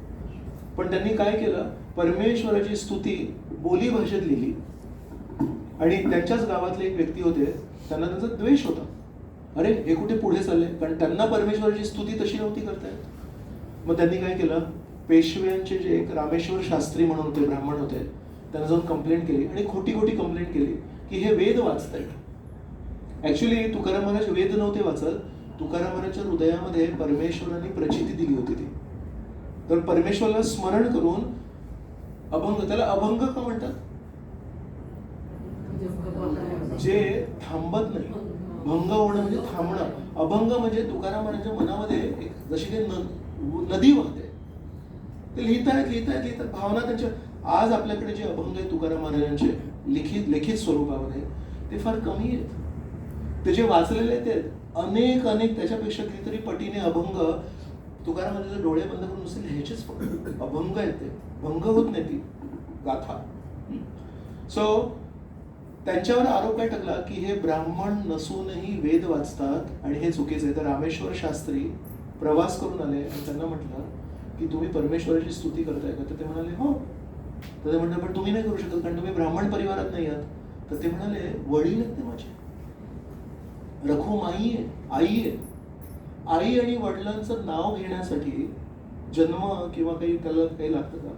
पण त्यांनी काय केलं, परमेश्वराची स्तुती बोली भाषेत लिहिली आणि त्यांच्याच गावातले एक व्यक्ती होते, त्यांना त्यांचा द्वेष होता. अरे हे कुठे पुढे चालले, कारण त्यांना परमेश्वराची स्तुती तशी नव्हती करतायत. मग त्यांनी काय केलं, पेशव्यांचे जे एक रामेश्वर शास्त्री म्हणून होते, ब्राह्मण होते, त्यांना जाऊन कंप्लेंट केली आणि खोटी कंप्लेंट केली की हे वेद वाचतायत. ऍक्च्युली तुकाराम महाराज वेद नव्हते वाचत, तुकाराम महाराजच्या हृदयामध्ये परमेश्वराने प्रचिती दिली होती ती. तर परमेश्वराला स्मरण करून अभंग, त्याला अभंग का म्हणतात, जे थांबत नाही. भंग होणं म्हणजे थांबणं, अभंग म्हणजे तुकाराम महाराजांच्या मनामध्ये जशी काही नदी वाहते, ते लिहितात भावना त्यांच्या. आज आपल्याकडे जे अभंग आहे तुकाराम महाराजांचे लिखित स्वरूपामध्ये ते फार कमी आहेत. ते जे वाचलेले आहेत ते अनेक त्याच्यापेक्षा कितीतरी पटीने अभंग तुकाराम महाराजांचे डोळे बंद करून नुसते लिहायचेच फक्त अभंग आहेत, ते भंग होत नाही ती गाथा. सो त्यांच्यावर आरोप काय टाकला की हे ब्राह्मण नसूनही वेद वाचतात आणि हे चुकीचं आहे. तर रामेश्वर शास्त्री प्रवास करून आले आणि त्यांना म्हटलं की तुम्ही परमेश्वराची स्तुती करताय का? तर ते म्हणाले हो. तर ते म्हटलं पण तुम्ही नाही करू शकत कारण तुम्ही ब्राह्मण परिवारात नाही आहात. तर ते म्हणाले वडील आहेत ते माझे, रखुमाई आहे, आई आहे. आई आणि वडिलांचं नाव घेण्यासाठी जन्म किंवा त्याला काही लागतं का?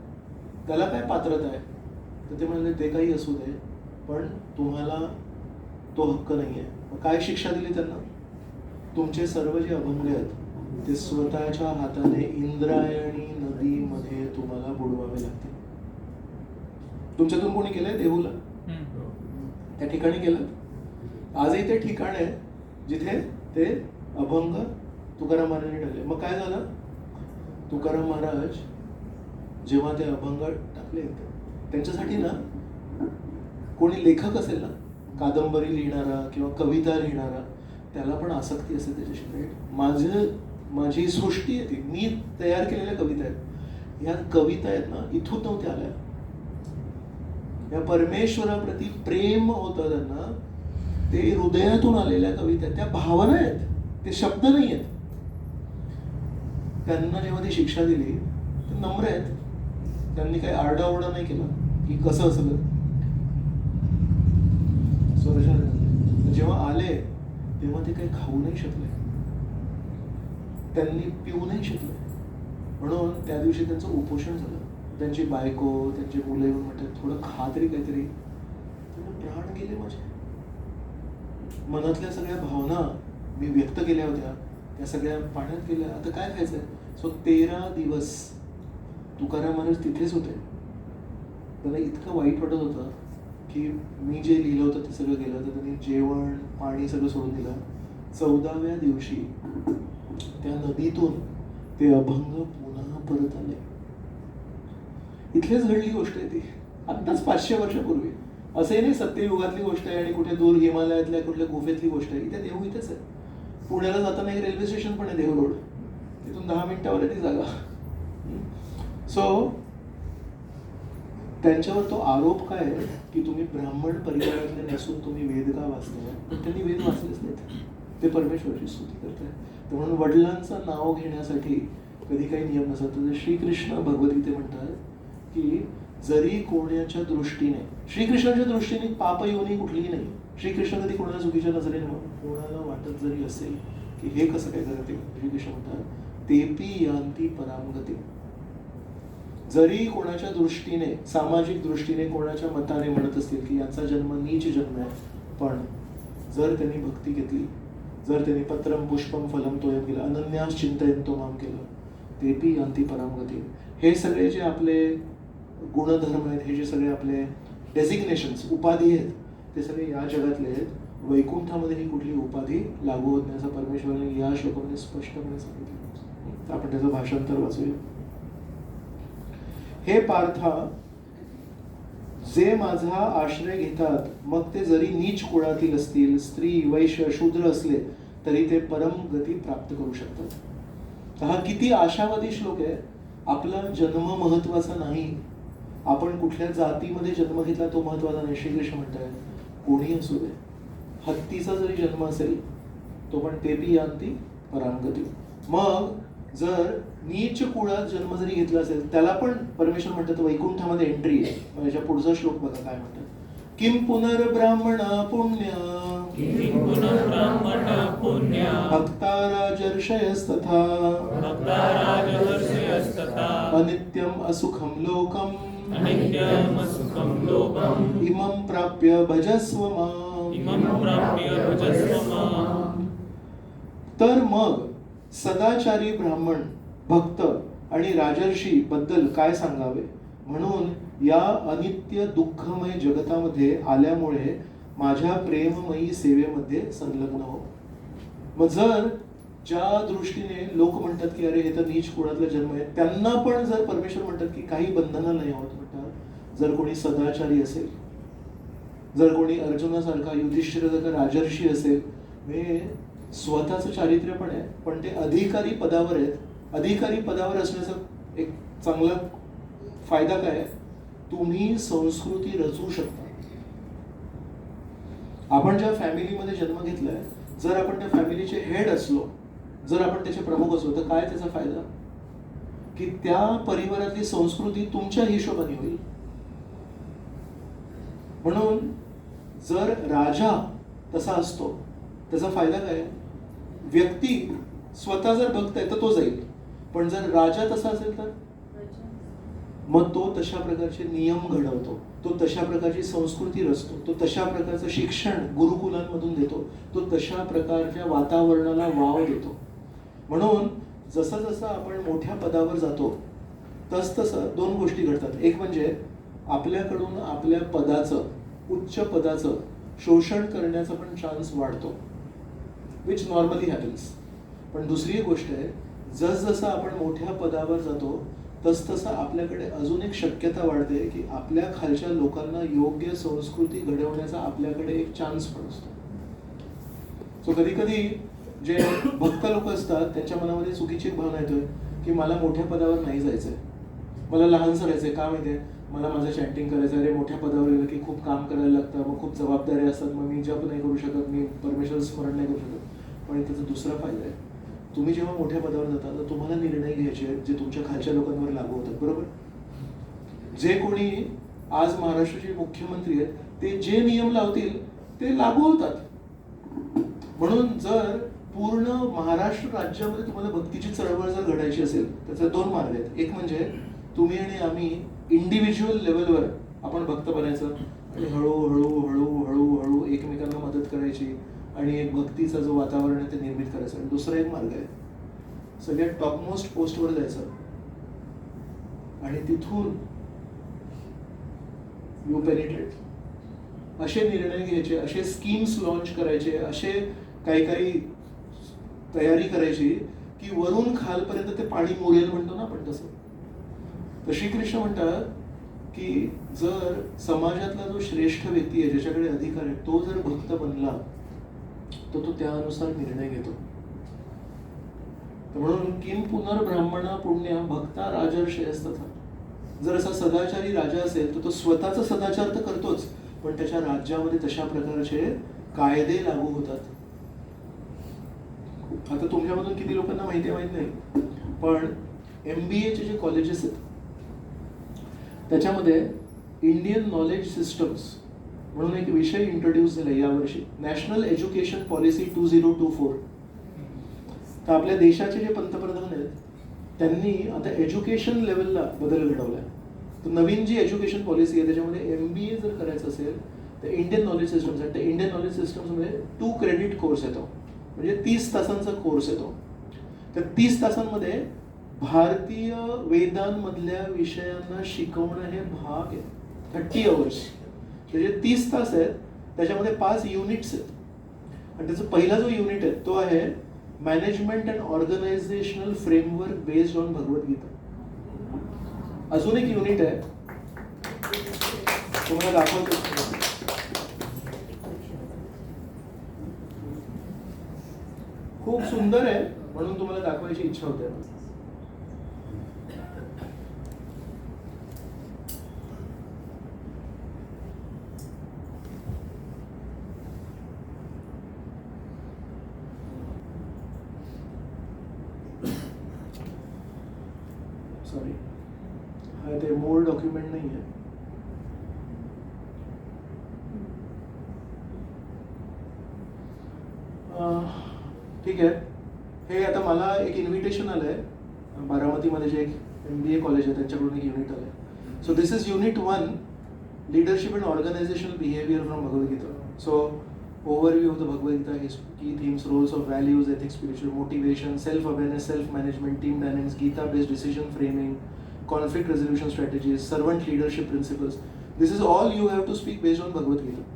त्याला काय पात्रता आहे? तर ते म्हणाले ते काही असू दे पण तुम्हाला तो हक्क नाही आहे. काय शिक्षा दिली त्यांना? तुमचे सर्व जे अभंग आहेत ते स्वतःच्या हाताने इंद्रायणी नदीमध्ये तुम्हाला बुडवावे लागतील. तुमच्यातून कोणी केलंय देहूला? त्या ठिकाणी केलं. आजही ते ठिकाण आहे जिथे ते अभंग तुकाराम महाराजांनी टाकले. मग काय झालं, तुकाराम महाराज जेव्हा ते अभंग टाकले त्यांच्यासाठी ना कोणी लेखक असेल ना, कादंबरी लिहिणारा किंवा कविता लिहिणारा, त्याला पण आसक्ती असते त्याच्याशी. माझी सृष्टी आहे ती, मी तयार केलेल्या कविता आहेत. ह्या कविता आहेत ना इथून नव्हत्या आल्या, या परमेश्वराप्रती प्रेम होतं त्यांना. ते हृदयातून आलेल्या कविता, त्या भावना आहेत, ते शब्द नाही आहेत. त्यांना जेव्हा ती शिक्षा दिली ते नम्र आहेत, त्यांनी काही आरडाओरडा नाही केला की कसं असं. जेव्हा आले तेव्हा ते काही खाऊ नाही शकले, त्यांनी पिऊ नाही शकले, म्हणून त्या दिवशी त्यांचं उपोषण झालं. त्यांची बायको, त्यांची मुलं येऊन म्हणतात थोडं खा तरी काहीतरी. प्राण गेले माझे. मनातल्या सगळ्या भावना मी व्यक्त केल्या होत्या त्या सगळ्या पाण्यात गेल्या. आता काय खायचंय. सो 13 दिवस तुकाराम महाराज तिथेच होते. त्यांना इतकं वाईट वाटत होतं की मी जे लिहिलं होतं ते सगळं गेलं. तर त्यांनी जेवण पाणी सगळं सोडून दिलं. 14व्या दिवशी त्या नदीतून ते अभंग पुन्हा परत आले. इथलेच घडली गोष्ट आहे ती, आत्ताच 500 वर्षापूर्वी. असंही नाही सत्ययुगातली गोष्ट आहे आणि कुठे दूर हिमालयातल्या कुठल्या गुफेतली गोष्ट आहे. इथे देहू इथेच आहे. पुण्याला जाताना एक रेल्वे स्टेशन पण आहे, देहू रोड. तिथून 10 मिनिटावर आहे ती जागा. सो त्यांच्यावर तो आरोप काय आहे की तुम्ही ब्राह्मण परिवारातले नसून तुम्ही वेद का वाचताय. पण त्यांनी वेद वाचलेच नाहीत, ते परमेश्वराची स्तुती करतायत. म्हणून वडिलांचं नाव घेण्यासाठी कधी काही नियम नसतात. तर श्रीकृष्ण भगवद्गीते म्हणतात की जरी कोणाच्या दृष्टीने, श्रीकृष्णाच्या दृष्टीने पाप योनी कुठलीही नाही. श्रीकृष्ण कधी कोणाला चुकीच्या नजरेने कोणाला वाटत जरी असेल की हे कसं काय करते, श्रीकृष्ण म्हणतात तेपी यांती परामगती. जरी कोणाच्या दृष्टीने, सामाजिक दृष्टीने, कोणाच्या मताने म्हणत असतील की यांचा जन्म नीच जन्म आहे, पण जर त्यांनी भक्ती घेतली, जर त्यांनी पत्रम पुष्पम फलम तोयम केलं, अनन्यास चिंतयंतो माम केलं, तेपी यांती परामगती. हे सगळे जे आपले गुणधर्म आहेत, हे जे सगळे आपले डेसिग्नेशन्स, उपाधी आहेत, ते सगळे या जगातले आहेत. वैकुंठामध्ये ही कुठली उपाधी लागू होत नाही असं परमेश्वराने या श्लोकामध्ये स्पष्टपणे सांगितलं. आपण त्याचं भाषांतर वाचूया. हे पार्था, जे माझा आश्रय घेतात मग ते जरी नीच कुळातील असतील, स्त्री वैश्य शूद्र असले तरी ते परम गती प्राप्त करू शकतात. हा किती आशावादी श्लोक आहे. आपला जन्म महत्वाचा नाही, आपण कुठल्या जातीमध्ये जन्म घेतला तो महत्वाचा नाही. श्रीकृष्ण म्हणताय कोणी असू दे, हत्तीचा जरी जन्म असेल तो पण तेपी यांती परामगती. मग जर नीच कुळात जन्म जरी घेतला असेल त्याला पण परमेश्वर म्हणतात वैकुंठामध्ये एंट्री आहे. याच्या पुढचा श्लोक बघा काय म्हणतात. किम पुनर्ब्राह्मण पुण्य भक्ता राजर्षयस्तथा अनित्यम असुखम लोकम इमं प्राप्य भजस्व माम. तर मग सदाचारी ब्राह्मण, भक्त आणि राजर्षी बद्दल काय सांगावे. म्हणून या अनित्य दुःखमय जगतामध्ये आल्यामुळे माझ्या प्रेममयी सेवेमध्ये संलग्न हो. मग जर ज्या दृष्टीने लोक म्हणतात की अरे हे तर नीच कुळातला जन्म आहे, त्यांना पण जर परमेश्वर म्हणतात की काही बंधनं नाही होत म्हणतात. जर कोणी सदाचारी असेल, जर कोणी अर्जुनासारखा, युधिष्ठिरासारखा राजर्षी असेल, म्हणजे स्वतःचं चारित्र्य पण आहे, पण ते अधिकारी पदावर आहेत. अधिकारी पदावर असण्याचा एक चांगला फायदा काय आहे, तुम्ही संस्कृती रचू शकता. आपण ज्या फॅमिलीमध्ये जन्म घेतलाय, जर आपण त्या फॅमिलीचे हेड असलो, जर आपण त्याचे प्रमुख असलो, तर काय त्याचा फायदा की त्या परिवारातली संस्कृती तुमच्या हिशोबाने होईल. म्हणून जर राजा तसा असतो त्याचा फायदा काय. व्यक्ती स्वतः जर भक्त आहे तर तो जाईल, पण जर राजा तसा असेल तर मग तो तशा प्रकारचे नियम घडवतो, तो तशा प्रकारची संस्कृती रचतो, तो तशा प्रकारचं शिक्षण गुरुकुलांमधून देतो, तो तशा प्रकारच्या वातावरणाला वाव देतो. म्हणून जसं जसं आपण मोठ्या पदावर जातो तसं 2 गोष्टी घडतात. एक म्हणजे आपल्याकडून आपल्या पदाचं, उच्च पदाचं शोषण करण्याचा पण चान्स वाढतो, विच नॉर्मली हॅपन्स. पण दुसरी गोष्ट आहे, जसजसं आपण मोठ्या पदावर जातो तसतसं आपल्याकडे अजून एक शक्यता वाढते की आपल्या खालच्या लोकांना योग्य संस्कृती घडवण्याचा आपल्याकडे एक चान्स पण असतो. सो कधी कधी जे भक्त लोक असतात त्यांच्या मनामध्ये चुकीची एक भावना येतोय की मला मोठ्या पदावर नाही जायचंय, मला लहानसं राहायचंय. का माहितीये, मला माझं चॅन्टिंग करायचं, अरे मोठ्या पदावर गेलं की खूप काम करायला लागतं, मग खूप जबाबदारी असतात, मग मी जप नाही करू शकत, मी परमेश्वर स्मरण नाही करू शकत. पण त्याचा दुसरा फायदा आहे, तुम्ही जेव्हा मोठ्या पदावर जाता तर तुम्हाला निर्णय घ्यायचे आहेत जे तुमच्या खालच्या लोकांवर लागू होतात, बरोबर. जे कोणी आज महाराष्ट्राचे मुख्यमंत्री आहेत ते जे नियम लावतील ते लागू होतात. म्हणून जर पूर्ण महाराष्ट्र राज्यामध्ये तुम्हाला भक्तीची चळवळ जर घडायची असेल त्याचे दोन मार्ग आहेत. एक म्हणजे तुम्ही आणि आम्ही इंडिव्हिज्युअल लेवलवर आपण भक्त बनायचं आणि हळूहळू हळूहळू हळू एकमेकांना मदत करायची आणि एक भक्तीचा जो वातावरण आहे ते निर्मित करायचं. आणि दुसरा एक मार्ग आहे सगळ्यात टॉपमोस्ट पोस्टवर जायचं आणि तिथून यू पेनिट्रेट, असे निर्णय घ्यायचे, असे स्कीम्स लॉन्च करायचे, असे काही काही तयारी करायची की वरून खालपर्यंत ते पाणी मुरेल म्हणतो ना आपण तसं. तर श्रीकृष्ण म्हणतात की जर समाजातला जो श्रेष्ठ व्यक्ती आहे ज्याच्याकडे अधिकार आहे तो जर भक्त बनला तर तो त्यानुसार निर्णय घेतो. तर म्हणून किम पुनर्ब्राह्मणा पुण्या भक्ता राजर्षयस्तथा. जर असा सदाचारी राजा असेल तर तो स्वतःचा सदाचार तर करतोच पण त्याच्या राज्यामध्ये तशा प्रकारचे कायदे लागू होतात. आता तुमच्यामधून किती लोकांना माहिती आहे माहित नाही, पण MBA चे जे कॉलेजेस आहेत त्याच्यामध्ये इंडियन नॉलेज सिस्टम्स म्हणून एक विषय इंट्रोड्यूस झाला यावर्षी, नॅशनल एज्युकेशन पॉलिसी 2024. तर आपल्या देशाचे जे पंतप्रधान आहेत त्यांनी आता एज्युकेशन लेवलला बदल घडवलाय. तर नवीन जी एज्युकेशन पॉलिसी आहे त्याच्यामध्ये MBA जर करायचं असेल तर इंडियन नॉलेज सिस्टम्स आहेत. त्या इंडियन नॉलेज सिस्टम्समध्ये 2 क्रेडिट कोर्स येतो, म्हणजे 30 तासांचा कोर्स येतो. त्या 30 तासांमध्ये भारतीय वेदांमधल्या विषयांना शिकवणं हे भाग आहे. 30 अवर्स, त्याचे 30 तास आहेत, त्याच्यामध्ये 5 युनिट्स आहेत. आणि त्याचा पहिला जो युनिट आहे तो आहे management and organisational framework based on Bhagavad Gita. अजून एक युनिट आहे तुम्हाला दाखवतो, खूप सुंदर आहे म्हणून तुम्हाला दाखवायची इच्छा होते. सॉरी, हा ते मूळ डॉक्युमेंट नाही आहे. ठीक आहे, हे आता मला एक इन्व्हिटेशन आलंय बारामतीमध्ये जे एक MBA कॉलेज आहे त्यांच्याकडून एक युनिट आलंय. So this is unit 1, leadership and organisational behaviour from Bhagavad Gita. So overview of the Bhagavad Gita, his key themes, roles of values, ethics, spiritual motivation, self-awareness, self-management, team dynamics, Gita-based decision framing, conflict resolution strategies, servant leadership principles. This is all you have to speak based on Bhagavad Gita.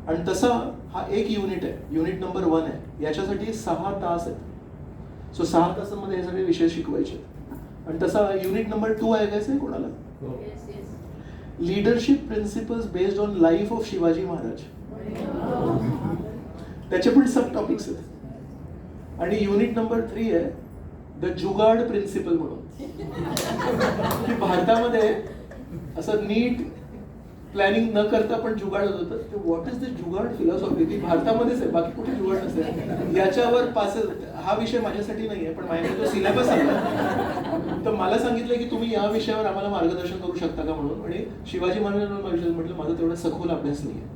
आणि तसा हा एक unit आहे, unit number 1 आहे. याच्यासाठी 6 तास आहेत. So 6 तासांमध्ये हे सगळे विषय शिकवायचे. आणि तसा युनिट नंबर 2 ऐकायचं आहे कोणाला? Leadership principles based on life of Shivaji Maharaj. त्याचे पण सब टॉपिक्स आहेत. आणि युनिट नंबर 3 आहे द जुगाड प्रिन्सिपल म्हणून, की भारतामध्ये असं नीट प्लॅनिंग न करता पण जुगाड होत होतं. What is the jugaad philosophy, ती भारतामध्येच आहे, बाकी कुठे जुगाड नसेल. याच्यावर पासेस, हा विषय माझ्यासाठी नाही आहे पण माझ्याकडे तो सिलेबस आला तर मला सांगितलं की तुम्ही या विषयावर आम्हाला मार्गदर्शन करू शकता का म्हणून. आणि शिवाजी महाराजांवर म्हटलं माझा तेवढा सखोल अभ्यास नाही आहे.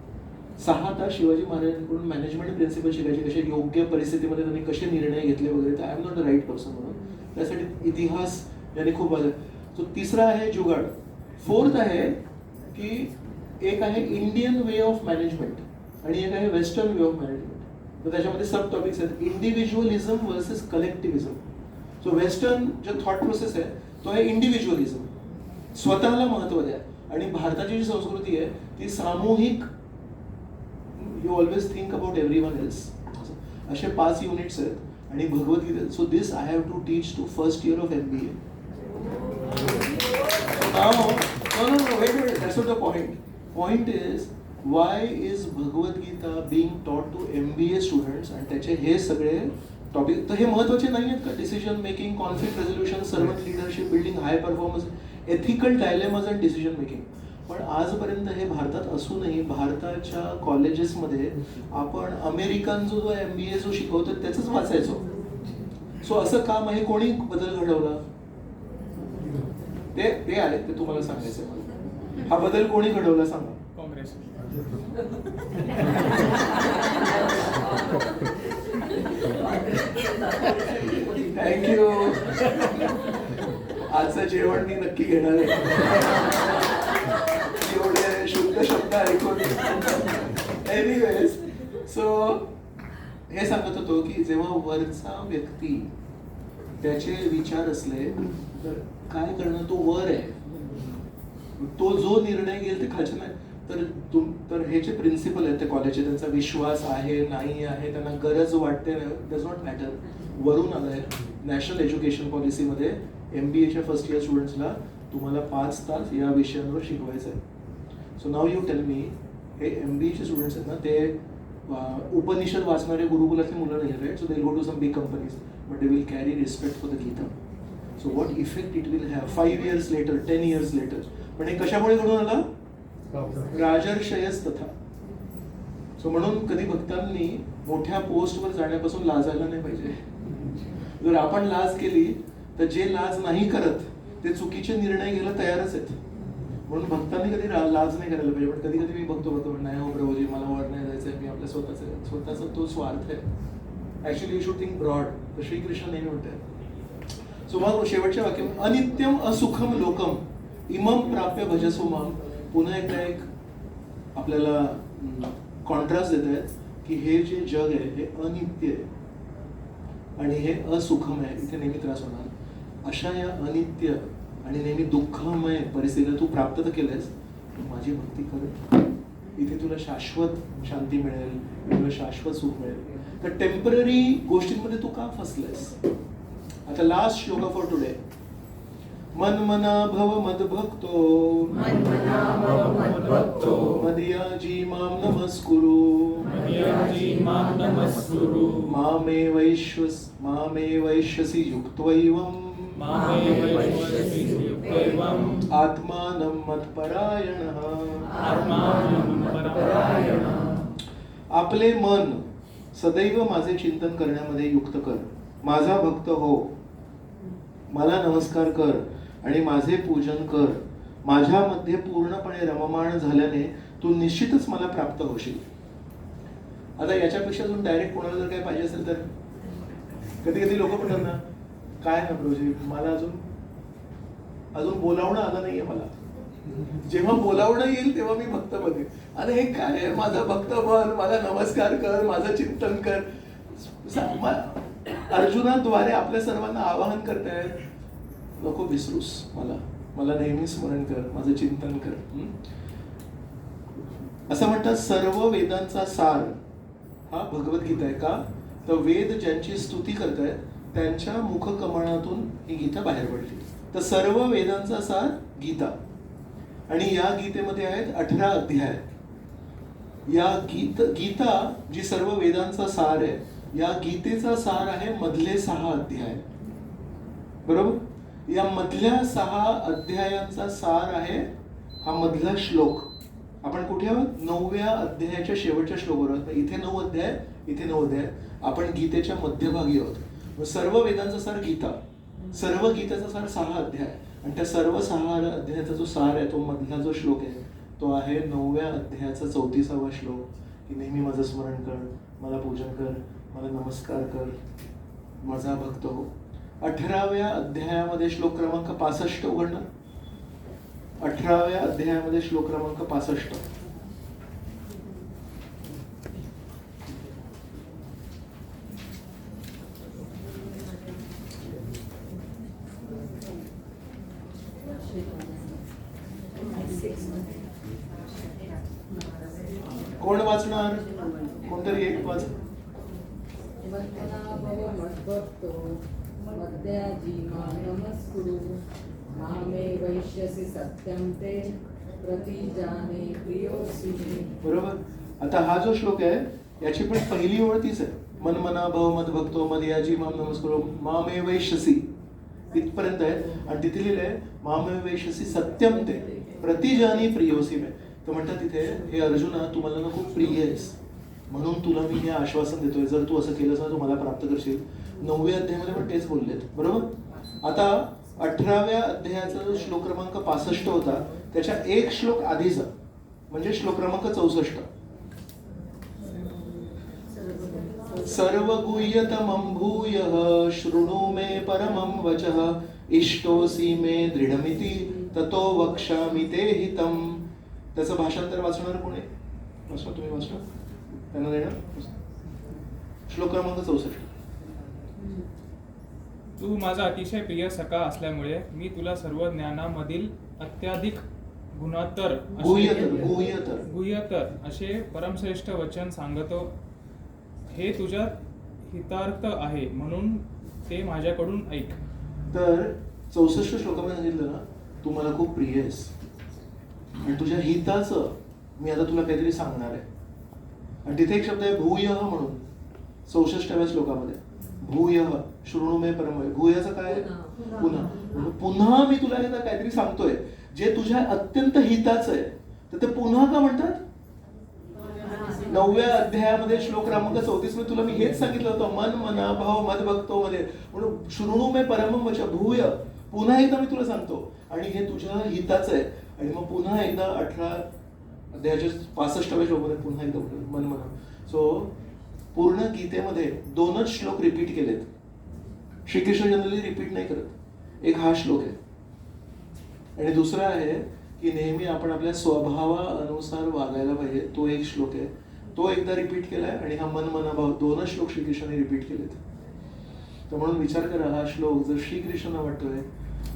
6 तास शिवाजी महाराजांकडून मॅनेजमेंट प्रिन्सिपल शिकायचे, कसे योग्य परिस्थितीमध्ये त्यांनी कसे निर्णय घेतले वगैरे. तर I am not the right person म्हणून त्यासाठी इतिहास याने खूप वाजला. सो 3रा आहे जुगाड. 4th आहे की एक आहे इंडियन वे ऑफ मॅनेजमेंट आणि एक आहे वेस्टर्न वे ऑफ मॅनेजमेंट. तर त्याच्यामध्ये सब टॉपिक्स आहेत इंडिव्हिज्युअलिझम वर्सेस कलेक्टिव्हिझम. सो वेस्टर्न जो थॉट प्रोसेस आहे तो आहे इंडिव्हिज्युअलिझम, स्वतःला महत्त्व द्या. आणि भारताची जी संस्कृती आहे ती सामूहिक, you always think about everyone else. असे 5 युनिट्स आहेत आणि Bhagavad Gita. So this I have to teach to first year of MBA. No, wait, that's not the point. Point is, why is Bhagavad Gita being taught to MBA students? आणि त्याचे हे सगळे topic तर हे महत्त्वाचे नाही आहेत का? Decision making, conflict resolution, servant leadership, building high performance, ethical dilemmas and decision making. पण आजपर्यंत हे भारतात असूनही भारताच्या कॉलेजेसमध्ये आपण अमेरिकन जो MBA जो शिकवतो त्याचंच वाचायचो. सो असं काम आहे, कोणी बदल घडवला? ते आहे, ते तुम्हाला सांगायचं आहे मला. हा बदल कोणी घडवला सांगा? काँग्रेस. थँक्यू. आजचं जेवण मी नक्की घेणार आहे. एवढे शुद्ध शब्द ऐकून. एनिवेज, सो हे सांगत होतो की जेव्हा वरचा व्यक्ती त्याचे विचार असले तर काय करणं, तो वर आहे. तो जो निर्णय घेईल ते खालच्या नाही. तर हे जे प्रिन्सिपल आहेत ते कॉलेजचे, त्यांचा विश्वास आहे नाही आहे, त्यांना गरज वाटते, डज नॉट मॅटर. वरून आलाय नॅशनल एज्युकेशन पॉलिसीमध्ये MBAच्या फर्स्ट इयर स्टुडंट्सला तुम्हाला 5 तास या विषयांवर शिकवायचं आहे. So now you tell me, हे MBAचे स्टुडंट्स आहेत ना, ते उपनिषद वाचणारे गुरुकुलातली मुलं नाही आहेत. So they go to some big companies but they will carry respect for the Gita. So what effect it will have 5 years later, 10 years later. पण हे कशामुळे घडून आलं? राजर्षयच तथा. सो म्हणून कधी भक्तांनी मोठ्या पोस्टवर जाण्यापासून लाजायला नाही पाहिजे. जर आपण लाज केली तर जे लाज नाही करत ते चुकीचे निर्णय घ्यायला तयारच आहेत. म्हणून भक्तांनी कधी लाज नाही करायला पाहिजे. पण कधी कधी मी बघतो नाही हो प्रभूजी, मला वर नाही जायचंय, मी आपल्या स्वतःचा तो स्वार्थ आहे. Actually you should think broad. तर श्रीकृष्ण नेहमी म्हणतात. सो मग शेवटच्या वाक्य, अनित्यम असुखम लोकम इमम प्राप्य भजसो माम. पुन्हा एकदा एक आपल्याला कॉन्ट्रास्ट देत आहेत की हे जे जग आहे हे अनित्य आहे आणि हे असुखम आहे, इथे नेहमी त्रास होणार. अशा या अनित्य आणि नेहमी दुःखमय परिस्थितीला तू प्राप्त तर केलंयस, माझी भक्ती कर. इथे तुला शाश्वत शांती मिळेल, तुला शाश्वत सुख मिळेल. तर टेम्पररी गोष्टींमध्ये तू का फसलायस? आता लास्ट श्लोक फॉर टुडे. मन्मना भव मद्भक्तो मदयाजी मां नमस्कुरु मामे वैश्यसि युक्त्वैवम् आत्मानं मत्परायणः. आपले मन सदैव माझे चिंतन करण्यामध्ये युक्त कर. माझा भक्त हो, मला नमस्कार कर आणि माझे पूजन कर. माझ्यामध्ये पूर्णपणे रममाण झाल्याने तू निश्चितच मला प्राप्त होशील. आता याच्यापेक्षा अजून डायरेक्ट कोणाला जर काही पाहिजे असेल तर कधी कधी लोक म्हणतात ना, काय ना प्रभूजी, मला अजून बोलावणं आलं नाहीये. मला जेव्हा बोलावणं येईल तेव्हा मी भक्त बनेन. अरे हे काय आहे, माझा भक्त बन, मला नमस्कार कर, माझं चिंतन कर. अर्जुनाद्वारे आपल्या सर्वांना आवाहन करतायत, नको विसरूस मला नेहमी स्मरण कर, माझं चिंतन कर. असं म्हणतात सर्व वेदांचा सार हा भगवद्गीता आहे. का तर वेद ज्यांची स्तुती करतायत त्यांच्या मुखकमळातून ही गीता बाहेर पडली. तर सर्व वेदांचा सार गीता. आणि या गीतेमध्ये आहेत 18 अध्याय. या गीता जी सर्व वेदांचा सार आहे, या गीतेचा सार आहे मधले 6 अध्याय. बरोबर? या मधल्या 6 अध्यायांचा सार आहे हा मधला श्लोक. आपण कुठे आहोत? 9व्या अध्यायाच्या शेवटच्या श्लोकावर आहोत. इथे 9 अध्याय, इथे 9 अध्याय. आपण गीतेच्या मध्यभागी आहोत. सर्व वेदांचा सार गीता, सर्व गीतेचा सार 6 अध्याय. आणि त्या सर्व 6 अध्यायाचा जो सार आहे, तो मधला जो श्लोक आहे तो आहे 9व्या अध्यायाचा 34वा श्लोक. की नेहमी माझं स्मरण कर, मला पूजन कर, मला नमस्कार कर, माझा भक्त हो. 18व्या अध्यायामध्ये श्लोक क्रमांक 65 उघडणं. 18व्या अध्यायामध्ये श्लोक क्रमांक 65. कोण वाचणार? कोणतरी एक वाच. बरोबर. आता हा जो श्लोक आहे याची पण पहिली ओळ तीच आहे. मन मना भव मद भक्तो मदयाजी माम नमस्कुरु मामे वैश्यसी. इथपर्यंत आहे. आणि तिथे लिहिलंय मामेवेशसी सत्यम ते प्रतिजानी प्रियोसी मे. तर म्हणतात तिथे, हे अर्जुना तू मला ना खूप प्रिय आहेस, म्हणून तुला मी हे आश्वासन देतोय, जर तू असं केलंस ना तू मला प्राप्त करशील. 9व्या अध्यायामध्ये पण तेच बोललेत, बरोबर. आता 18व्या अध्यायाचा जो श्लोक क्रमांक 65 होता, त्याच्या एक श्लोक आधीचा म्हणजे श्लोक क्रमांक 64. सर्व गुह्यतमं भूयः शृणु मे परमं वचः इष्टोसी मे दृढमिति ततो वक्ष्यामि ते हितम्. त्याचं भाषांतर वाचणार कोणी? वाचणार, तुम्ही वाचणार, त्यांना देणार. श्लोक क्रमांक 64. तू माझा अतिशय प्रिय सखा असल्यामुळे मी तुला सर्व ज्ञानामधील अत्याधिक गुह्यतर असे परमश्रेष्ठ वचन सांगतो. हे तुझ्या हितार्थ आहे, म्हणून ते माझ्याकडून ऐक. तर 64 श्लोकामध्ये सांगितलं ना, तू मला खूप प्रिय आहेस आणि तुझ्या हिताचं मी आता तुला काहीतरी सांगणार आहे. आणि तिथे एक शब्द आहे भूयः म्हणून 64व्या श्लोकामध्ये. भूयः शृणु मे परम. भूयचं काय? पुन्हा. पुन्हा मी तुला हे काहीतरी सांगतोय जे तुझ्या अत्यंत हिताचं आहे. तर ते पुन्हा का म्हणतात? 9व्या अध्यायामध्ये श्लोक क्रमांक 34 मध्ये तुला मी हेच सांगितलं होतं, मन मना भाव मद भक्तो मध्ये. म्हणून शृणु मे परमं वच भूय, पुन्हा एकदा मी तुला सांगतो आणि हे तुझ्या हिताचं आहे. आणि मग पुन्हा एकदा 18 अध्यायाच्या 65व्या श्लोकामध्ये पुन्हा एकदा मन मना. सो पूर्ण गीतेमध्ये 2च श्लोक रिपीट केलेत. श्रीकृष्ण जनरली रिपीट नाही करत. एक हा श्लोक आहे आणि दुसरा आहे की नेहमी आपण आपल्या स्वभावानुसार वागायला पाहिजे, तो एक श्लोक आहे, तो एकदा रिपीट केलाय. आणि हा मन मना भाव 2च श्लोक श्रीकृष्णाने रिपीट केलेत. तर म्हणून विचार करा, हा श्लोक जर श्रीकृष्णांना वाटतोय,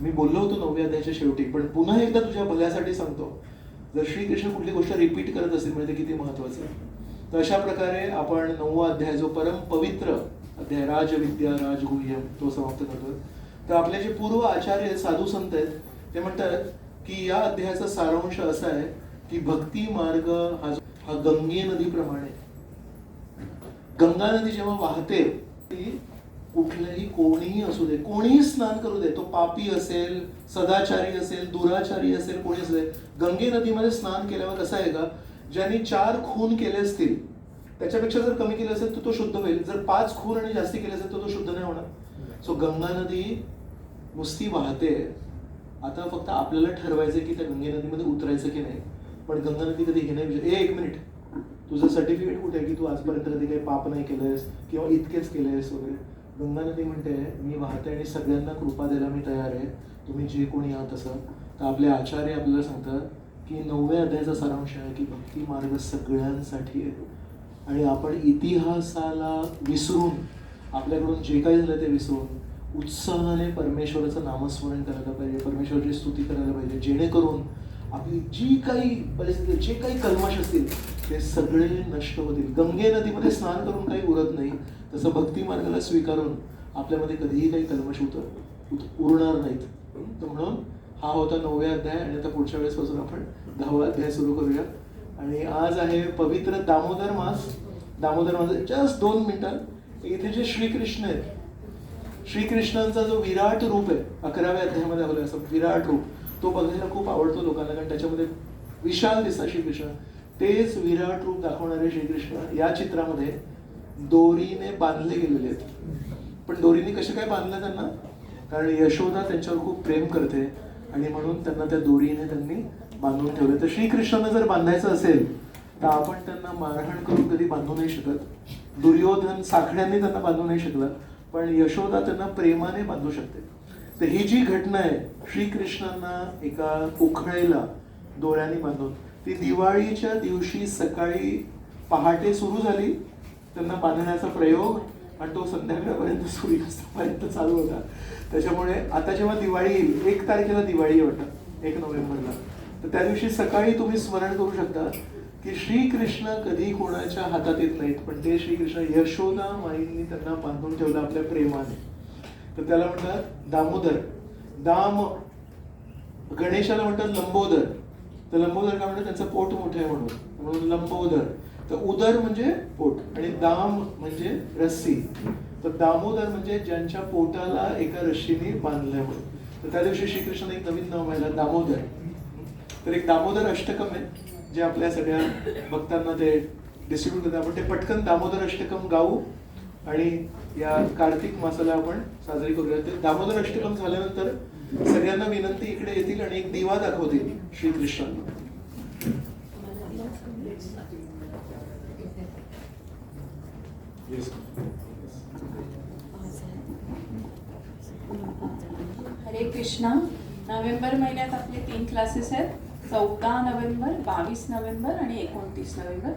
मी बोललो होतो 9व्या अध्यायाच्या शेवटी, पण पुन्हा एकदा तुझ्या भल्यासाठी सांगतो, जर श्रीकृष्ण कुठली गोष्ट रिपीट करत असेल म्हणजे किती महत्वाचं आहे. तर अशा प्रकारे आपण 9वा अध्याय जो परम पवित्र अध्याय राजविद्या राजगुह्यम तो समाप्त करतोय. तर आपले जे पूर्व आचार्य साधू संत आहेत ते म्हणतात की या अध्यायाचा सारांश असा आहे की भक्ती मार्ग हा गंगे नदीप्रमाणे. गंगा नदी जेव्हा वाहते, ती कुठलंही कोणीही असू दे, कोणीही स्नान करू दे, तो पापी असेल, सदाचारी असेल, दुराचारी असेल, कोणी असेल, गंगे नदीमध्ये स्नान केल्यावर कसं आहे का, ज्यांनी 4 खून केले असतील त्याच्यापेक्षा जर कमी केले असेल तर तो शुद्ध होईल. जर 5 खून आणि जास्ती केले असेल तर तो शुद्ध नाही होणार. सो गंगा नदी नुसती वाहते. आता फक्त आपल्याला ठरवायचं की त्या गंगे नदीमध्ये उतरायचं की नाही. पण गंगा नदी कधी हे नाही, एक मिनिट, तुझं सर्टिफिकेट कुठे आहे की तू आजपर्यंत कधी काही पाप नाही केलंयस किंवा इतकेच केलंयस वगैरे. गंगा नदी म्हणते मी वाहते आणि सगळ्यांना कृपा द्यायला मी तयार आहे, तुम्ही जे कोणी आहात तसं. तर आपले आचार्य आपल्याला सांगतात की 9व्या अध्यायाचा सारांश आहे की भक्ती मार्ग सगळ्यांसाठी आहे. आणि आपण इतिहासाला विसरून, आपल्याकडून जे काही झालं ते विसरून उत्साहाने परमेश्वराचं नामस्मरण करायला पाहिजे, परमेश्वराची स्तुती करायला पाहिजे, जेणेकरून आपली जी काही परिस्थिती, जे काही कल्मश असतील ते सगळे नष्ट होतील. गंगे नदीमध्ये स्नान करून काही उरत नाही, तसं भक्ती मार्गाला स्वीकारून आपल्यामध्ये कधीही काही कल्मश उरणार नाहीत. तर म्हणून हा होता 9व्या अध्याय. आणि आता पुढच्या वेळेसपासून आपण 10वा अध्याय सुरू करूया. आणि आज आहे पवित्र दामोदर मास. दामोदर मास जस्ट 2 मिनिटात इथे जे श्रीकृष्ण आहेत, श्रीकृष्णांचा जो विराट रूप आहे 11व्या अध्यायामध्ये दाखवलं, असं विराट रूप, तो बघायला खूप आवडतो लोकांना, कारण त्याच्यामध्ये विशाल दिसतात श्रीकृष्ण. तेच विराट रूप दाखवणारे श्रीकृष्ण या चित्रामध्ये दोरीने बांधले गेलेले आहेत. पण दोरीने कसे काय बांधलं त्यांना? कारण यशोदा त्यांच्यावर खूप प्रेम करते आणि म्हणून त्यांना त्या दोरीने त्यांनी बांधून ठेवले. तर श्रीकृष्णांना जर बांधायचं असेल तर आपण त्यांना मारहाण करून कधी बांधू नाही शकत. दुर्योधन साखळ्यांनी त्यांना बांधू नाही शकला, पण यशोदा त्यांना प्रेमाने बांधू शकते. तर ही जी घटना आहे, श्रीकृष्णांना एका उखळेला दोऱ्याने बांधून, ती दिवाळीच्या दिवशी सकाळी पहाटे सुरू झाली त्यांना बांधण्याचा प्रयोग, आणि तो संध्याकाळपर्यंत सूर्यास्तापर्यंत चालू होता. त्याच्यामुळे आता जेव्हा दिवाळी येईल, 1 तारखेला दिवाळी आहे वाटतं, 1 नोव्हेंबरला, तर त्या दिवशी सकाळी तुम्ही स्मरण करू शकता की श्रीकृष्ण कधी कोणाच्या हातात येत नाहीत, पण ते श्रीकृष्ण यशोदा माईंनी त्यांना बांधून ठेवलं आपल्या प्रेमाने. तर त्याला म्हणतात दामोदर. दाम, गणेशाला म्हणतात लंबोदर. तर लंबोदर का म्हणतात? त्यांचं पोट मोठं आहे म्हणून लंबोदर. तर उदर म्हणजे पोट आणि दाम म्हणजे रस्सी. तर दामोदर म्हणजे ज्यांच्या पोटाला एका रश्मीने बांधल्यामुळे. तर त्या दिवशी श्रीकृष्ण एक नवीन नाव व्हायला दामोदर. तर एक दामोदर अष्टकम आहे जे आपल्या सगळ्या भक्तांना ते डिस्ट्रीब्यूट करतात. आपण ते पटकन दामोदर अष्टकम गाऊ आणि या कार्तिक मासाला आपण साजरी करूया. ते दामोदर अष्टकम झाल्यानंतर सगळ्यांना विनंती इकडे येतील आणि एक दिवा दाखवतील श्रीकृष्णांना. हरे कृष्णा. नोव्हेंबर महिन्यात आपले 3 क्लासेस आहेत. 14 नोव्हेंबर, 22 नोव्हेंबर आणि 29 नोव्हेंबर.